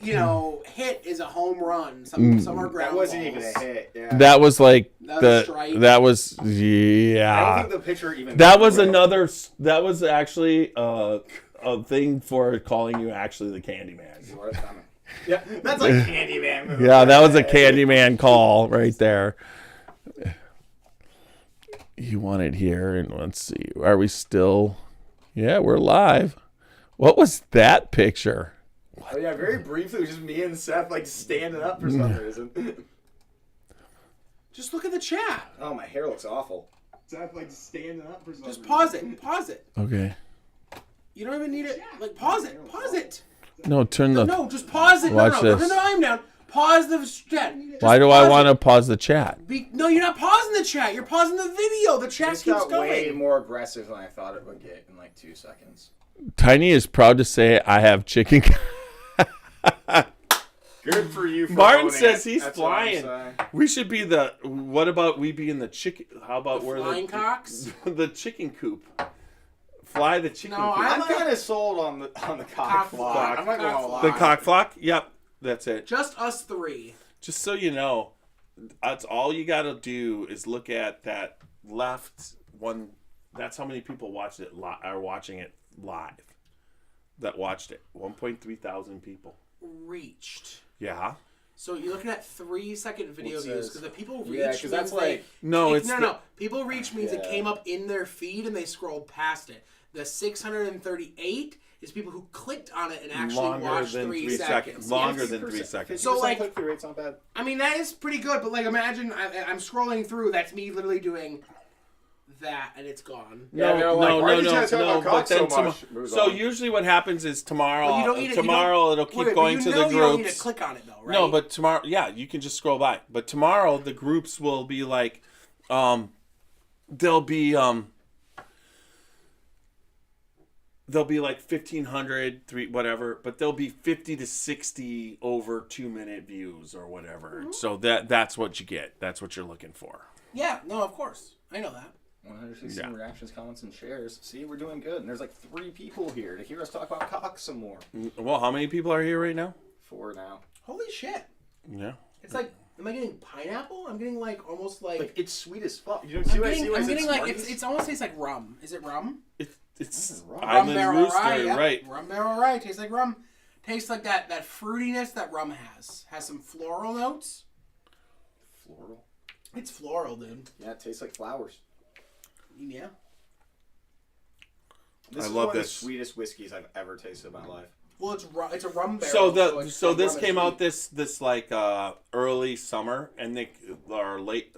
hit is a home run. Some are ground That wasn't balls. even a hit. Yeah. That was like That was a strike. that was I don't yeah. think the picture even. That was another. That was actually a thing for calling you actually the Candyman. Yeah, that's like Candyman movie. Yeah, that was a Candyman call right there. You want it here, and let's see. Are we still? Yeah, we're live. What was that picture? Oh, yeah, very briefly, it was just me and Seth like standing up for some reason. Just look at the chat. Oh, my hair looks awful. Seth like standing up for some Just reason. pause it. Pause it. Okay. You don't even need it. Like pause it. Pause it. No, turn the. No, just pause it. Watch no, this. turn the volume down. Pause the chat. Just Why do I pause want it. to pause the chat? No, you're not pausing the chat. You're pausing the video. The chat This keeps got going. way more aggressive than I thought it would get in like 2 seconds. Tiny is proud to say I have chicken. Good for you. For Martin owning says it. he's That's what I'm flying. saying. We should be the. What about we be in the chicken? How about The where flying cocks? the chicken coop? Fly the chicken No, coop. I'm like- kind of sold on the cock Cock flock. flock. I'm not Cock gonna lie. The cock flock? Yep, that's it. Just us three. Just so you know, that's all you got to do is look at that left one. That's how many people watched it are watching it live. That watched it. 1.3 thousand people. Reached. Yeah. So you're looking at 3-second video What's views this? because the people reach. Yeah, because that's means they- like No, it's no. People reach means it Yeah. came up in their feed and they scrolled past it. The 638 is people who clicked on it and actually longer watched than 3 3 seconds. Longer Yes. than 3 seconds. So, like- click-through rate's not bad. I mean, that is pretty good, but like imagine I'm scrolling through, that's me literally doing that and it's gone. Yeah, they're like, why did you guys talk about But cock then so much? Moves so on. usually what happens is tomorrow. But you don't need to- you tomorrow it'll Wait, keep but going you to know the you don't need groups. to click on it though, right? No, but tomorrow, yeah, you can just scroll by. But tomorrow the groups will be like, they'll be like 1,500, whatever, but they'll be 50 to 60 over 2-minute views or whatever. Mm-hmm. So that's what you get. That's what you're looking for. Yeah, no, of course. I know that. 116 Yeah. reactions, comments, and shares. See, we're doing good. And there's like 3 people here to hear us talk about cock some more. Well, how many people are here right now? 4 now. Holy shit. Yeah. It's like, am I getting pineapple? I'm getting like almost like, Like, it's sweet as fuck. You don't see what I see? I'm getting like it's almost tastes like rum. Is it rum? It's rum. Rum Island barrel Rooster, rye, yeah. right? Rum barrel rye tastes like rum. Tastes like that fruitiness that rum has. Has some floral notes. Floral. It's floral, dude. Yeah, it tastes like flowers. Yeah. This I is love one of this. the sweetest whiskeys I've ever tasted in my life. Well, it's a rum barrel. So it's so like this rum came and out this like early summer and they or late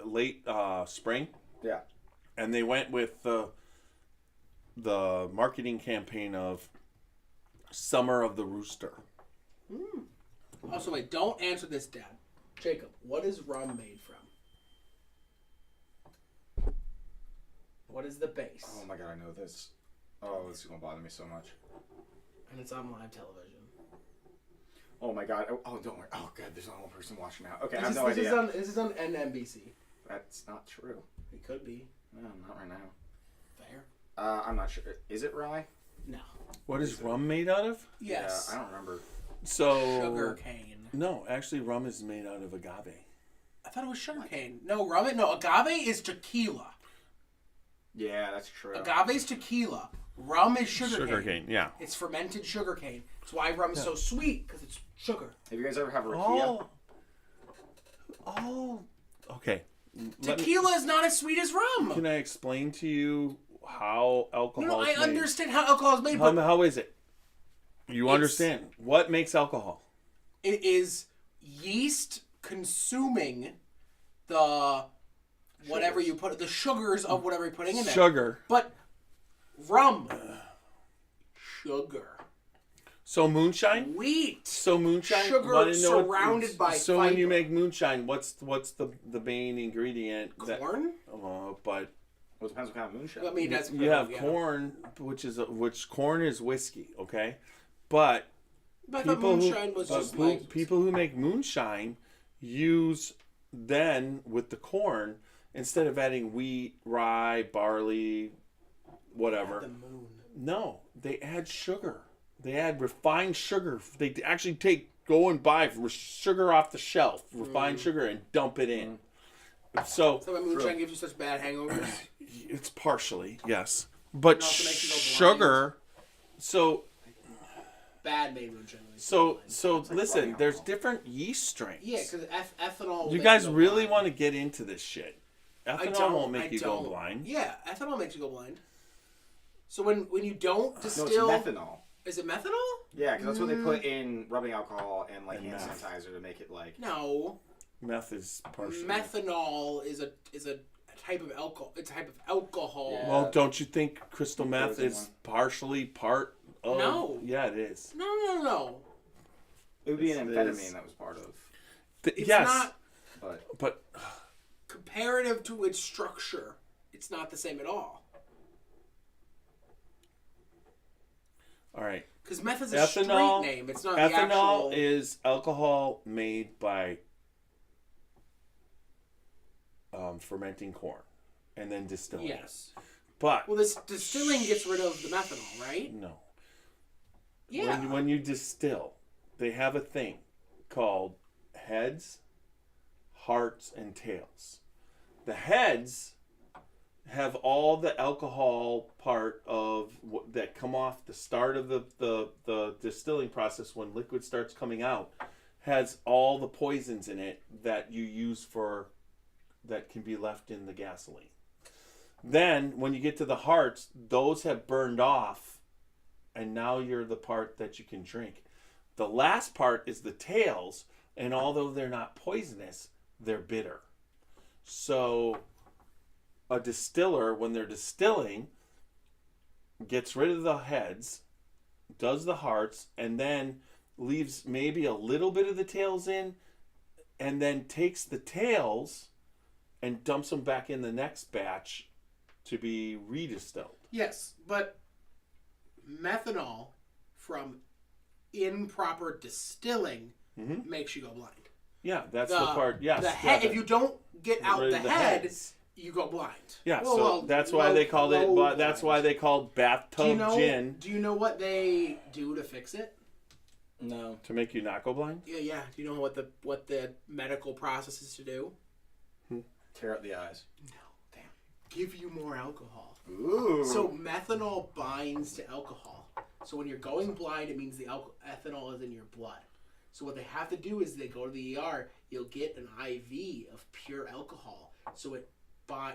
spring, Yeah. and they went with the marketing campaign of Summer of the Rooster. sweet. Also, wait, don't answer this, Dad. Jacob, what is rum made from? What is the base? Oh my god, I know this. Oh, this is gonna bother me so much. And it's on live television. Oh my god. Oh, don't worry. Oh god, there's only one person watching now. Okay, I have This no is idea. this is on NBC. That's not true. It could be. No, not right now. I'm not sure. Is it rye? No. What is rum made out of? Yes. Yeah, I don't remember. So Sugar cane. No, actually, rum is made out of agave. I thought it was sugar cane. No, rum. No, agave is tequila. Yeah, that's true. Agave is tequila. Rum is sugar cane. Yeah. It's fermented sugar cane. That's why rum is so sweet, because it's sugar. Have you guys ever had rakia? Okay. Tequila is not as sweet as rum. Can I explain to you how alcohol No, is I made? understand how alcohol is made, but How is it? You understand. What makes alcohol? it is yeast consuming the whatever you put, the sugars of whatever you're putting in there. Sugar. But rum, sugar, So moonshine? wheat, So moonshine? Sugar Wanna know what- surrounded by So when you fiber. make moonshine, what's the main ingredient? corn. But Well, it depends what kind of moonshine. I mean, that's you have corn, which corn is whiskey, okay? But But I thought moonshine was just like people who make moonshine use then with the corn, instead of adding wheat, rye, barley, whatever. the moon. No, they add sugar. They add refined sugar. They actually go and buy sugar off the shelf, refined sugar, and dump it in. So So why moonshine gives you such bad hangovers? it's partially, yes. But It also makes you go blind. sugar, so Bad made moonshine. listen, rubbing there's alcohol. different yeast strengths. Yeah, because ethanol. will You make guys go really blind. want to get into this shit. I Ethanol don't. won't make I you don't. go blind. Yeah, ethanol makes you go blind. So when you don't No, distill, it's methanol. is it methanol? Yeah, because that's what they put in rubbing alcohol and like And hand meth. sanitizer to make it like. No, Meth is partially. methanol is a type of alcohol. It's a type of alcohol. Yeah. Well, don't you think crystal meth Frozen is one. partially part of? No. Yeah, it is. No. It would be an This amphetamine is- that was part of. It's yes, not but comparative to its structure. It's not the same at all. all right. Because meth is a Ethanol- street name. It's not the Ethanol actual. is alcohol made by fermenting corn and then distilling. it. Yes. But Well, this distilling gets rid of the methanol, right? no. Yeah. When you distill, they have a thing called heads, hearts, and tails. The heads have all the alcohol part of that come off the start of the distilling process when liquid starts coming out, has all the poisons in it that you use that can be left in the gasoline. Then when you get to the hearts, those have burned off, and now you're the part that you can drink. The last part is the tails, and although they're not poisonous, they're bitter. So a distiller, when they're distilling, gets rid of the heads, does the hearts, and then leaves maybe a little bit of the tails in, and then takes the tails and dumps them back in the next batch to be redistilled. Yes, but methanol from improper distilling makes you go blind. Yeah, that's the part. Yes, The head. If you don't get out rid the of the head, heads. you go blind. Yeah, Well, so well, that's why they called it. low That's blind. why they called bathtub gin Do you know what they do to fix it? No. to make you not go blind. Yeah. Do you know what the medical process is to do? Tear out the eyes. No. Damn. Give you more alcohol. Ooh. So methanol binds to alcohol. So when you're going blind, it means the ethanol is in your blood. So what they have to do is they go to the ER. You'll get an IV of pure alcohol. So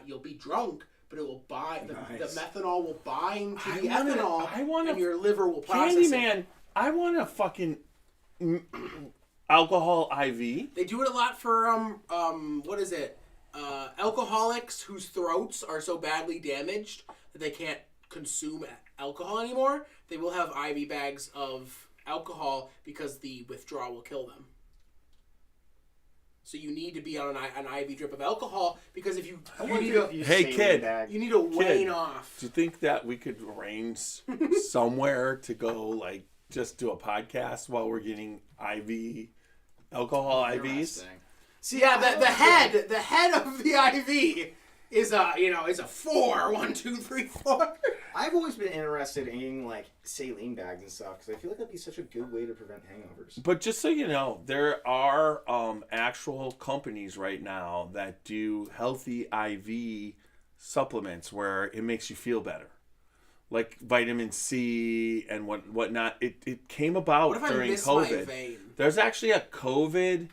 you'll be drunk, but it will bind. Nice. The methanol will bind to the I ethanol, wanna- and your liver will process it. Candyman, I want a fucking alcohol IV. They do it a lot for what is it? Alcoholics whose throats are so badly damaged that they can't consume alcohol anymore. They will have IV bags of alcohol because the withdrawal will kill them. So you need to be on an IV drip of alcohol because if you Hey, kid. you need to wane off. Do you think that we could arrange somewhere to go, like, just do a podcast while we're getting IV alcohol IVs? Interesting. See, yeah, the head of the IV is a 4. 1, 2, 3, 4. I've always been interested in eating like saline bags and stuff because I feel like that'd be such a good way to prevent hangovers. But just so you know, there are actual companies right now that do healthy IV supplements where it makes you feel better, like vitamin C and whatnot. It came about What if I during miss my COVID. vein? There's actually a COVID.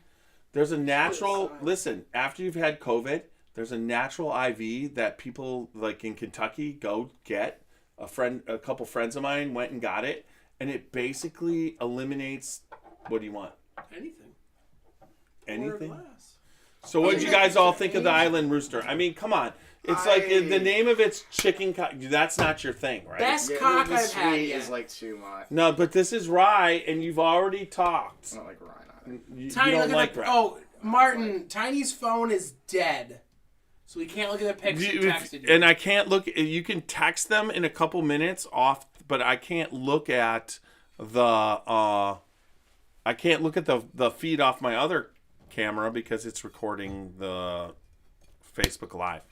There's a natural. Listen, after you've had COVID, there's a natural IV that people like in Kentucky go get. A couple friends of mine went and got it, and it basically eliminates. What do you want? Anything. Anything. Or a glass. So what did you guys all think of the Island Rooster? I mean, come on. It's like the name of it's chicken cock. That's not your thing, right? Best Yeah, cock the I've had sweet yet. is like too much. No, but this is rye, and you've already talked. I don't like rye. You Tiny, don't look like at the, rye. Oh, Martin, Tiny's phone is dead. So we can't look at the pics you texted you. And I can't look. You can text them in a couple minutes off, but I can't look at the. I can't look at the feed off my other camera because it's recording the Facebook Live.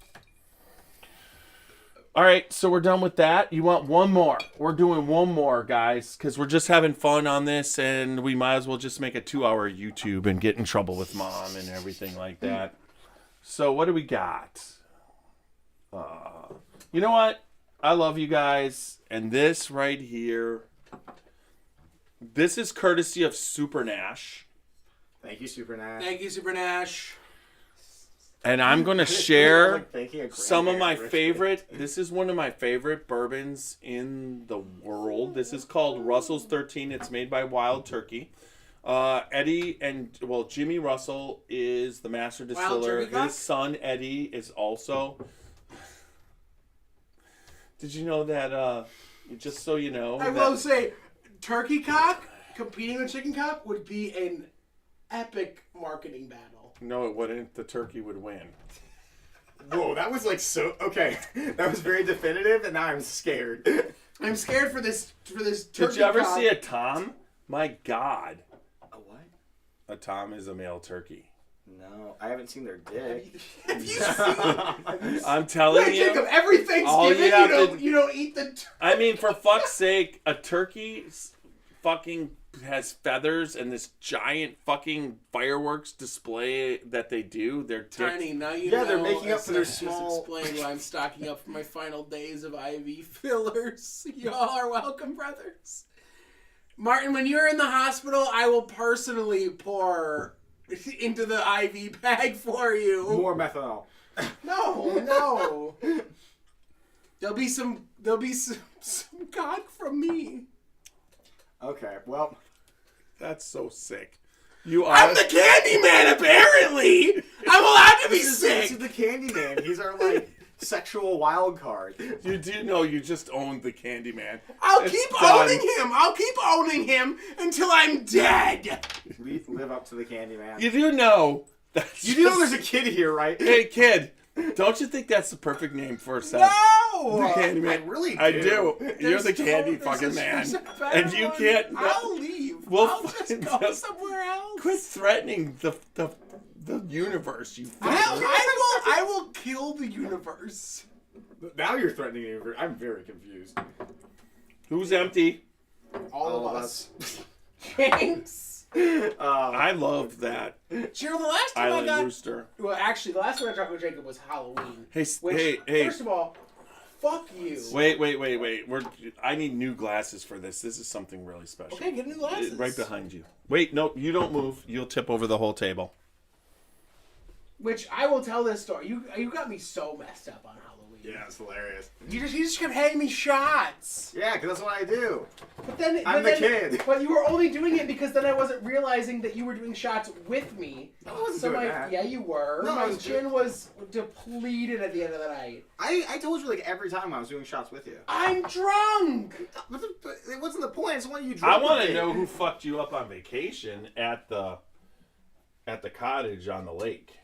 All right, so we're done with that. You want one more? We're doing one more, guys, because we're just having fun on this, and we might as well just make a 2-hour YouTube and get in trouble with mom and everything like that. So what do we got? You know what? I love you guys, and this right here, this is courtesy of Super Nash. Thank you, Super Nash. Thank you, Super Nash. And I'm going to share Like thanking a some of my grandparent. favorite. This is one of my favorite bourbons in the world. This is called Russell's 13. It's made by Wild Turkey. Jimmy Russell is the master distiller. Turkey cock? His son Eddie is also. Did you know that? Just so you know, I will say, turkey cock competing with chicken cock would be an epic marketing battle. No, it wouldn't. The turkey would win. Whoa, that was like so. Okay, that was very definitive, and now I'm scared. I'm scared for this turkey Did you ever cock. see a tom? My God, A what? a tom is a male turkey. No, I haven't seen their dick. Have you seen? I'm telling Wait, you. Jacob, every all Thanksgiving you have you don't eat the. I mean, for fuck's sake, a turkey fucking has feathers and this giant fucking fireworks display that they do. They're Tiny, now you Yeah, know. they're making up for their Just small- explain why I'm stocking up for my final days of IV fillers. Y'all are welcome, brothers. Martin, when you're in the hospital, I will personally pour into the IV bag for you. More methanol. No. There'll be some cock from me. Okay, well, That's so sick. You are. I'm the Candyman, apparently. I'm allowed to be this sick. is the Candyman. He's our like sexual wild card. You do know you just owned the Candyman. I'll It's keep done. owning him. I'll keep owning him until I'm dead. We live up to the Candyman. You do know. That's You do know there's a kid here, right? Hey, kid. Don't you think that's the perfect name for a son? No. The Candyman. I really I do. do. You're the There's candy there's fucking a- man. there's a better And you one. can't. I'll leave. We'll I'll just find go out. somewhere else. Quit threatening the universe, you I will kill the universe. Now you're threatening me. I'm very confused. Who's empty? All of us. us. Thanks. I love that You know, the last time Island I got... Rooster. Well, actually, the last time I talked with Jacob was Halloween. Hey, Which, hey. first of all, fuck you. Wait. I need new glasses for this. This is something really special. Okay, get new glasses. Right behind you. Wait, no, you don't move. You'll tip over the whole table. Which I will tell this story. You got me so messed up on Halloween. Yeah, it's hilarious. You just kept handing me shots. Yeah, because that's what I do. But then I'm the kid. But you were only doing it because then I wasn't realizing that you were doing shots with me. I wasn't So doing that. yeah, you were. No, I My was chin was depleted at the end of the night. I told you like every time I was doing shots with you. I'm drunk. But it wasn't the point. It's when you I drunk want with to me. know who fucked you up on vacation at the cottage on the lake.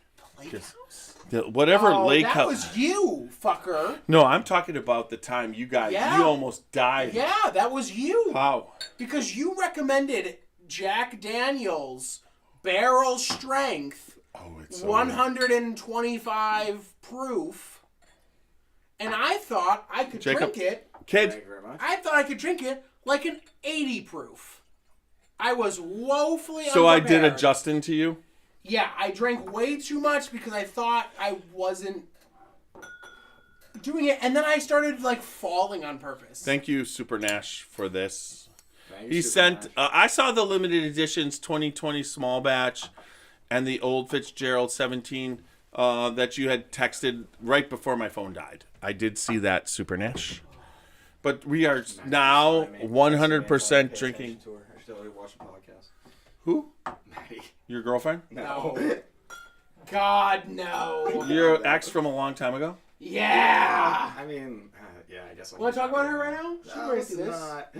Lake house? Whatever Oh, lake that house. was you, fucker. No, I'm talking about the time you guys. Yeah. You almost died. Yeah, that was you. How? Because you recommended Jack Daniels barrel strength, Oh, it's so 125 proof, and I thought I could Jacob. drink it Kid. Thank you very much. I thought I could drink it like an 80 proof. I was woefully So I did a unprepared. Justin to you. Yeah, I drank way too much because I thought I wasn't doing it, and then I started like falling on purpose. Thank you, Super Nash, for this. Thank you, He Super sent. Nash. I saw the limited editions 2020 small batch, and the old Fitzgerald 17 that you had texted right before my phone died. I did see that, Super Nash. But we are now 100% drinking. I should tell her to watch the podcast. Who? Maddie. Your girlfriend? No. God, no. Your ex from a long time ago? Yeah. I mean, yeah, I guess. Want to talk about her right now? She No, already it's see this. not.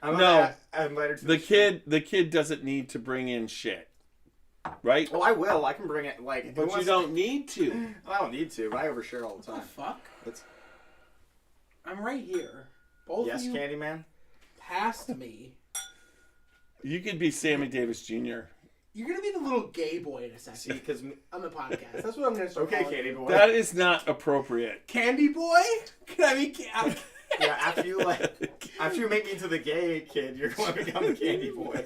No. I invited her to The stream. kid doesn't need to bring in shit, right? Well, I will. I can bring it. Like, But you don't need to. I don't need to. But I overshare all the What the time. fuck? It's, I'm right here. Both yes, of you Candyman. passed me. You could be Sammy Davis Jr. You're gonna be the little gay boy in a See, second because on the podcast. That's what I'm gonna start okay, calling Candy you. boy. That is not appropriate. Candy boy? Can I be? Yeah, after you make me into the gay kid, you're going to become the Candy boy.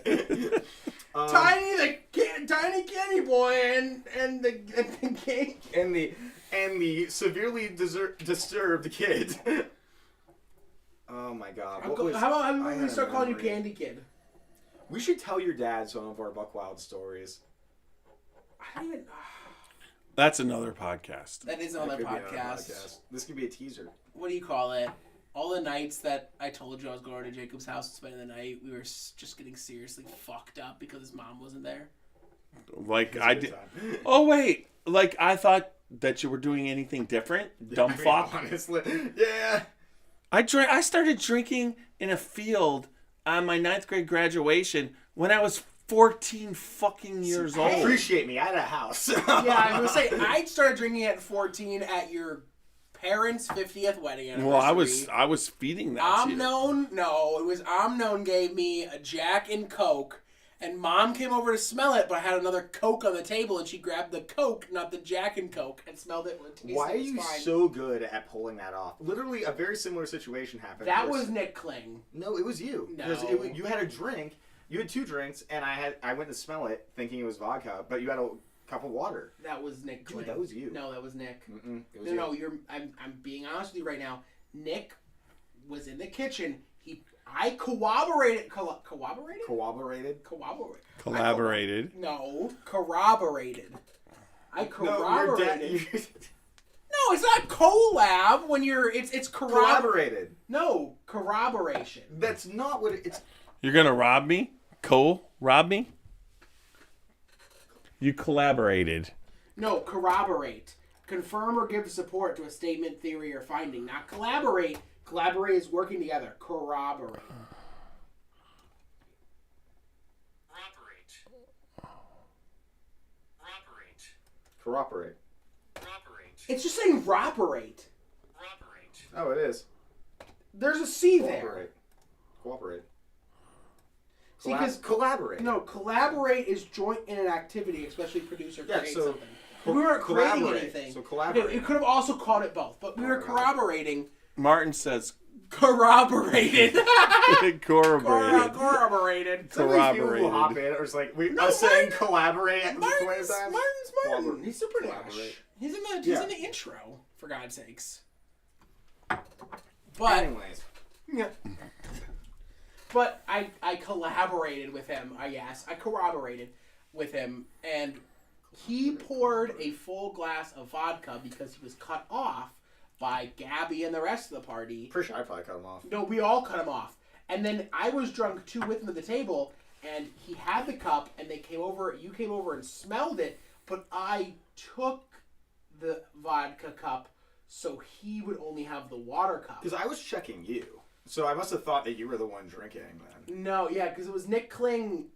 Tiny candy boy and the gay. and the severely disturbed kid. Oh my God! What was, How about I we had start a calling you memory. Candy Kid? We should tell your dad some of our Buck Wild stories. I don't even. That's another podcast. That is That another could be another podcast. This could be a teaser. What do you call it? All the nights that I told you I was going to Jacob's house and spending the night, we were just getting seriously fucked up because his mom wasn't there. Like It's a I good did. time. Oh wait, like I thought that you were doing anything different. Dumb I mean, fuck. honestly, yeah. I started drinking in a field on my 9th grade graduation when I was 14 fucking years old. Appreciate me. I had a house. Yeah, I was gonna say I started drinking at 14 at your parents' 50th wedding anniversary. Well, I was feeding that to you. Amnon gave me a Jack and Coke, and Mom came over to smell it, but I had another Coke on the table, and she grabbed the Coke, not the Jack and Coke, and smelled it. And tasted Why are it was you fine. so good at pulling that off? Literally, a very similar situation happened. That where- was Nick Kling. No, it was you. Because No. you had a drink. You had 2 drinks, and I went to smell it thinking it was vodka, but you had a cup of water. That was Nick Kling. Dude, that was you. No, that was Nick. It was No, you. I'm being honest with you right now. Nick was in the kitchen. I corroborated. Corroborated? Cooperated. Collaborated. No, corroborated. I No, corroborated. your dad. No, it's not collab when you're. It's Collaborated. No, corroboration. That's not what it's. You're gonna rob me? Rob me? You collaborated. No, corroborate. Confirm or give support to a statement, theory, or finding. Not collaborate. Collaborate is working together. Corroborate. Cooperate. It's just saying operate. Oh, it is. There's a C there. Cooperate. Cooperate. See, because collaborate. no, collaborate is joint in an activity, especially produce or Yeah, create so something. We weren't creating collaborate. anything. So collaborate. Okay, you could have also called it both, but we were my God. corroborating. Martin says Corroborated. corroborated. Corroborated. Some of these people who Corroborated. hop in are just like, No, us saying Martin- collaborate at 20 Martin's times. Martin. Collabor- He's super Nash. collaborate. He's in Yeah. the intro, for God's sakes. But Anyways. yeah. But I collaborated with him, I guess. I corroborated with him, and he poured a full glass of vodka because he was cut off by Gabby and the rest of the party. Pretty sure I probably cut him off. No, we all cut him off. And then I was drunk too with him at the table, and he had the cup, and they came over, you came over and smelled it, but I took the vodka cup so he would only have the water cup. Because I was checking you. So I must have thought that you were the one drinking then. No, yeah, because it was Nick Kling.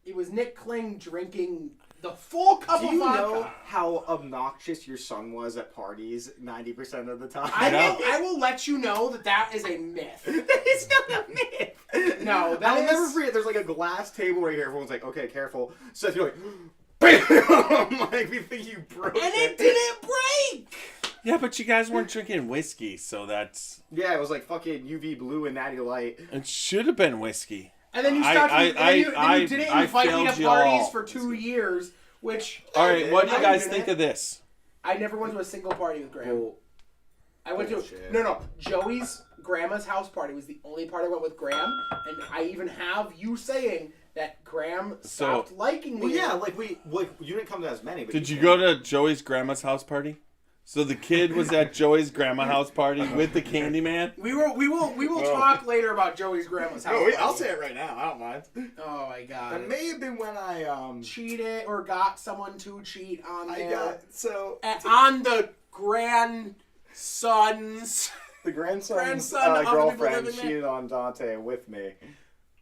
It was Nick Kling drinking the full cup Do of you vodka. know how obnoxious your son was at parties 90% of the time? I will let you know that is a myth. It's not a myth. No, that I'll is- never forget. There's like a glass table right here. Everyone's like, "Okay, careful." Seth, you're like, "Bam!" I'm like, we think you broke And it didn't break. Yeah, but you guys weren't drinking whiskey, so that's... Yeah, it was like fucking UV Blue and Natty Light. It should have been whiskey. And then you stopped. Then you didn't invite me to parties for 2 years, which. All right, what do you guys think it. of this? I never went to a single party with Graham. Well, I went to Joey's grandma's house party was the only party I went with Graham, and I even have you saying that Graham stopped liking me. well, yeah, like you didn't come to as many. But Did you go to Joey's grandma's house party? So the kid was at Joey's grandma house party with the Candyman? We will talk later about Joey's grandma's house party. I'll say it right now. I don't mind. Oh my god. It may have been when I cheated or got someone to cheat on on the grandsons. The grandson's Grandson of girlfriend the people living cheated on Dante with me.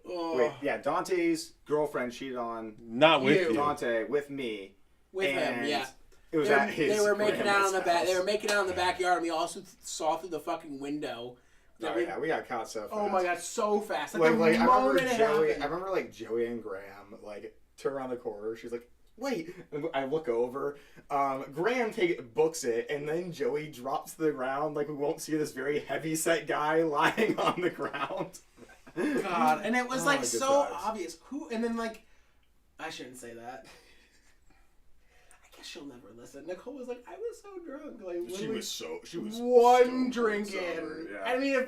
Oh. Wait, yeah, Dante's girlfriend cheated on Not with you. Dante with me. With him, yeah. It was at his. They were making out in the back. house. They were making out in the backyard, and we also saw through the fucking window. Oh yeah, we got caught so fast. Oh my god, so fast! Like the I remember moment it Joey. I happened. remember like Joey and Graham like turn around the corner. She's like, "Wait!" And I look over. Graham books it, and then Joey drops to the ground. Like we won't see this very heavy set guy lying on the ground. God, and it was like good so times. obvious. Who? And then like, I shouldn't say that. I guess she'll never listen. Nicole was like, I was so drunk. Like She was one so drink sober, in. yeah.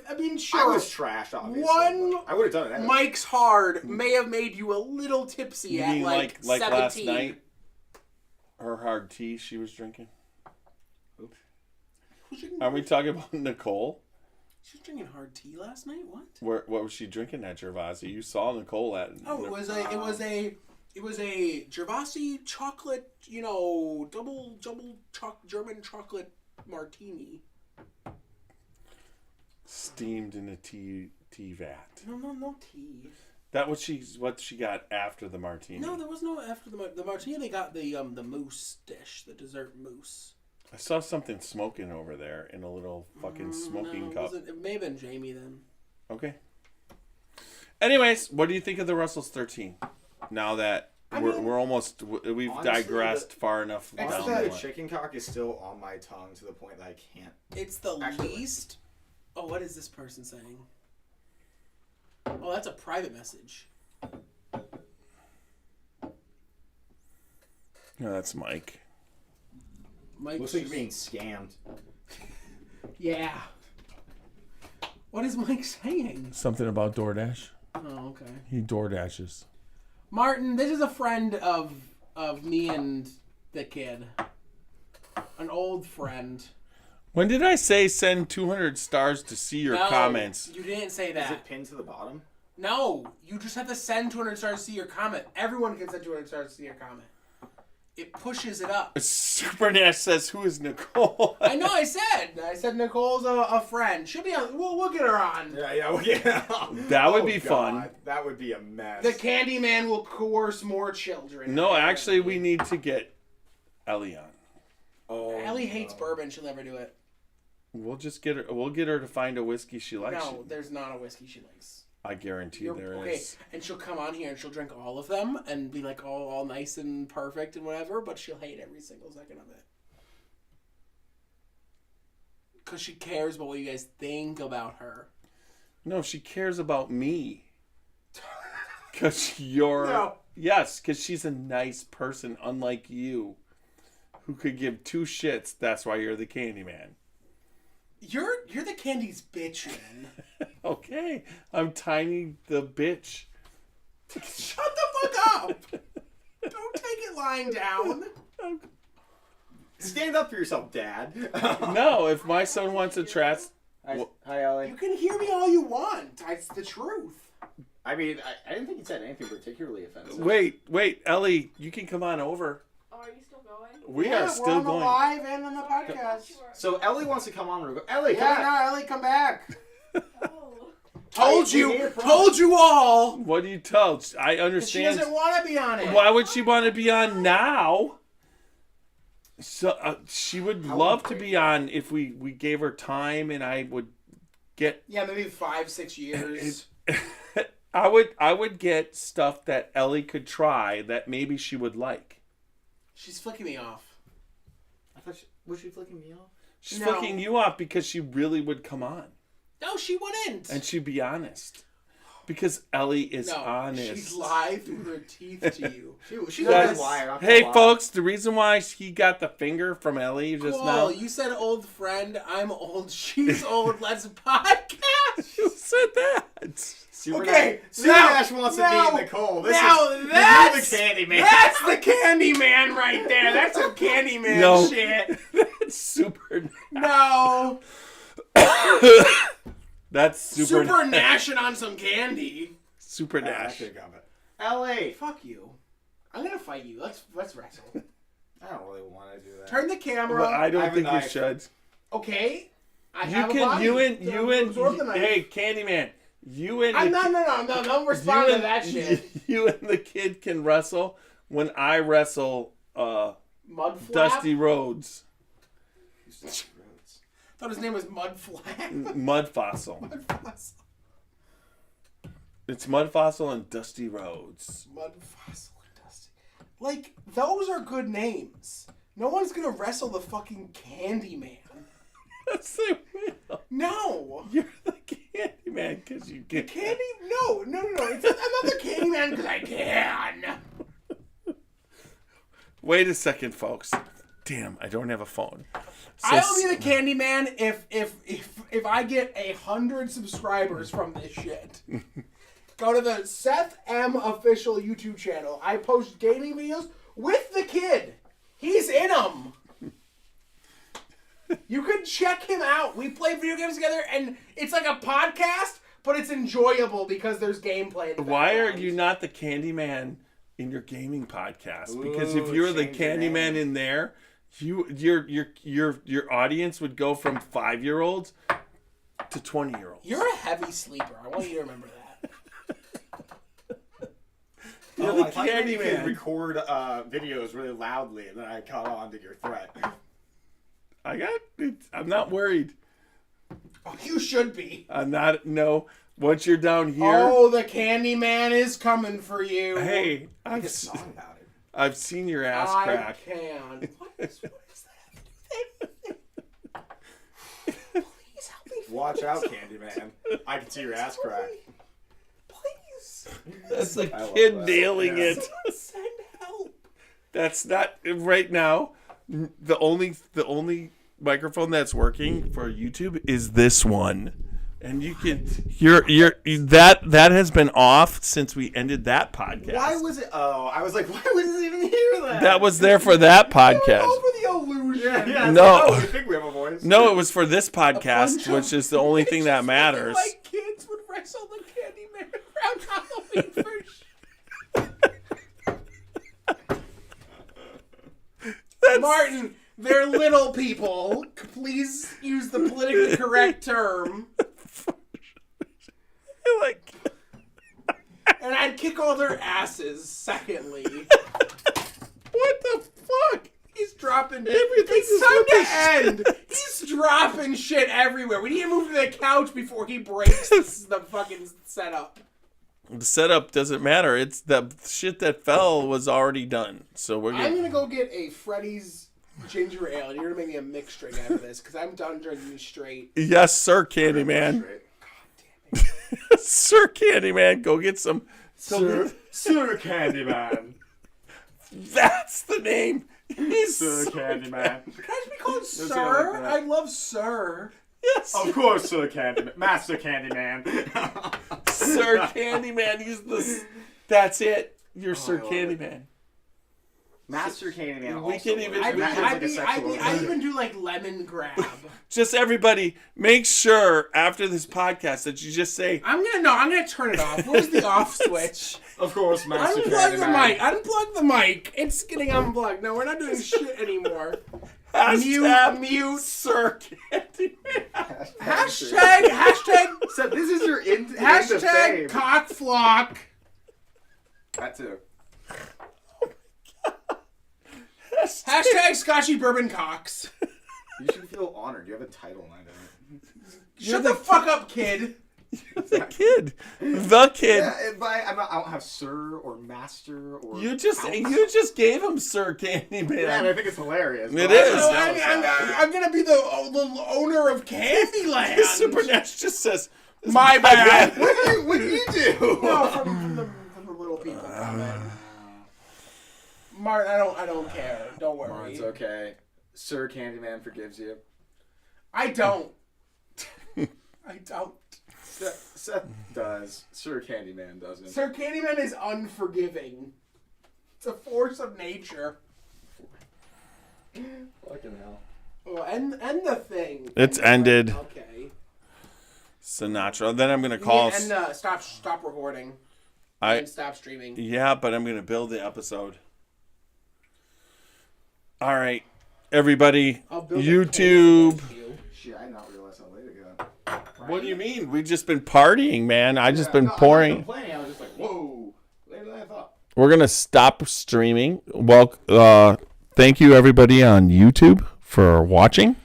I mean, sure. I was trashed, obviously. One but I would have done it anyway. Mike's Hard may have made you a little tipsy You at mean like 17. last night? Her hard tea she was drinking? Are we talking about Nicole? She was drinking hard tea last night. What? What was she drinking at Gervasi? You saw Nicole at... Oh, it was a Gervasi chocolate, double German chocolate martini. Steamed in a tea vat. No tea. That what she got after the martini. No, there was no after the martini. They got the mousse dish, the dessert mousse. I saw something smoking over there in a little fucking smoking cup. It may have been Jamie then. Okay. Anyways, what do you think of the Russell's 13? Now that we're almost we've honestly, digressed far enough down Honestly, the the line. chicken cock is still on my tongue to the point that I can't. It's the Actually, least. Oh, what is this person saying? Oh, that's a private message. No, that's Mike. Mike Looks like you're being scammed. Yeah. What is Mike saying? Something about DoorDash. Oh, okay. He DoorDashes. Martin, this is a friend of me and the kid. An old friend. When did I say send 200 stars to see your comments? You didn't say that. Is it pinned to the bottom? No, you just have to send 200 stars to see your comment. Everyone can send 200 stars to see your comment. It pushes it up. Super Nash says, "Who is Nicole?" I know. I said Nicole's a friend. She'll be on. We'll get her on. Yeah. That would be fun. That would be a mess. The Candyman will coerce more children. No, actually, we need to get Ellie on. Oh, Ellie hates bourbon. She'll never do it. We'll just get her. We'll get her to find a whiskey she likes. No, there's not a whiskey she likes. I guarantee there is. And she'll come on here and she'll drink all of them and be like all nice and perfect and whatever, but she'll hate every single second of it. Because she cares about what you guys think about her. No, she cares about me. Because you're... No. Yes, because she's a nice person, unlike you, who could give two shits. That's why you're the Candyman. You're the Candy's bitch, man. Okay, I'm Tiny the bitch. Shut the fuck up! Don't take it lying down. Stand up for yourself, Dad. No, if my son wants a trash... Hi, Ellie. You can hear me all you want. It's the truth. I mean, I didn't think you said anything particularly offensive. Wait, Ellie, you can come on over. Oh, are you still going? We are still we're on going. the live and on the podcast. So Ellie wants to come on. Ellie, come Yeah, back. no, Ellie, come back. Oh. Told We made you, a promise. told you all. What do you tell? I She understand. doesn't want to be on it. Why would she want to be on now? So she would love to be on if we gave her time, and I would get. Yeah, maybe 5-6 years. I would get stuff that Ellie could try that maybe she would like. She's flicking me off. I thought was she flicking me off? She's No. fucking you off because she really would come on. No, she wouldn't. And she'd be honest. Because Ellie is honest. She's lie through her teeth to you. She's That's- always lying. I'm Hey, lying. folks, the reason why he got the finger from Ellie just Cool. now. You said old friend. I'm old. She's old. Let's podcast. Who said that? Super Okay, Super now- Nash wants now- to be Nicole. This now is that's the Candyman. That's the Candyman right there. That's some Candyman No. shit. That's super. No. That's super. Super gnashing on some candy. Super Nah, I Nash. should've gone back. L.A. Fuck you. I'm gonna fight you. Let's wrestle. I don't really want to do that. Turn the camera. Well, I I don't have a think we knife. should. Okay. I You have a can. body You and. to You and. absorb the knife. Hey, Candyman. You and. I'm the- no. Don't respond you to that shit. You and the kid can wrestle when I wrestle Mud flap. Dusty Rhodes. Thought his name was Mud Flap. Mud Fossil. Mud Fossil. It's Mud Fossil and Dusty Rhodes. Mud Fossil and Dusty. Like, those are good names. No one's gonna wrestle the fucking Candyman. Yes, they will. No. You're the Candyman because you get Candy? No. It's I'm not the Candyman because I can. Wait a second, folks. Damn, I don't have a phone. So I'll be the Candyman if I get 100 subscribers from this shit. Go to the Seth M official YouTube channel. I post gaming videos with the kid. He's in them. You can check him out. We play video games together, and it's like a podcast, but it's enjoyable because there's gameplay. In the why are background. you not the Candyman in your gaming podcast? Because if Ooh, you're the change your Candyman name. in there, your audience would go from 5-year-olds to 20-year-olds. You're a heavy sleeper. I want you to remember that. You're the I thought you could Candyman. record videos really loudly, and then I caught on to your threat. I'm not worried. Oh, you should be. I'm not. No. Once you're down here, Oh, the Candyman is coming for you. hey, I get a song about it. I've seen your ass I crack. can. What is that have to do with anything? Please help me. Watch out, Candyman. I can see your ass crack. Please. That's the I love kid that. nailing Yeah. it. Someone send help. That's not right now. The only microphone that's working for YouTube is this one, and you can that has been off since we ended that podcast. Why was it? Oh, I was like, why was it even hear that? That was there for that podcast. Over the illusion. Yeah. No. I think we have a voice. No, it was for this Bunch podcast, of which is the only thing that bitches matters. Like kids would wrestle the Candyman around Halloween for Martin, they're little people. Please use the politically correct term. Like, And I'd kick all their asses, secondly. what the fuck? He's dropping Everything is It's time with to the end. He's dropping shit everywhere. We need to move to the couch before he breaks the fucking setup. The setup doesn't matter. It's the shit that fell was already done. So we're I'm good. gonna go get a Freddy's ginger ale, and you're gonna make me a mixed drink after this, because I'm done drinking you straight. Yes, sir, Candyman. Sir Candyman, go get some. Sir Candyman. That's the name. He's Sir Candyman. Can I just be called it Sir? like that. I love Sir. Yes, Of course, Sir Candyman. Master Candyman. Sir Candyman. He's the. That's it. You're Sir I love Candyman. Master Candyman. We also can even- works. I'd That That be, has I'd like a be, sexual I'd even do like lemon grab. Just everybody, make sure after this podcast that you just say, I'm gonna turn it off. Where's the off switch? Of course, Master Unplug the Candyman. mic. Unplug the mic. It's getting unplugged. No, we're not doing shit anymore. hashtag Mute. Sir Candyman. Hashtag So this is your end of hashtag fame. cockflock. That too. Hashtag Scotchy Bourbon Cocks. You should feel honored. You have a title lined up. Shut the fuck up, kid. The Kid. The Kid. Yeah, I don't have sir or master or. You just gave him Sir Candyman. Yeah, and I think it's hilarious. It but is. No, I'm jealous of it. I'm gonna be the owner of Candyland. Supernatural just says, My bad. What do you do? No, from the little people comment. Martin, I don't care. Don't worry. It's okay. Sir Candyman forgives you. I don't. I don't. Seth does. Sir Candyman doesn't. Sir Candyman is unforgiving. It's a force of nature. Fucking hell. Oh, end the thing. It's ended. Okay. Sinatra. Then I'm going to call... And stop recording. I And stop streaming. Yeah, but I'm going to build the episode. All right. Everybody, I'll build YouTube. Shit, I did not realize how late it got. What do you mean? We've just been partying, man. I just been No, I'm pouring. not complaining. I was just like, whoa. Later than I thought. We're going to stop streaming. Well, thank you, everybody on YouTube, for watching.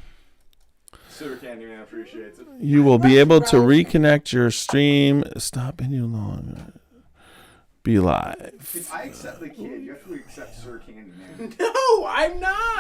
Sir Candyman appreciates it. You will be able to reconnect your stream. Stop any longer. Be live. If I accept the Kid, you have to accept Sir Candyman. No, I'm not.